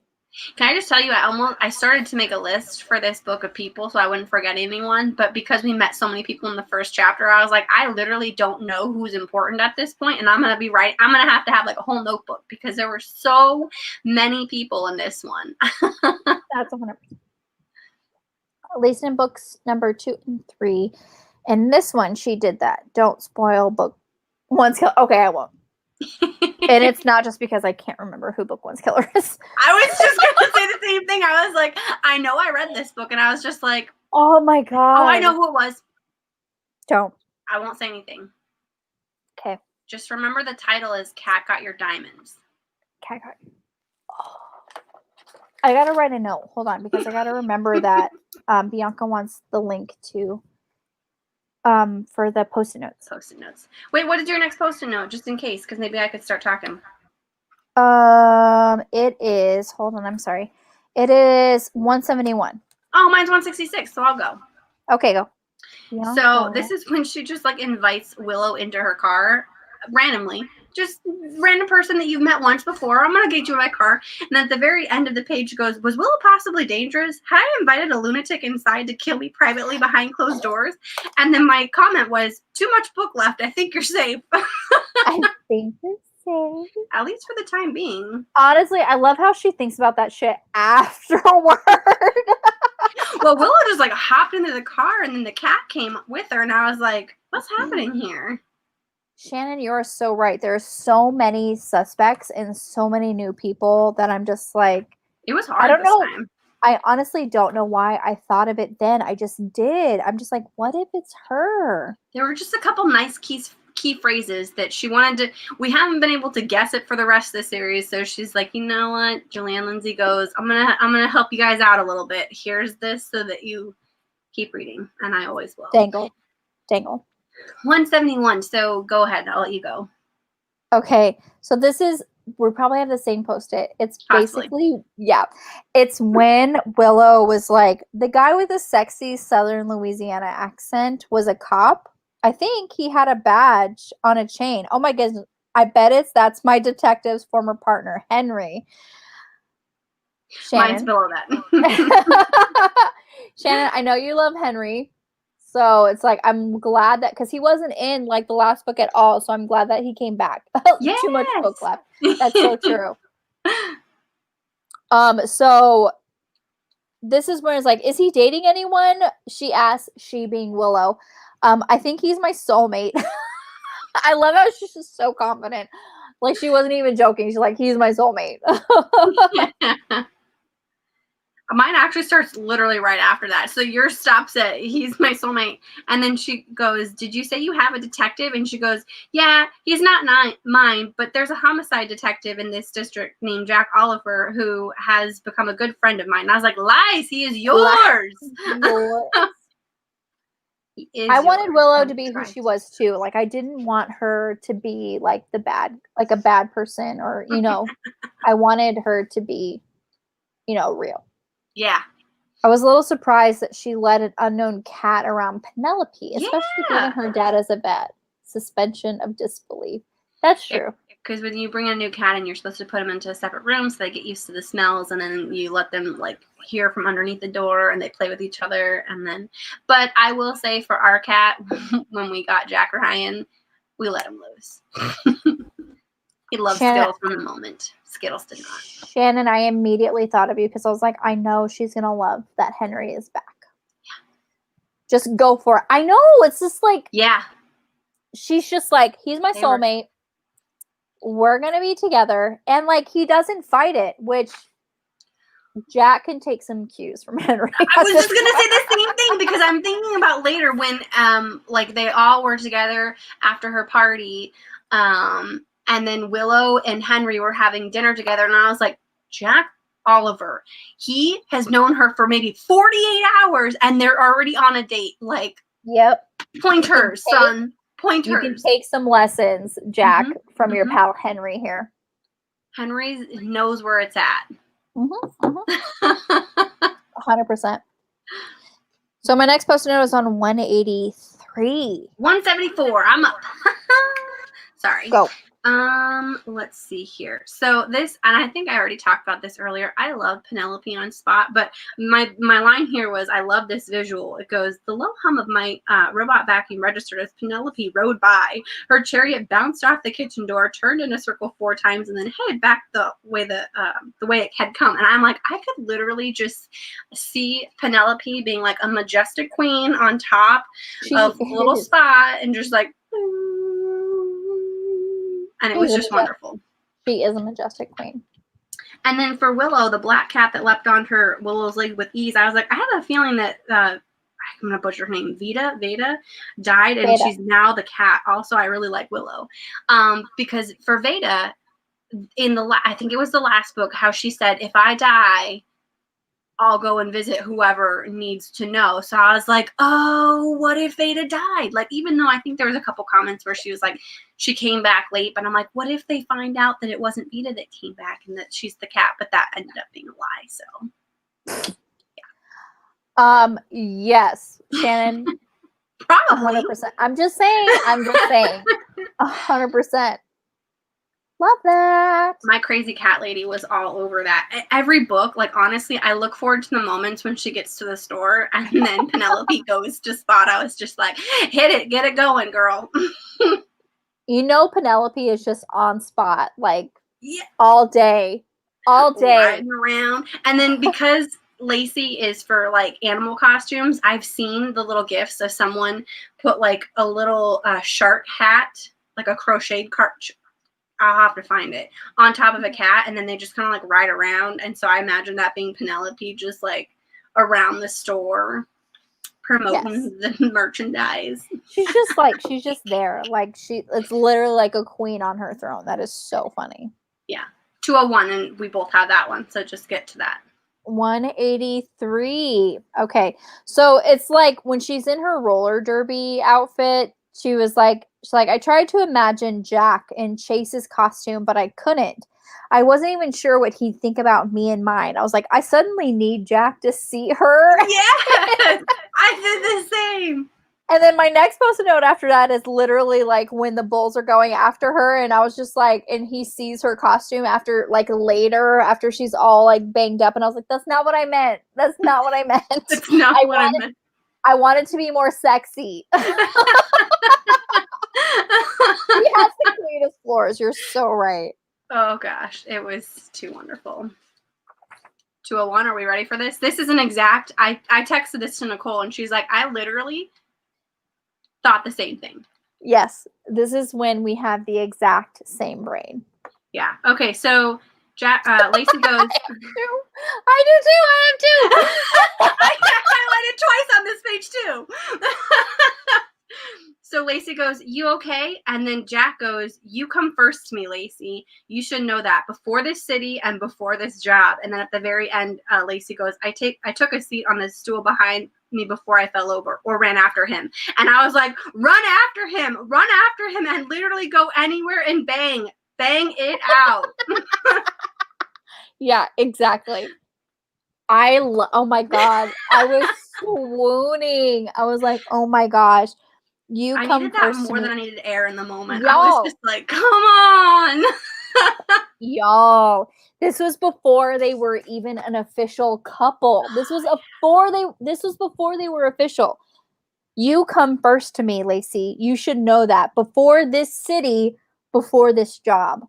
Can I just tell you, I started to make a list for this book of people so I wouldn't forget anyone, but because we met so many people in the first chapter, I was like, I literally don't know who's important at this point, and I'm going to have to have like a whole notebook because there were so many people in this one. That's 100%. At least in books number 2 and 3. And this one, she did that. Don't spoil book 1's killer. Okay, I won't. And it's not just because I can't remember who book 1's killer is. I was just going to say the same thing. I was like, I know I read this book, and I was just like, oh my God. Oh, I know who it was. Don't. I won't say anything. Okay. Just remember the title is Cat Got Your Diamonds. Cat Got Your... Oh. I got to write a note. Hold on, because I got to remember that Bianca wants the link to for the Post-it notes. Post-it notes. Wait, what is your next Post-it note? Just in case, because maybe I could start talking. It is, hold on, I'm sorry. It is 171. Oh, mine's 166, so I'll go. Okay, go. So this is when she just like invites Willow into her car randomly. Just random person that you've met once before. I'm going to get you in my car. And at the very end of the page goes, was Willow possibly dangerous? Had I invited a lunatic inside to kill me privately behind closed doors? And then my comment was, too much book left. I think you're safe. I think you're safe. At least for the time being. Honestly, I love how she thinks about that shit afterward. Well, Willow just like hopped into the car and then the cat came with her. And I was like, what's happening here? Shannon, you're so right. There are so many suspects and so many new people that I'm just like... It was hard. I don't know. Time. I honestly don't know why I thought of it then. I just did. I'm just like, what if it's her? There were just a couple nice key phrases that she wanted to... We haven't been able to guess it for the rest of the series, so she's like, you know what? Julie Anne Lindsey goes, I'm gonna help you guys out a little bit. Here's this so that you keep reading, and I always will. Dangle. 171, so go ahead. I'll let you go. Okay, so this is, we probably have the same Post-it. It's basically, it's when Willow was like, the guy with the sexy Southern Louisiana accent was a cop. I think he had a badge on a chain. Oh my goodness, I bet that's my detective's former partner, Henry. Shannon. Mine's below that. Shannon, I know you love Henry. So it's like, I'm glad that, because he wasn't in like the last book at all. So I'm glad that he came back. Yes. Too much book left. That's so true. So this is when it's like, is he dating anyone? She asks, she being Willow. I think he's my soulmate. I love how she's just so confident. Like she wasn't even joking. She's like, he's my soulmate. Mine actually starts literally right after that. So yours stops at he's my soulmate. And then she goes, did you say you have a detective? And she goes, yeah, he's not mine, but there's a homicide detective in this district named Jack Oliver who has become a good friend of mine. And I was like, lies, he is yours. I wanted Willow to be who she was too. Like I didn't want her to be like a bad person or, you know, I wanted her to be, you know, real. Yeah. I was a little surprised that she led an unknown cat around Penelope, especially given her dad as a vet. Suspension of disbelief. That's true. Because when you bring a new cat in, you're supposed to put them into a separate room so they get used to the smells, and then you let them like hear from underneath the door, and they play with each other. And then, but I will say for our cat, when we got Jack Ryan, we let him loose. He loves Skittles from the moment. Skittles did not. Shannon, I immediately thought of you because I was like, I know she's gonna love that Henry is back. Yeah. Just go for it. I know, it's just like, yeah. She's just like, he's my soulmate. We're gonna be together. And like he doesn't fight it, which Jack can take some cues from Henry. I was just gonna say the same thing because I'm thinking about later when like they all were together after her party. And then Willow and Henry were having dinner together, and I was like, Jack Oliver, he has known her for maybe 48 hours, and they're already on a date. Like, yep. Pointers, son. Pointers. You can take some lessons, Jack, from your pal Henry here. Henry knows where it's at. 100%. So my next post-it note is on 183. 174. I'm up. Sorry. Go. Let's see here. So this, and I think I already talked about this earlier. I love Penelope on Spot, but my line here was, I love this visual. It goes, the low hum of my robot vacuum registered as Penelope rode by. Her chariot bounced off the kitchen door, turned in a circle 4 times, and then headed back the way it had come. And I'm like, I could literally just see Penelope being like a majestic queen on top of little Spot and just like, and it was just wonderful. She is a majestic queen. And then for Willow, the black cat that leapt on her Willow's leg with ease, I was like, I have a feeling that I'm gonna butcher her name. Veda died, and she's now the cat. Also, I really like Willow, because for Veda, in I think it was the last book, how she said, if I die, I'll go and visit whoever needs to know. So I was like, oh, what if Veda died? Like, even though I think there was a couple comments where she was like, she came back late, but I'm like, what if they find out that it wasn't Veda that came back and that she's the cat? But that ended up being a lie. So, yeah. Yes, Shannon. Probably. 100%. I'm just saying. 100%. Love that. My crazy cat lady was all over that. Every book, like, honestly, I look forward to the moments when she gets to the store and then Penelope goes to Spot. I was just like, hit it, get it going, girl. You know, Penelope is just on Spot, like, all day. Riding around. And then because Lacey is for, like, animal costumes, I've seen the little gifs of someone put, like, a little shark hat, like a crocheted I'll have to find it, on top of a cat, and then they just kind of like ride around. And so I imagine that being Penelope just like around the store promoting the merchandise. She's just there. Like it's literally like a queen on her throne. That is so funny. Yeah. 201, and we both have that one. So just get to that. 183. Okay. So it's like when she's in her roller derby outfit, she's like, I tried to imagine Jack in Chase's costume, but I couldn't. I wasn't even sure what he'd think about me and mine. I was like, I suddenly need Jack to see her. Yes, I did the same. And then my next post-it note after that is literally like when the bulls are going after her, and I was just like, and he sees her costume after she's all like banged up, and I was like, that's not what I meant. That's not what I meant. That's not what I meant. I wanted to be more sexy. He has the cleanest floors. You're so right. Oh, gosh. It was too wonderful. 201, are we ready for this? This is an exact... I texted this to Nicole, and she's like, I literally thought the same thing. Yes. This is when we have the exact same brain. Yeah. Okay, so Lacey goes. I do too. I have too. I highlighted twice on this page too. So Lacey goes, "You okay?" And then Jack goes, "You come first to me, Lacey. You should know that before this city and before this job." And then at the very end, Lacey goes, I took a seat on the stool behind me before I fell over or ran after him." And I was like, run after him, and literally go anywhere and bang it out. Yeah, exactly. Oh my God. I was swooning. I was like, oh my gosh. You I come needed that first to more than me. I needed air in the moment. Y'all. I was just like, come on. Y'all, this was before they were even an official couple. This was before they were official. You come first to me, Lacey. You should know that. Before this city, before this job.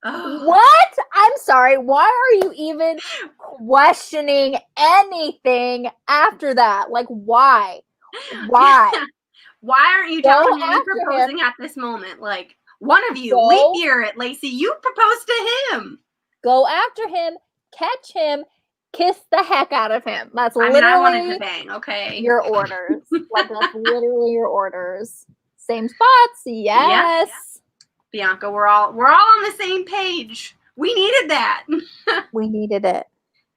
Oh. What? I'm sorry. Why are you even questioning anything after that? Like, why? Why? Why aren't you telling me you proposing at this moment? Like, one of you, leap year it, Lacey. You proposed to him. Go after him, catch him, kiss the heck out of him. That's I literally wanted to bang, okay? Your orders. Like, that's literally your orders. Same spots, yes. Yep. Bianca, we're all on the same page. We needed that. We needed it.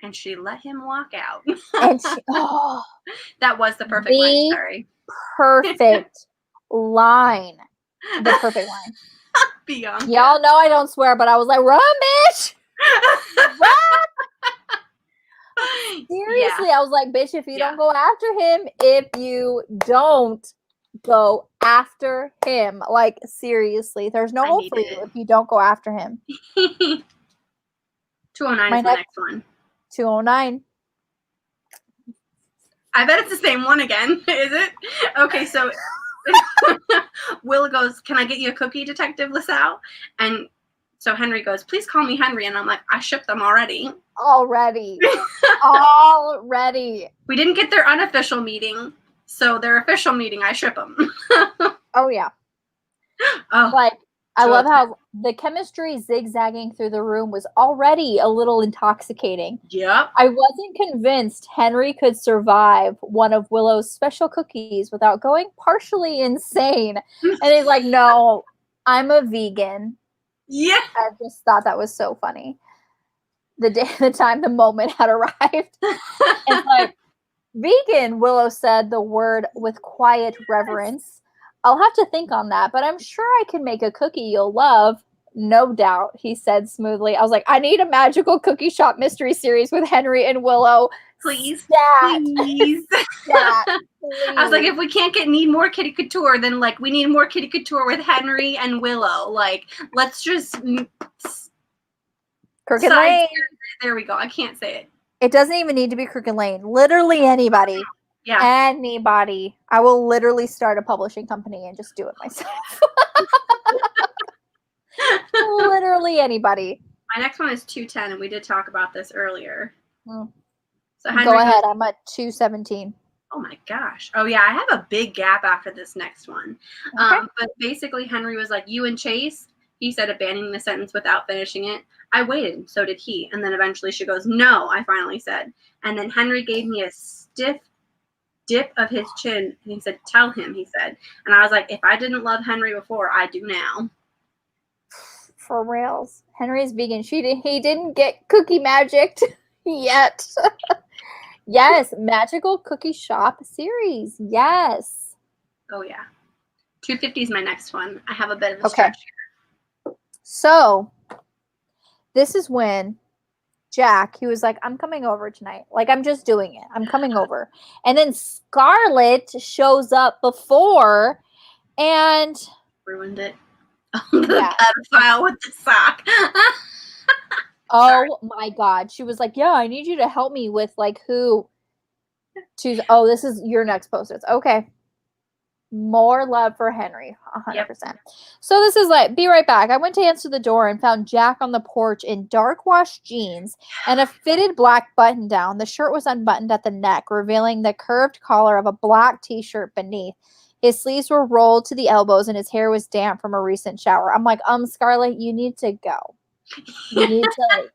And she let him walk out. And that was the perfect line, sorry. Perfect line. The perfect line. Bianca. Y'all know I don't swear, but I was like, run, bitch! Run! Seriously, I was like, bitch, if you don't go after him, like, seriously, there's no hope for you if you don't go after him. 209 is my next one. 209. I bet it's the same one again. Is it? Okay, so Will goes, "Can I get you a cookie, Detective LaSalle?" And so Henry goes, "Please call me Henry." And I'm like, I shipped them already. Already. We didn't get their unofficial meeting, so their official meeting, I ship them. Oh, yeah. Oh, like, I love how the chemistry zigzagging through the room was already a little intoxicating. Yep. I wasn't convinced Henry could survive one of Willow's special cookies without going partially insane. And he's like, no, I'm a vegan. Yeah. I just thought that was so funny. The moment had arrived. It's like, vegan, Willow said the word with quiet reverence. I'll have to think on that, but I'm sure I can make a cookie you'll love. No doubt, he said smoothly. I was like, I need a magical cookie shop mystery series with Henry and Willow. Please. Please. I was like, if we can't need more Kitty Couture, then like we need more Kitty Couture with Henry and Willow. Like, let's just Crooked Lane. There we go. I can't say it. It doesn't even need to be Crooked Lane. Literally anybody. Yeah. Anybody. I will literally start a publishing company and just do it myself. Literally anybody. My next one is 210, and we did talk about this earlier. So Henry go ahead. I'm at 217. Oh my gosh. Oh yeah, I have a big gap after this next one. Okay. But basically Henry was like, "You and Chase?" He said, abandoning the sentence without finishing it. I waited, so did he. And then eventually she goes, "No," I finally said. And then Henry gave me a stiff dip of his chin, and he said, "Tell him," he said. And I was like, if I didn't love Henry before, I do now. For reals. Henry's vegan. He didn't get cookie magicked yet. Yes, magical cookie shop series. Yes. Oh yeah. 250 is my next one. I have a bit of a stretch here. So this is when Jack, he was like, I'm coming over tonight. Like, I'm just doing it. I'm coming over. And then Scarlett shows up before and ruined it. The pedophile with the sock. Oh my God. She was like, yeah, I need you to help me with like who choose. Oh, this is your next post-its. Okay. More love for Henry. 100%. Yep. So this is like, be right back. I went to answer the door and found Jack on the porch in dark wash jeans and a fitted black button down. The shirt was unbuttoned at the neck, revealing the curved collar of a black t-shirt beneath. His sleeves were rolled to the elbows and his hair was damp from a recent shower. I'm like, Scarlett, you need to go. You need to,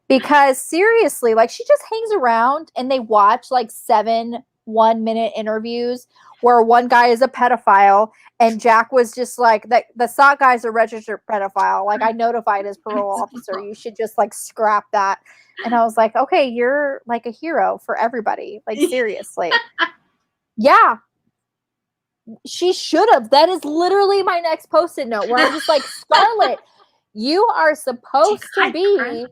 because seriously, like she just hangs around and they watch like 7 1-minute interviews where one guy is a pedophile and Jack was just like that. The SOT guy's a registered pedophile. Like I notified his parole officer. You should just like scrap that. And I was like, okay, you're like a hero for everybody. Like seriously. Yeah. She should have. That is literally my next post-it note where I'm just like, Scarlett, you are supposed to be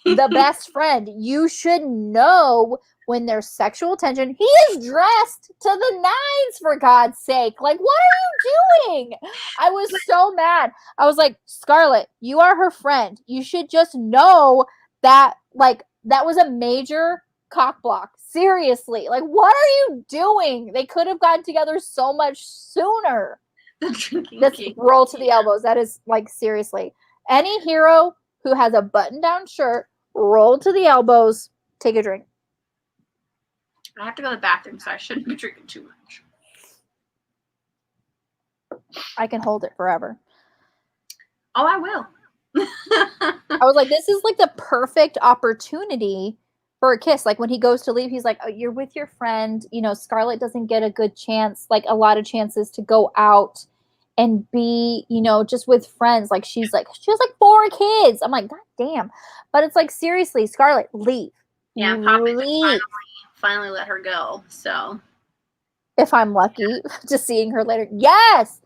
the best friend. You should know when there's sexual tension. He is dressed to the nines, for God's sake. Like, what are you doing? I was so mad. I was like, Scarlett, you are her friend. You should just know that, like, that was a major cock block. Seriously. Like, what are you doing? They could have gotten together so much sooner. Just roll to the elbows. That is, like, seriously. Any hero who has a button-down shirt, roll to the elbows, take a drink. I have to go to the bathroom, so I shouldn't be drinking too much. I can hold it forever. Oh, I will. I was like, this is like the perfect opportunity for a kiss. Like when he goes to leave, he's like, oh, you're with your friend. You know, Scarlett doesn't get a good chance, like a lot of chances to go out and be, you know, just with friends. Like she has like 4 kids. I'm like, God damn. But it's like, seriously, Scarlett, leave. Yeah, Papa finally let her go. So if I'm lucky to seeing her later. Yes.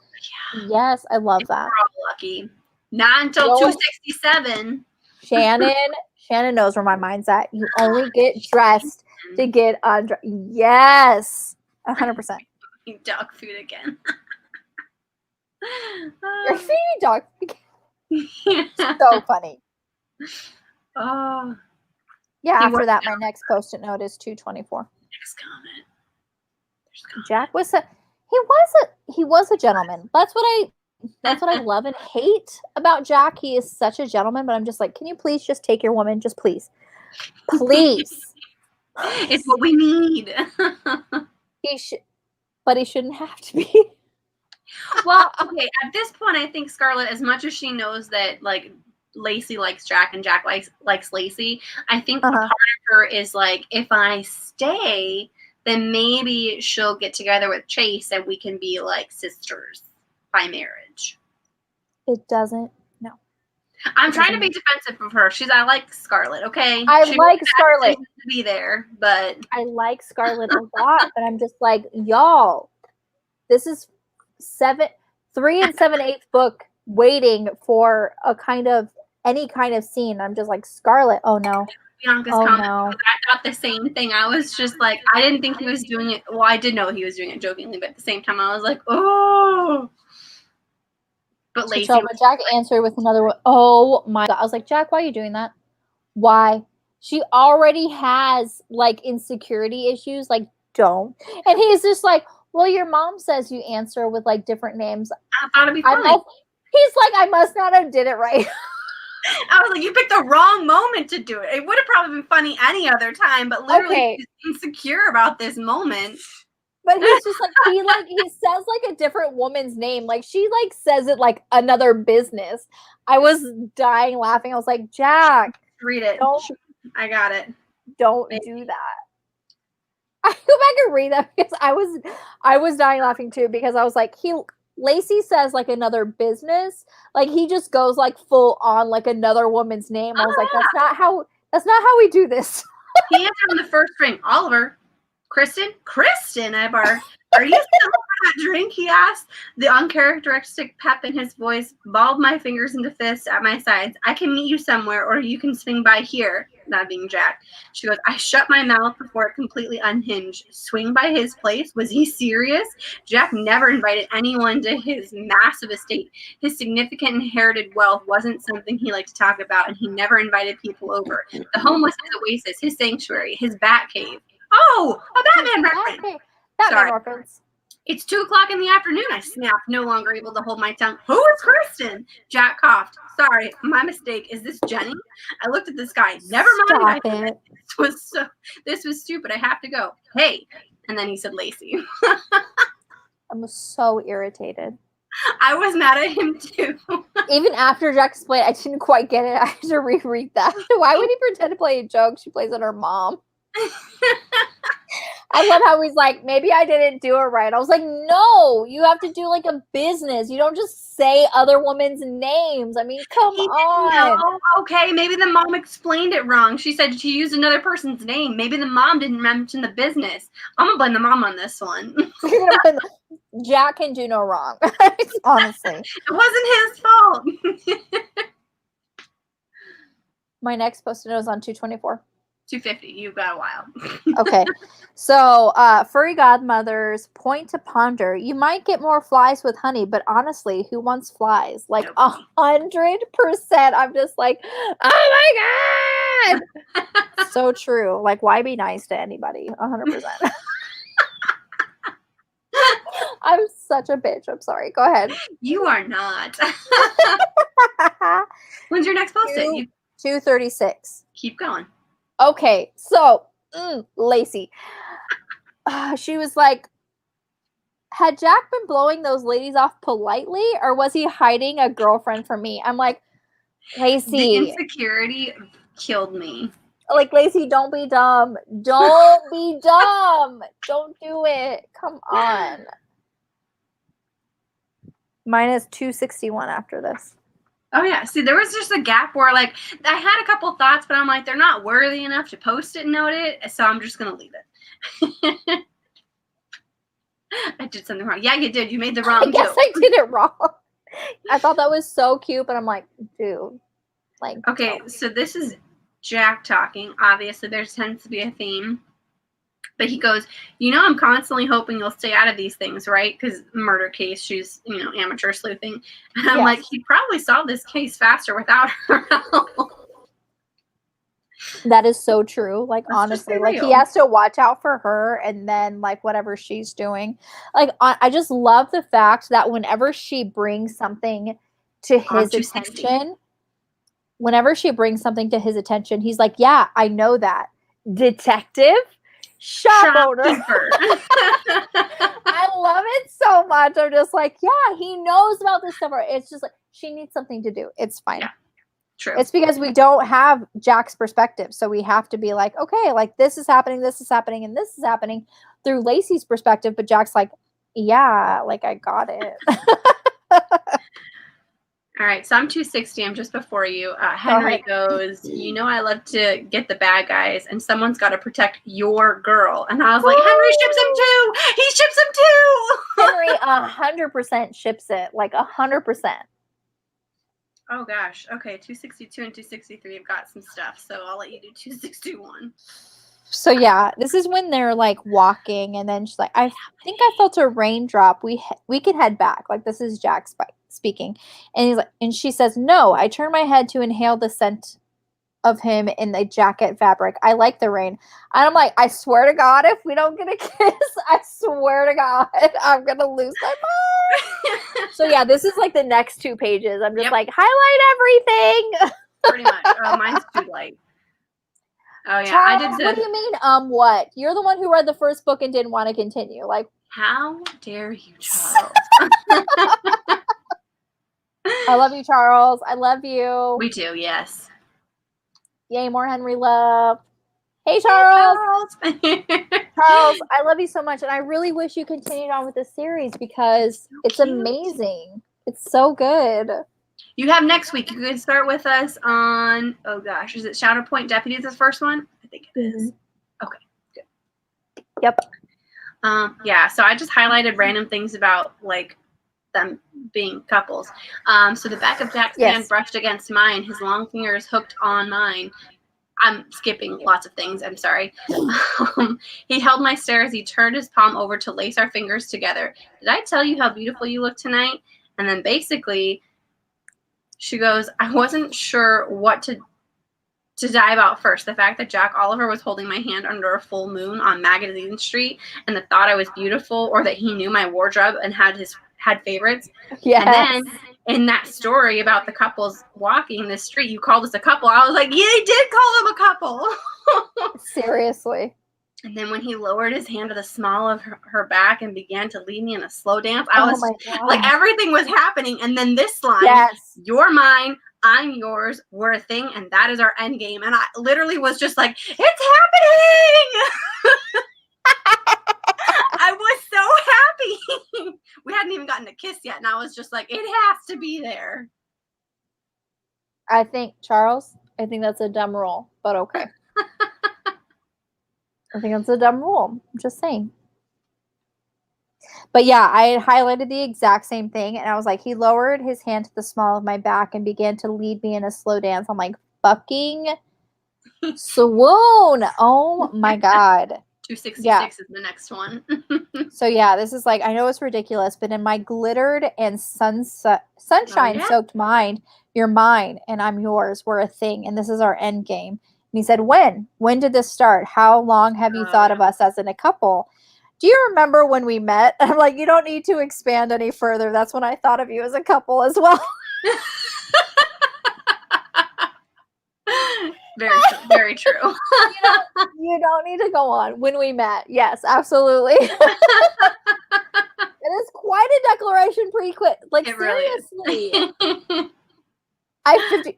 Yeah. Yes, I love that. We're all lucky. Not until 267. Shannon knows where my mind's at. You only get dressed to get undressed. Yes. 100%. Eat dog food again. You're feeding dog food again. So funny. Oh. Yeah, after that, my next post-it note is 224. Next comment. Jack was he was a gentleman. That's what I love and hate about Jack. He is such a gentleman, but I'm just like, can you please just take your woman? Just please. Please. It's what we need. But he shouldn't have to be. Well, okay, at this point, I think Scarlett, as much as she knows that, like, Lacey likes Jack and Jack likes Lacey, I think part of her is like, if I stay, then maybe she'll get together with Chase and we can be like sisters by marriage. It doesn't. No. I'm trying to be defensive of her. I like Scarlett, okay? I like Scarlett to be there, but I like Scarlett a lot, but I'm just like, y'all, this is 3 7/8 book waiting for any kind of scene. I'm just like, Scarlett, oh no. Bianca's comment, no. I thought the same thing. I was just like, I didn't think he was doing it. Well, I did know he was doing it jokingly, but at the same time, I was like, oh. But Lacey. So Jack answered with another one. Oh my God. I was like, Jack, why are you doing that? Why? She already has like insecurity issues. Like, don't. And he's just like, well, your mom says you answer with like different names. I thought it'd be funny. He's like, I must not have did it right. I was like, you picked the wrong moment to do it. It would have probably been funny any other time, but literally he's insecure about this moment. But he's just like, he says like a different woman's name. Like she like says it like another business. I was dying laughing. I was like, Jack, read it. I got it. Don't do that. I go back and read that because I was dying laughing too, because I was like, Lacey says like another business. Like he just goes like full on like another woman's name. I was like, that's not how we do this. He answered on the first ring. Oliver. Kristen, I barked. Are you still on that drink? He asked. The uncharacteristic pep in his voice balled my fingers into fists at my sides. I can meet you somewhere, or you can swing by here. That being Jack. She goes, I shut my mouth before it completely unhinged. Swing by his place? Was he serious? Jack never invited anyone to his massive estate. His significant inherited wealth wasn't something he liked to talk about, and he never invited people over. The home was his oasis, his sanctuary, his bat cave. Oh, a Batman reference. Batman reference. It's 2:00 in the afternoon. I snapped, no longer able to hold my tongue. Who is Kristen? Jack coughed. Sorry, my mistake. Is this Jenny? I looked at this guy. Never mind. This was stupid. I have to go. Hey. And then he said Lacey. I'm so irritated. I was mad at him too. Even after Jack explained, I didn't quite get it. I had to reread that. Why would he pretend to play a joke? She plays on her mom. I love how he's like, maybe I didn't do it right. I was like, no, you have to do like a business. You don't just say other women's names. I mean, come on. No. Okay, maybe the mom explained it wrong. She said she used another person's name. Maybe the mom didn't mention the business. I'm gonna blame the mom on this one. Jack can do no wrong. Honestly. It wasn't his fault. My next post-it note is on 224. 250. You've got a while. Okay. So, furry godmothers point to ponder. You might get more flies with honey, but honestly, who wants flies? Like 100%. I'm just like, oh my God. So true. Like, why be nice to anybody? 100%. I'm such a bitch. I'm sorry. Go ahead. You are not. When's your next post-it? 236. Keep going. Okay, so Lacey, she was like, had Jack been blowing those ladies off politely, or was he hiding a girlfriend from me? I'm like, Lacey. The insecurity killed me. Like, Lacey, don't be dumb. Don't be dumb. Don't do it. Come on. Minus 261 after this. Oh, yeah. See, there was just a gap where, like, I had a couple thoughts, but I'm like, they're not worthy enough to post it and note it, so I'm just going to leave it. I did something wrong. Yeah, you did. You made the wrong joke. Yes, I did it wrong. I thought that was so cute, but I'm like, dude. Like, okay, so this is Jack talking. Obviously, there tends to be a theme. But he goes, I'm constantly hoping you'll stay out of these things, right? Because murder case, she's, amateur sleuthing. And I'm like, he probably solved this case faster without her help. That is so true. Like, Let's honestly, like, he has to watch out for her and then, like, whatever she's doing. Like, I just love the fact that whenever she brings something to his attention, he's like, yeah, I know that. Detective? Shop owner. I love it so much. I'm just like, yeah, he knows about this stuff. It's just like, she needs something to do. It's fine. Yeah, true. It's because we don't have Jack's perspective. So we have to be like, okay, like this is happening, and this is happening through Lacey's perspective. But Jack's like, yeah, like I got it. All right, so I'm 260. I'm just before you. Henry goes, I love to get the bad guys, and someone's got to protect your girl. And I was like, Henry ships him too. He ships him too. Henry 100% ships it, like 100%. Oh, gosh. Okay, 262 and 263 have got some stuff, so I'll let you do 261. So, yeah, this is when they're, like, walking, and then she's like, I think I felt a raindrop. We can head back. Like, this is Jack speaking. And he's like, and she says, no, I turn my head to inhale the scent of him in the jacket fabric. I like the rain. And I'm like, I swear to God, if we don't get a kiss, I swear to God, I'm going to lose my mind. So, yeah, this is, like, the next 2 pages. I'm just like, highlight everything. Pretty much. Mine's too light. Oh, yeah. Charles, I did what do you mean, what? You're the one who read the first book and didn't want to continue. Like, how dare you, Charles? I love you, Charles. I love you. We do, yes. Yay, more Henry love. Hey, Charles. Hey, Charles, I love you so much. And I really wish you continued on with this series because it's amazing. It's so good. You have next week. You could start with us on, oh gosh, is it Shadow Point Deputies, the first one? I think it is. Okay, good. Yep. Yeah, so I just highlighted random things about, like, them being couples. So the back of Jack's hand brushed against mine. His long fingers hooked on mine. I'm skipping lots of things. I'm sorry. He held my stare as he turned his palm over to lace our fingers together. Did I tell you how beautiful you look tonight? And then basically she goes, I wasn't sure what to dive out first. The fact that Jack Oliver was holding my hand under a full moon on Magazine Street and the thought I was beautiful, or that he knew my wardrobe and had favorites. Yes. And then in that story about the couples walking the street, you called us a couple. I was like, yeah, they did call them a couple. Seriously. And then when he lowered his hand to the small of her back and began to lead me in a slow dance, I was my God. like, everything was happening. And then this line, Yes. you're mine, I'm yours, we're a thing, and that is our end game. And I literally was just like, it's happening. I was so happy. We hadn't even gotten a kiss yet. And I was just like, it has to be there. I think, Charles, I think that's a dumb rule, but okay. I think that's a dumb rule. I'm just saying. But yeah, I had highlighted the exact same thing, and I was like, he lowered his hand to the small of my back and began to lead me in a slow dance. I'm like, fucking swoon. Oh my God. 266 is the next one. So yeah, this is like, I know it's ridiculous, but in my glittered and sunshine-soaked mind, you're mine and I'm yours. We're a thing, and this is our end game. And he said, when? When did this start? How long have you thought of us as in a couple? Do you remember when we met? I'm like, you don't need to expand any further. That's when I thought of you as a couple as well. Very true. Very true. You don't need to go on. When we met. Yes, absolutely. It is quite a declaration pretty quick. Like, it seriously. really is.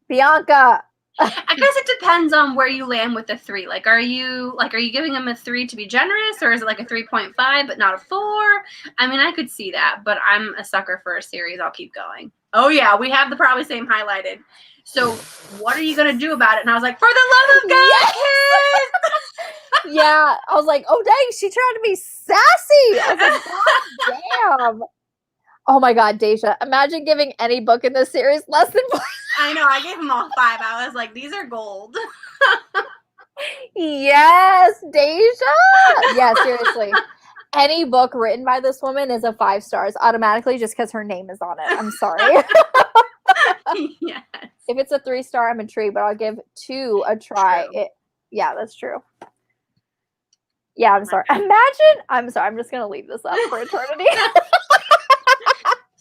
Bianca. I guess it depends on where you land with the 3. Like, are you giving him a 3 to be generous, or is it like a 3.5 but not a 4? I mean, I could see that, but I'm a sucker for a series. I'll keep going. Oh yeah, we have the probably same highlighted. So what are you gonna do about it? And I was like, for the love of God, Yes! kids! Yeah, I was like, oh dang, she tried to be sassy. I was like, God damn. Oh my God, Deja, imagine giving any book in this series less than 4. I know, I gave them all 5. I was like, these are gold. Yes, Deja. Yeah, seriously. Any book written by this woman is a 5 stars automatically just because her name is on it. I'm sorry. Yes. If it's a 3-star, I'm intrigued, but I'll give 2 a try. Yeah, that's true. Yeah, I'm sorry. I'm sorry. I'm just going to leave this up for eternity.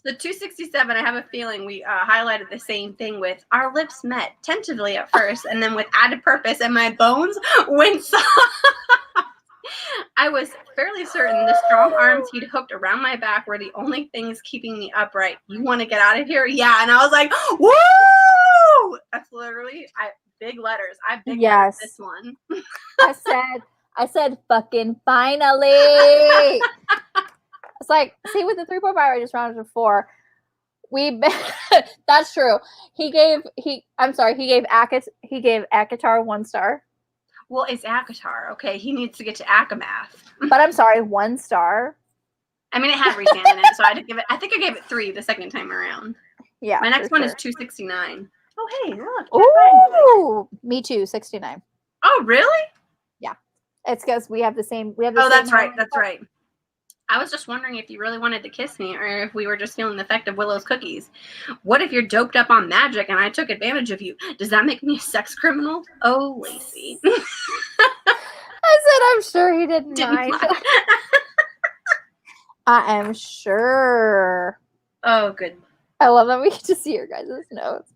So 267, I have a feeling we highlighted the same thing with our lips met tentatively at first and then with added purpose, and my bones went soft. I was fairly certain the strong arms he'd hooked around my back were the only things keeping me upright. You want to get out of here? Yeah. And I was like, woo! That's literally big letters. I big letters this one. I said, fucking finally. It's like, see, with the 3.5, I just rounded to 4. That's true. He gave Akatar 1 star. Well, it's Akatar, okay? He needs to get to Akamath. But I'm sorry, 1 star. I mean, it had Rhysand in it, so I think I gave it 3 the second time around. Yeah. My next one is 269. Oh, hey, look. Ooh, me too, 69. Oh, really? Yeah. It's because we have the same. That's right. That's right. I was just wondering if you really wanted to kiss me or if we were just feeling the effect of Willow's cookies. What if you're doped up on magic and I took advantage of you? Does that make me a sex criminal? Oh, Lacey. I said I'm sure he didn't mind. I am sure. Oh, good. I love that we get to see your guys' notes.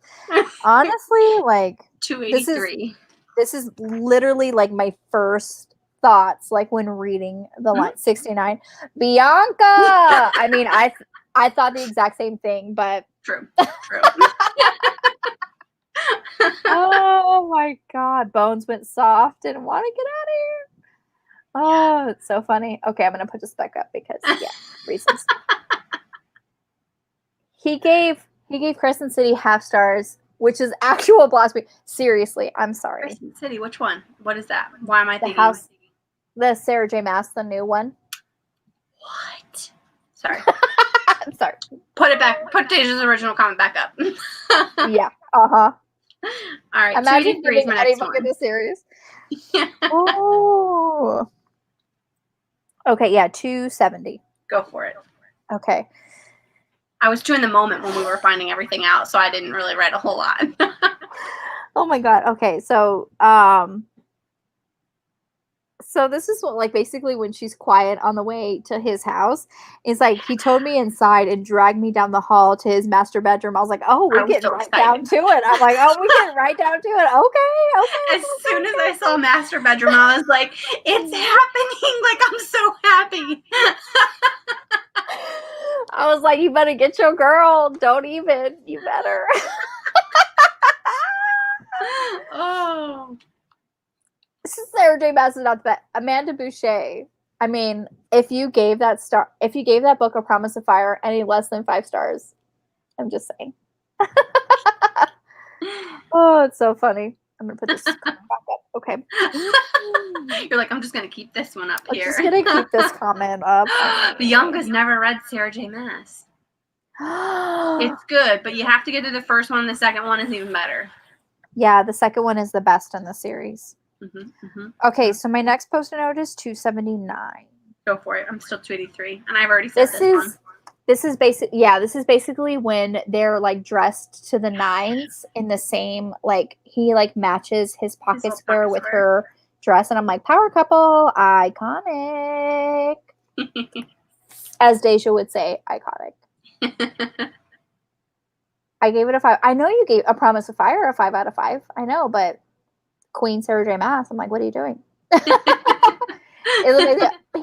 Honestly, like 283. This is literally like my first thoughts, like when reading the line 69. Bianca. I mean, I thought the exact same thing, but true. Oh my God, bones went soft. Didn't want to get out of here. Oh, it's so funny. Okay, I'm gonna put this back up because reasons. He gave Crescent City half stars, which is actual blasphemy. Seriously, I'm sorry. Crescent City, which one? What is that? Why am I thinking? The Sarah J. Maas, the new one. What? Sorry. I'm sorry. Put it back. Put Deja's original comment back up. Yeah. Uh-huh. All right. Imagine giving any book in the series. Oh. Okay, yeah, 270. Go for it. Okay. I was 2 in the moment when we were finding everything out, so I didn't really write a whole lot. Oh my God. Okay, so So this is what, like, basically when she's quiet on the way to his house, it's like he told me inside and dragged me down the hall to his master bedroom. I was like, oh, we're I was getting so right excited. down to it. I'm like, oh, we're getting right down to it. Okay. As soon as I saw master bedroom, I was like, it's happening. Like, I'm so happy. I was like, you better get your girl. Don't even. You better. Oh. Sarah J. Maas is not the best. Amanda Boucher. I mean, if you gave that book A Promise of Fire any less than 5 stars, I'm just saying. Oh, it's so funny. I'm gonna put this back up. Okay. You're like, I'm just gonna keep this one up here. I'm just gonna keep this comment up. Bianca's never read Sarah J. Maas. It's good, but you have to get to the first one. The second one is even better. Yeah, the second one is the best in the series. Mm-hmm. Okay, so my next post-it note is 279. Go for it. I'm still 283, and I've already said this one. This is basically when they're like dressed to the nines in the same, like, he like matches his pocket square with her dress, and I'm like, power couple, iconic. As Deja would say, iconic. I gave it a 5. I know you gave A Promise of Fire a 5 out of 5. I know, but Queen Sarah J. Maas, I'm like, what are you doing?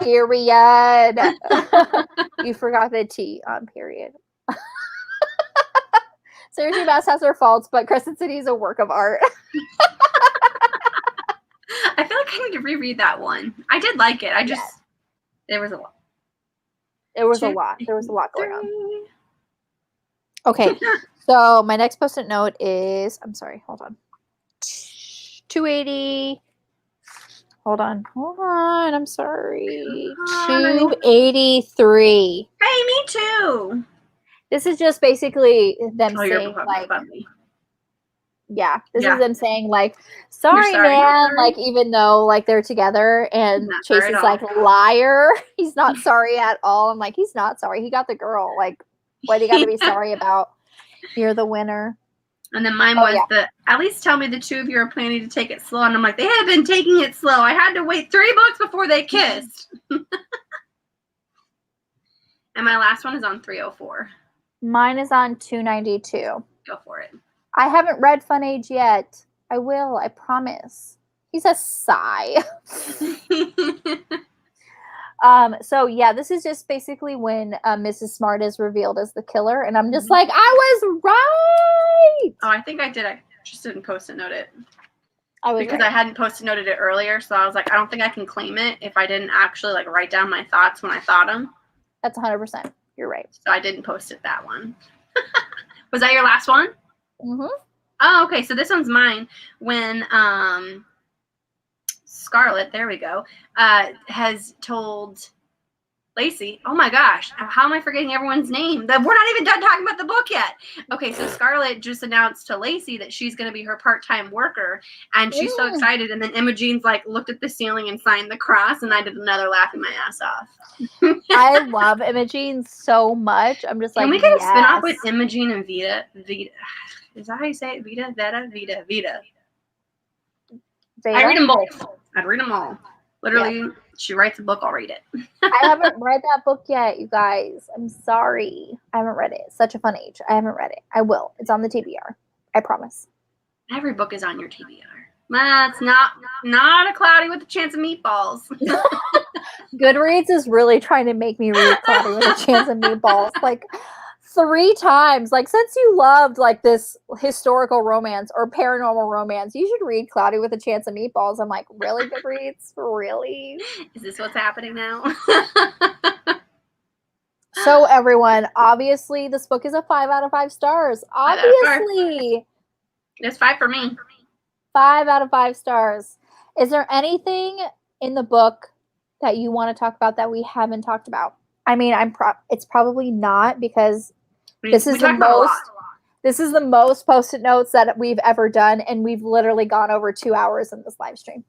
Period. You forgot the T on period. Sarah J. Maas has her faults, but Crescent City is a work of art. I feel like I need to reread that one. I did like it. There was a lot. There was a lot going on. Okay, so my next post-it note is, I'm sorry, hold on. 280. Hold on. I'm sorry. 283. Hey, me too. This is just basically them saying, like, yeah, this is them saying, like, sorry, man, like, even though, like, they're together, and Chase is like, liar. He's not sorry at all. I'm like, he's not sorry. He got the girl. Like, what do you got to be sorry about? You're the winner. And then mine was at least tell me the two of you are planning to take it slow. And I'm like, they have been taking it slow. I had to wait 3 books before they kissed. And my last one is on 304. Mine is on 292. Go for it. I haven't read Fun Age yet. I will, I promise. He says sigh. So yeah, this is just basically when Mrs. Smart is revealed as the killer, and I'm just like, I was right. Oh, I think I did. I just didn't post-it note it. Because I hadn't post-it noted it earlier, so I was like, I don't think I can claim it if I didn't actually like write down my thoughts when I thought them. That's 100%. You're right. So I didn't post it that one. Was that your last one? Mm-hmm. Oh, okay. So this one's mine. When Scarlett, there we go, has told Lacey, oh my gosh, how am I forgetting everyone's name? We're not even done talking about the book yet. Okay, so Scarlett just announced to Lacey that she's going to be her part-time worker, and she's so excited. And then Imogene's like looked at the ceiling and signed the cross, and I did another laughing my ass off. I love Imogene so much. I'm just like, can we get a spin-off with Imogene and Vita? Is that how you say it? Vita? Vita. I read them both. I'd read them all. Literally, she writes a book, I'll read it. I haven't read that book yet, you guys. I'm sorry. I haven't read it. It's such a fun age. I haven't read it. I will. It's on the TBR. I promise. Every book is on your TBR. That's not a Cloudy with a Chance of Meatballs. Goodreads is really trying to make me read Cloudy with a Chance of Meatballs. Like, 3 times. Like, since you loved like this historical romance or paranormal romance, you should read Cloudy with a Chance of Meatballs. I'm like, really, Goodreads? Really? Is this what's happening now? So everyone, obviously this book is a 5 out of 5 stars. Obviously. It's 5 for me. 5 out of 5 stars. Is there anything in the book that you want to talk about that we haven't talked about? I mean, it's probably not, because this is the most post-it notes that we've ever done, and we've literally gone over 2 hours in this live stream.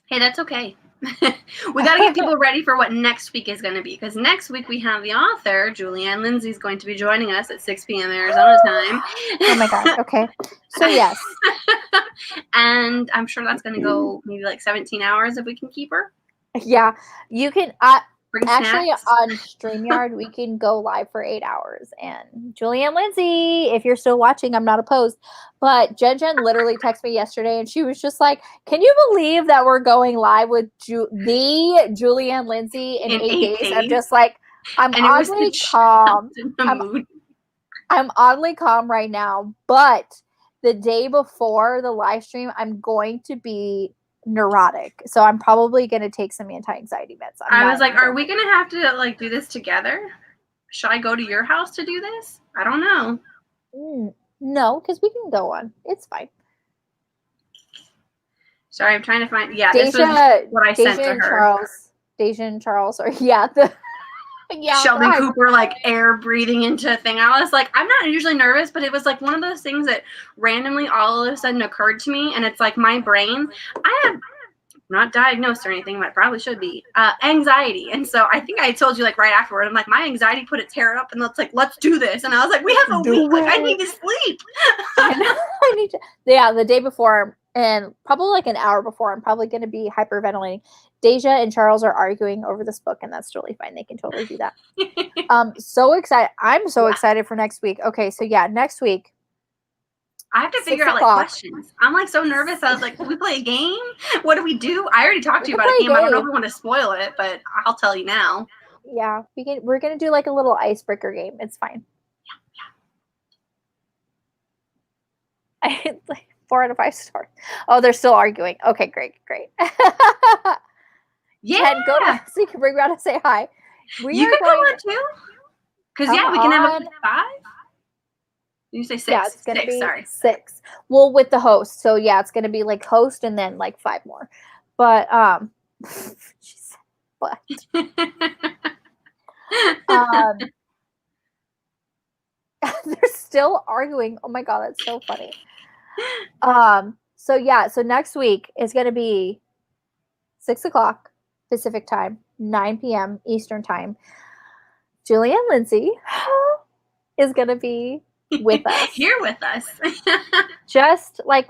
Hey, that's okay. We got to get people ready for what next week is going to be, because next week we have the author, Julie Anne Lindsey, is going to be joining us at 6 p.m. Arizona time. Oh my God. Okay. So yes. And I'm sure that's going to go maybe like 17 hours if we can keep her. Yeah. You can Bring actually snacks. on StreamYard we can go live for 8 hours. And Julie Anne Lindsey, if you're still watching, I'm not opposed. But Jen literally texted me yesterday and she was just like, "Can you believe that we're going live with the Julie Anne Lindsey in 8 days?" I'm just like, I'm oddly calm. I'm oddly calm right now, but the day before the live stream, I'm going to be neurotic. So I'm probably going to take some anti-anxiety meds. I was like, are we going to have to like do this together? Should I go to your house to do this? I don't know. No, because we can go on. It's fine. Sorry, I'm trying to find. Yeah, Deja, this was what I sent to her. Deja and Charles are Sheldon Cooper like air breathing into a thing. I was like, I'm not usually nervous, but it was like one of those things that randomly all of a sudden occurred to me, and it's like my brain. I have not diagnosed or anything, but I probably should be anxiety, and so I think I told you like right afterward. I'm like, my anxiety put its hair up, and it's like, let's do this, and I was like, we have a week. Like, I need to sleep. I need to. Yeah, the day before. And probably like an hour before, I'm probably going to be hyperventilating. Deja and Charles are arguing over this book, and that's totally fine. They can totally do that. So excited. I'm so excited for next week. Okay, so yeah, next week. I have to figure out like questions. I'm like so nervous. I was like, can we play a game? What do we do? I already talked to you about a game. I don't know if we want to spoil it, but I'll tell you now. Yeah, we're going to do like a little icebreaker game. It's fine. Yeah. 4 out of 5 stars. Oh, they're still arguing. Okay, great. Yeah. Jen, go to so you can bring around and say hi. You can come on too. Because we can have a 5. You say 6. Yeah, it's gonna be 6. Well, with the host. So yeah, it's gonna be like host and then like 5 more. But they're still arguing. Oh my God, that's so funny. So yeah, so next week is going to be 6 o'clock Pacific time, 9 p.m. Eastern time. Julie Anne Lindsey is going to be with us. Here with us. Just like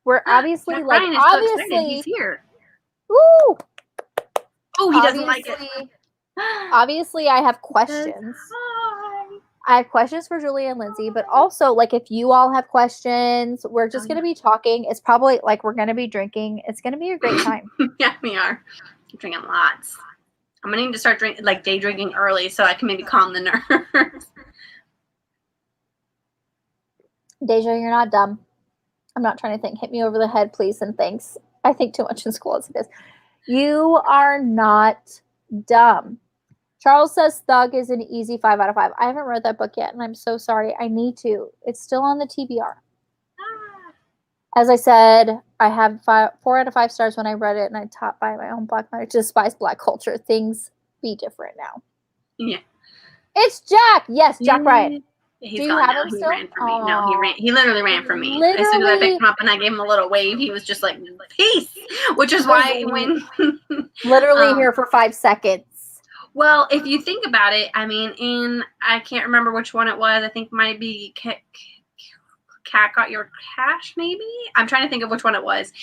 we're obviously like Ryan is obviously so he's here. Woo! Oh, he doesn't like it. Obviously, I have questions. I have questions for Julie Anne Lindsey, but also, like, if you all have questions, we're just going to be talking. It's probably, like, we're going to be drinking. It's going to be a great time. Yeah, we are. I'm drinking lots. I'm going to need to start day drinking early so I can maybe calm the nerves. Deja, you're not dumb. I'm not trying to think. Hit me over the head, please, and thanks. I think too much in school as it is. You are not dumb. Charles says Thug is an easy 5 out of 5. I haven't read that book yet, and I'm so sorry. I need to. It's still on the TBR. As I said, I have 4 out of 5 stars when I read it, and I taught by my own Black Mother. Despise Black culture. Things be different now. Yeah. It's Jack. Yes, Jack Ryan. He's gone now. He ran for me. No, he ran. He literally ran from me. As soon as I picked him up and I gave him a little wave, he was just like, peace. Which is why when literally here for 5 seconds. Well, if you think about it, I mean, I can't remember which one it was. I think it might be Cat Got Your Cash, maybe? I'm trying to think of which one it was,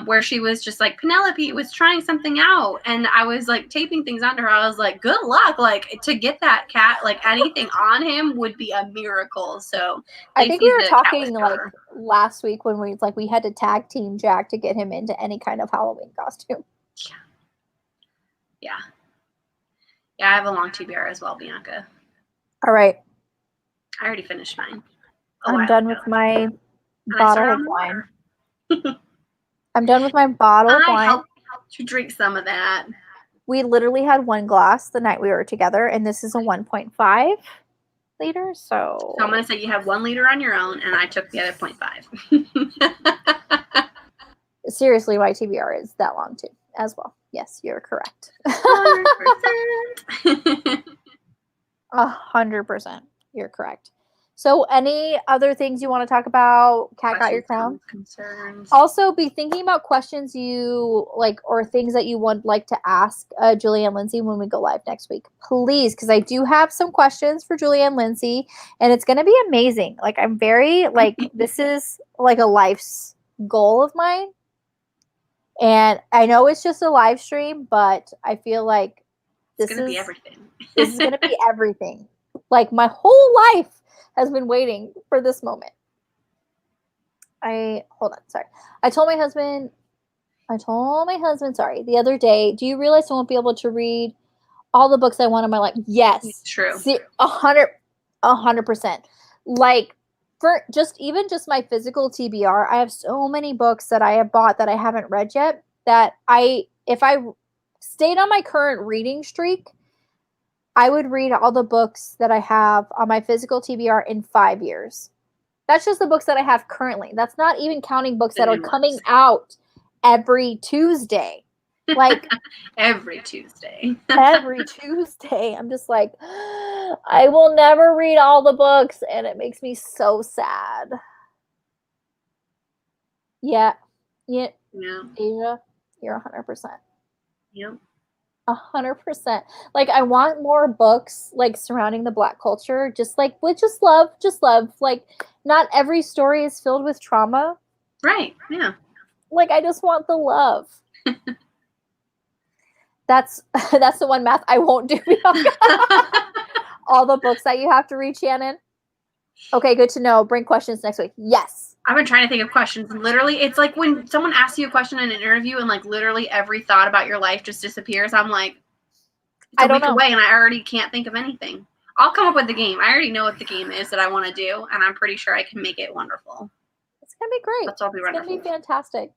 where she was just like, Penelope was trying something out, and I was like taping things onto her. I was like, good luck. Like, to get that cat, like anything on him would be a miracle. So I think we were talking like last week when we had to tag team Jack to get him into any kind of Halloween costume. Yeah. Yeah, I have a long TBR as well, Bianca. All right. I already finished mine. I'm done with my bottle of wine. I'm done with my bottle of wine. I helped you drink some of that. We literally had 1 glass the night we were together, and this is a 1.5 liter. So I'm going to say you have 1 liter on your own, and I took the other 0.5. Seriously, my TBR is that long too, as well. Yes, you're correct. 100%. 100%. You're correct. So any other things you want to talk about? Cat got your Questions, crown? comments, concerns. Also, be thinking about questions you like or things that you would like to ask Julie Anne Lindsey when we go live next week. Please, because I do have some questions for Julie Anne Lindsey, and it's going to be amazing. Like, I'm very, like, this is like a life's goal of mine. And I know it's just a live stream, but I feel like It's going to be everything. This is going to be everything. Like, my whole life has been waiting for this moment. Hold on, sorry. I told my husband, sorry, the other day, do you realize I won't be able to read all the books I want in my life? Yes. It's true. See, 100%. Like, for just my physical TBR, I have so many books that I have bought that I haven't read yet that if I stayed on my current reading streak, I would read all the books that I have on my physical TBR in 5 years. That's just the books that I have currently. That's not even counting books that are coming out every Tuesday. Like every Tuesday. Every Tuesday. I'm just like, I will never read all the books, and it makes me so sad. Yeah. Asia, you're 100%. Yep. 100%. Like, I want more books like surrounding the Black culture, just like with just love. Like, not every story is filled with trauma. Right. Yeah. Like, I just want the love. That's the one math I won't do. All the books that you have to read, Shannon. Okay, good to know. Bring questions next week. Yes. I've been trying to think of questions, and literally, it's like when someone asks you a question in an interview, and like literally every thought about your life just disappears. I'm like, it's a week away, and I already can't think of anything. I'll come up with the game. I already know what the game is that I want to do, and I'm pretty sure I can make it wonderful. It's gonna be great. That's all be wonderful. It's gonna be fantastic.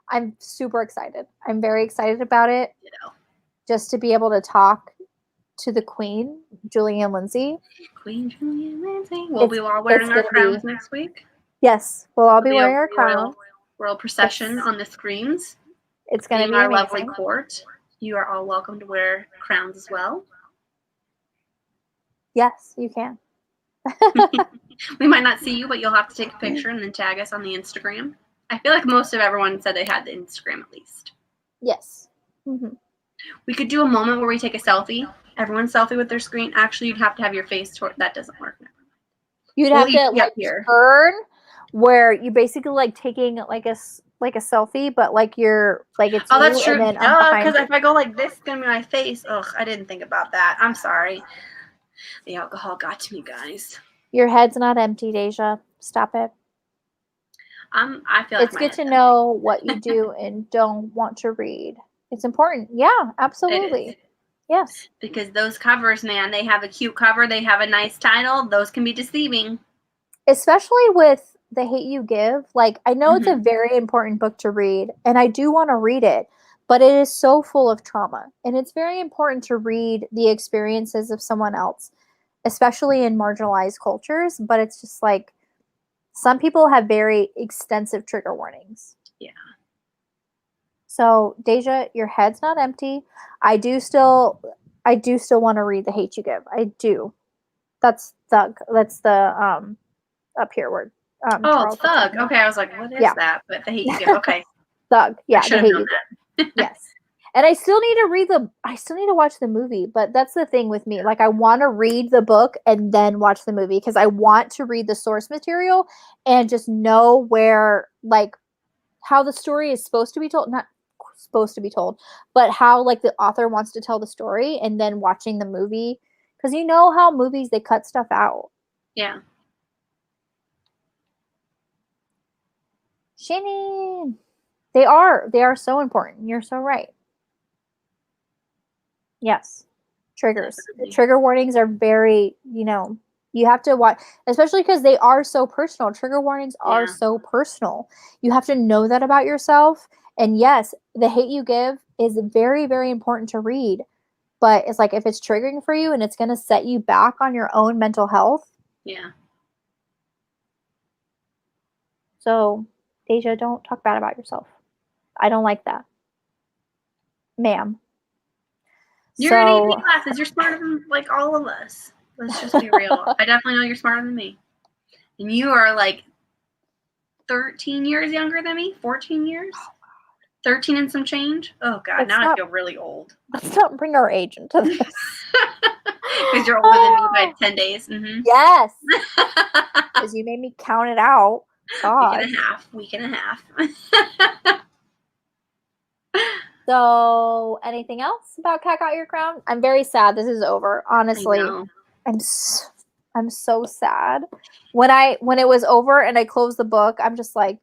I'm super excited. I'm very excited about it. You know, just to be able to talk to the Queen, Julie Anne Lindsey. Queen Julie Anne Lindsey. We'll be all wearing our crowns next week. Yes, we'll all be wearing our crowns. Royal procession on the screens. It's going to be our amazing. Lovely court. You are all welcome to wear crowns as well. Yes, you can. We might not see you, but you'll have to take a picture and then tag us on the Instagram. I feel like most of everyone said they had the Instagram at least. Yes. Mm-hmm. We could do a moment where we take a selfie. Everyone selfie with their screen. Actually, you'd have to have your face toward. That doesn't work. You'd have to like turn where you basically like taking like a selfie, but like you're like it's. Oh, that's true. Because if I go like this, it's gonna be my face. Ugh, I didn't think about that. I'm sorry. The alcohol got to me, guys. Your head's not empty, Deja. Stop it. I feel like it's good to know what you do and don't want to read. It's important. Yeah, absolutely. Yes. Because those covers, man, they have a cute cover. They have a nice title. Those can be deceiving. Especially with The Hate You Give. Like, I know it's a very important book to read, and I do want to read it, but it is so full of trauma. And it's very important to read the experiences of someone else, especially in marginalized cultures. But it's just like, some people have very extensive trigger warnings. Yeah. So, Deja, your head's not empty. I do still want to read The Hate You Give. I do. That's Thug. That's the up here word. It's Thug. Okay, I was like, what is that? But The Hate You Give. Okay. Thug. Yeah. I should have known that. Yes. And I still need to watch the movie, but that's the thing with me. Like, I want to read the book and then watch the movie because I want to read the source material and just know where, like, how the story is supposed to be told. Not supposed to be told, but how, like, the author wants to tell the story, and then watching the movie. Because you know how movies, they cut stuff out. Yeah. Shannon. They are so important. You're so right. Yes. Triggers. Trigger warnings are very, you have to watch, especially because they are so personal. Trigger warnings are so personal. You have to know that about yourself. And yes, The Hate You Give is very, very important to read. But it's like, if it's triggering for you and it's going to set you back on your own mental health. Yeah. So, Deja, don't talk bad about yourself. I don't like that. Ma'am. You're in AP classes. You're smarter than, like, all of us. Let's just be real. I definitely know you're smarter than me. And you are like 13 years younger than me? 14 years? 13 and some change? Oh, God. I feel really old. Let's not bring our age into this. Because you're older than me by 10 days. Mm-hmm. Yes. Because you made me count it out. God. Week and a half. So, anything else about Cat Got Your Crown? I'm very sad this is over. Honestly, I'm so sad. When it was over and I closed the book, I'm just like,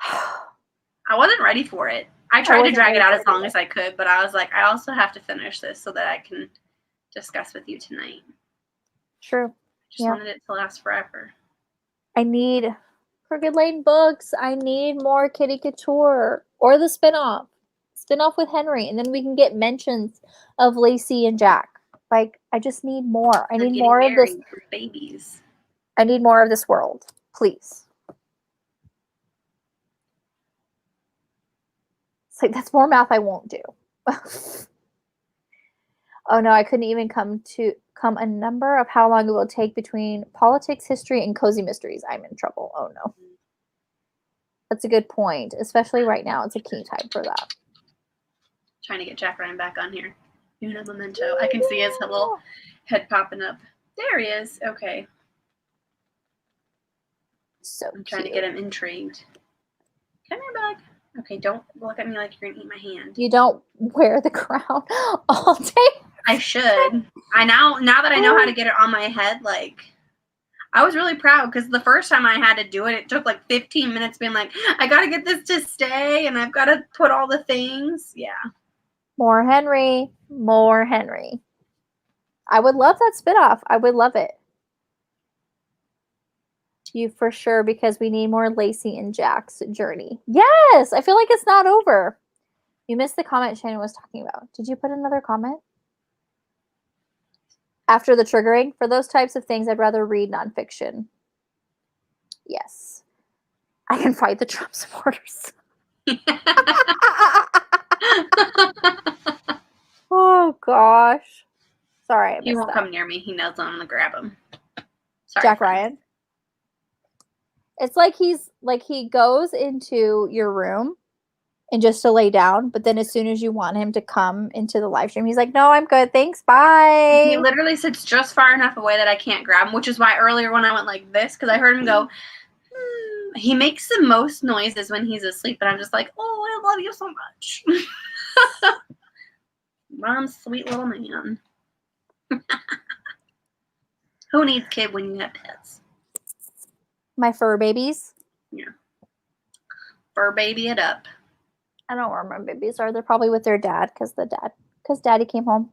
I wasn't ready for it. I tried to drag it out as long as I could, but I was like, I also have to finish this so that I can discuss with you tonight. True. Just wanted it to last forever. I need Crooked Lane books. I need more Kitty Couture or the spinoff with Henry, and then we can get mentions of Lacey and Jack. Like, I just need more. I need more of this. Babies. I need more of this world, please. It's like, that's more math I won't do. Oh no, I couldn't even come a number of how long it will take between politics, history, and cozy mysteries. I'm in trouble. Oh no. That's a good point, especially right now. It's a key time for that. Trying to get Jack Ryan back on here. Una memento. I can see his little head popping up. There he is. Okay. So I'm trying to get him intrigued. Come here, bug. Okay, don't look at me like you're gonna eat my hand. You don't wear the crown all day. I should. Now that I know how to get it on my head, like, I was really proud because the first time I had to do it, it took like 15 minutes being like, I got to get this to stay and I've got to put all the things. Yeah. More Henry. More Henry. I would love that spinoff. I would love it. You for sure, because we need more Lacey and Jack's journey. Yes! I feel like it's not over. You missed the comment Shannon was talking about. Did you put another comment? After the triggering, for those types of things, I'd rather read nonfiction. Yes. I can fight the Trump supporters. Oh, gosh. Sorry, I missed He won't that. come near me. He knows I'm going to grab him. Sorry, Jack friends. Ryan? It's like he goes into your room and just to lay down, but then as soon as you want him to come into the live stream, he's like, no, I'm good. Thanks. Bye. He literally sits just far enough away that I can't grab him, which is why earlier when I went like this, because I heard him go, he makes the most noises when he's asleep, and I'm just like, oh, I love you so much. Mom's sweet little man. Who needs kid when you have pets? My fur babies. Yeah. Fur baby it up. I don't know where my babies are. They're probably with their dad because daddy came home.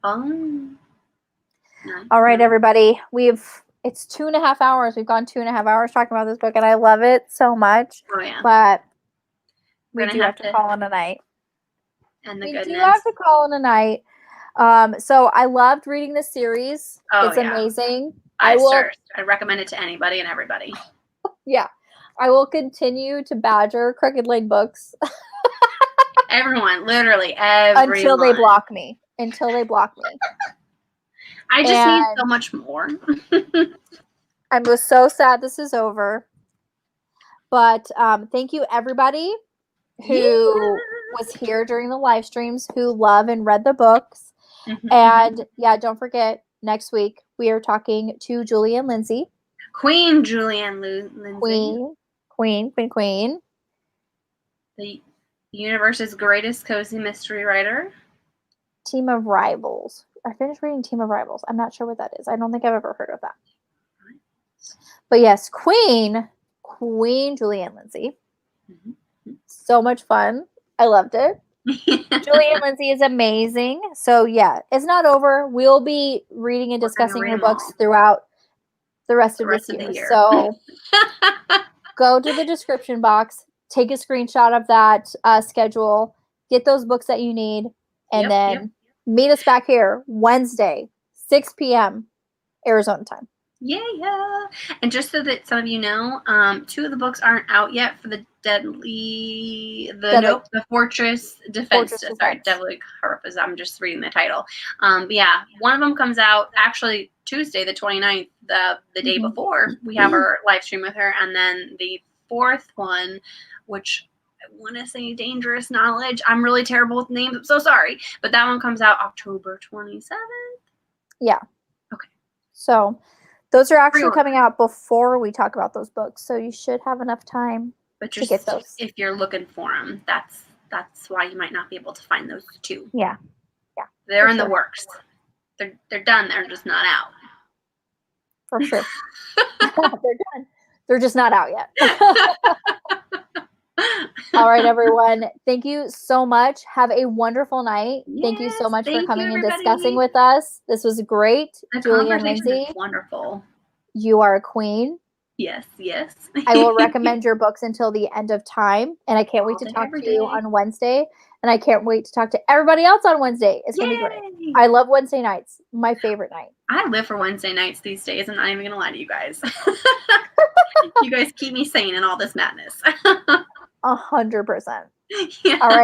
Oh. Nice. All right, everybody. It's 2.5 hours. We've gone 2.5 hours talking about this book, and I love it so much. Oh, yeah. But we do have to call it a night. And the we goodness. do have to call it a night. So I loved reading this series. Oh, it's yeah. amazing. I recommend it to anybody and everybody. Yeah. I will continue to badger Crooked Lane books. Everyone, literally everyone. Until they block me. I just need so much more. I was so sad this is over. But thank you, everybody who was here during the live streams, who love and read the books. Mm-hmm. And yeah, don't forget, next week we are talking to Julie Anne Lindsey. Queen Julie Anne Lindsey. Queen. The universe's greatest cozy mystery writer. Team of Rivals. I finished reading Team of Rivals. I'm not sure what that is. I don't think I've ever heard of that. But yes, Queen Julie Anne Lindsey. Mm-hmm. So much fun. I loved it. Julie Anne Lindsey is amazing. So yeah, it's not over. We'll be reading and discussing her books throughout the rest of this year. So go to the description box, take a screenshot of that schedule, get those books that you need, and then meet us back here Wednesday, 6 p.m. Arizona time. Yeah. And just so that some of you know, 2 of the books aren't out yet for the The Fortress Defense. Deadly Purpose. I'm just reading the title. But yeah, one of them comes out actually Tuesday, the 29th, the day before we have our live stream with her, and then the fourth one, which I want to say Dangerous Knowledge. I'm really terrible with names. I'm so sorry, but that one comes out October 27th. Yeah. Okay. So those are actually coming out before we talk about those books, so you should have enough time to get those. If you're looking for them, that's why you might not be able to find those two. Yeah. They're in the works. They're done. They're just not out. For sure. They're done. They're just not out yet. All right, everyone. Thank you so much. Have a wonderful night. Yes, thank you so much for coming and everybody. discussing with us. This was great. The Julie Anne conversation Lindsey, is wonderful. You are a queen. Yes. I will recommend your books until the end of time. And I can't wait to talk to you on Wednesday. And I can't wait to talk to everybody else on Wednesday. It's going to be great. I love Wednesday nights. My favorite night. I live for Wednesday nights these days. I'm not even going to lie to you guys. You guys keep me sane in all this madness. 100%. Yeah. All right.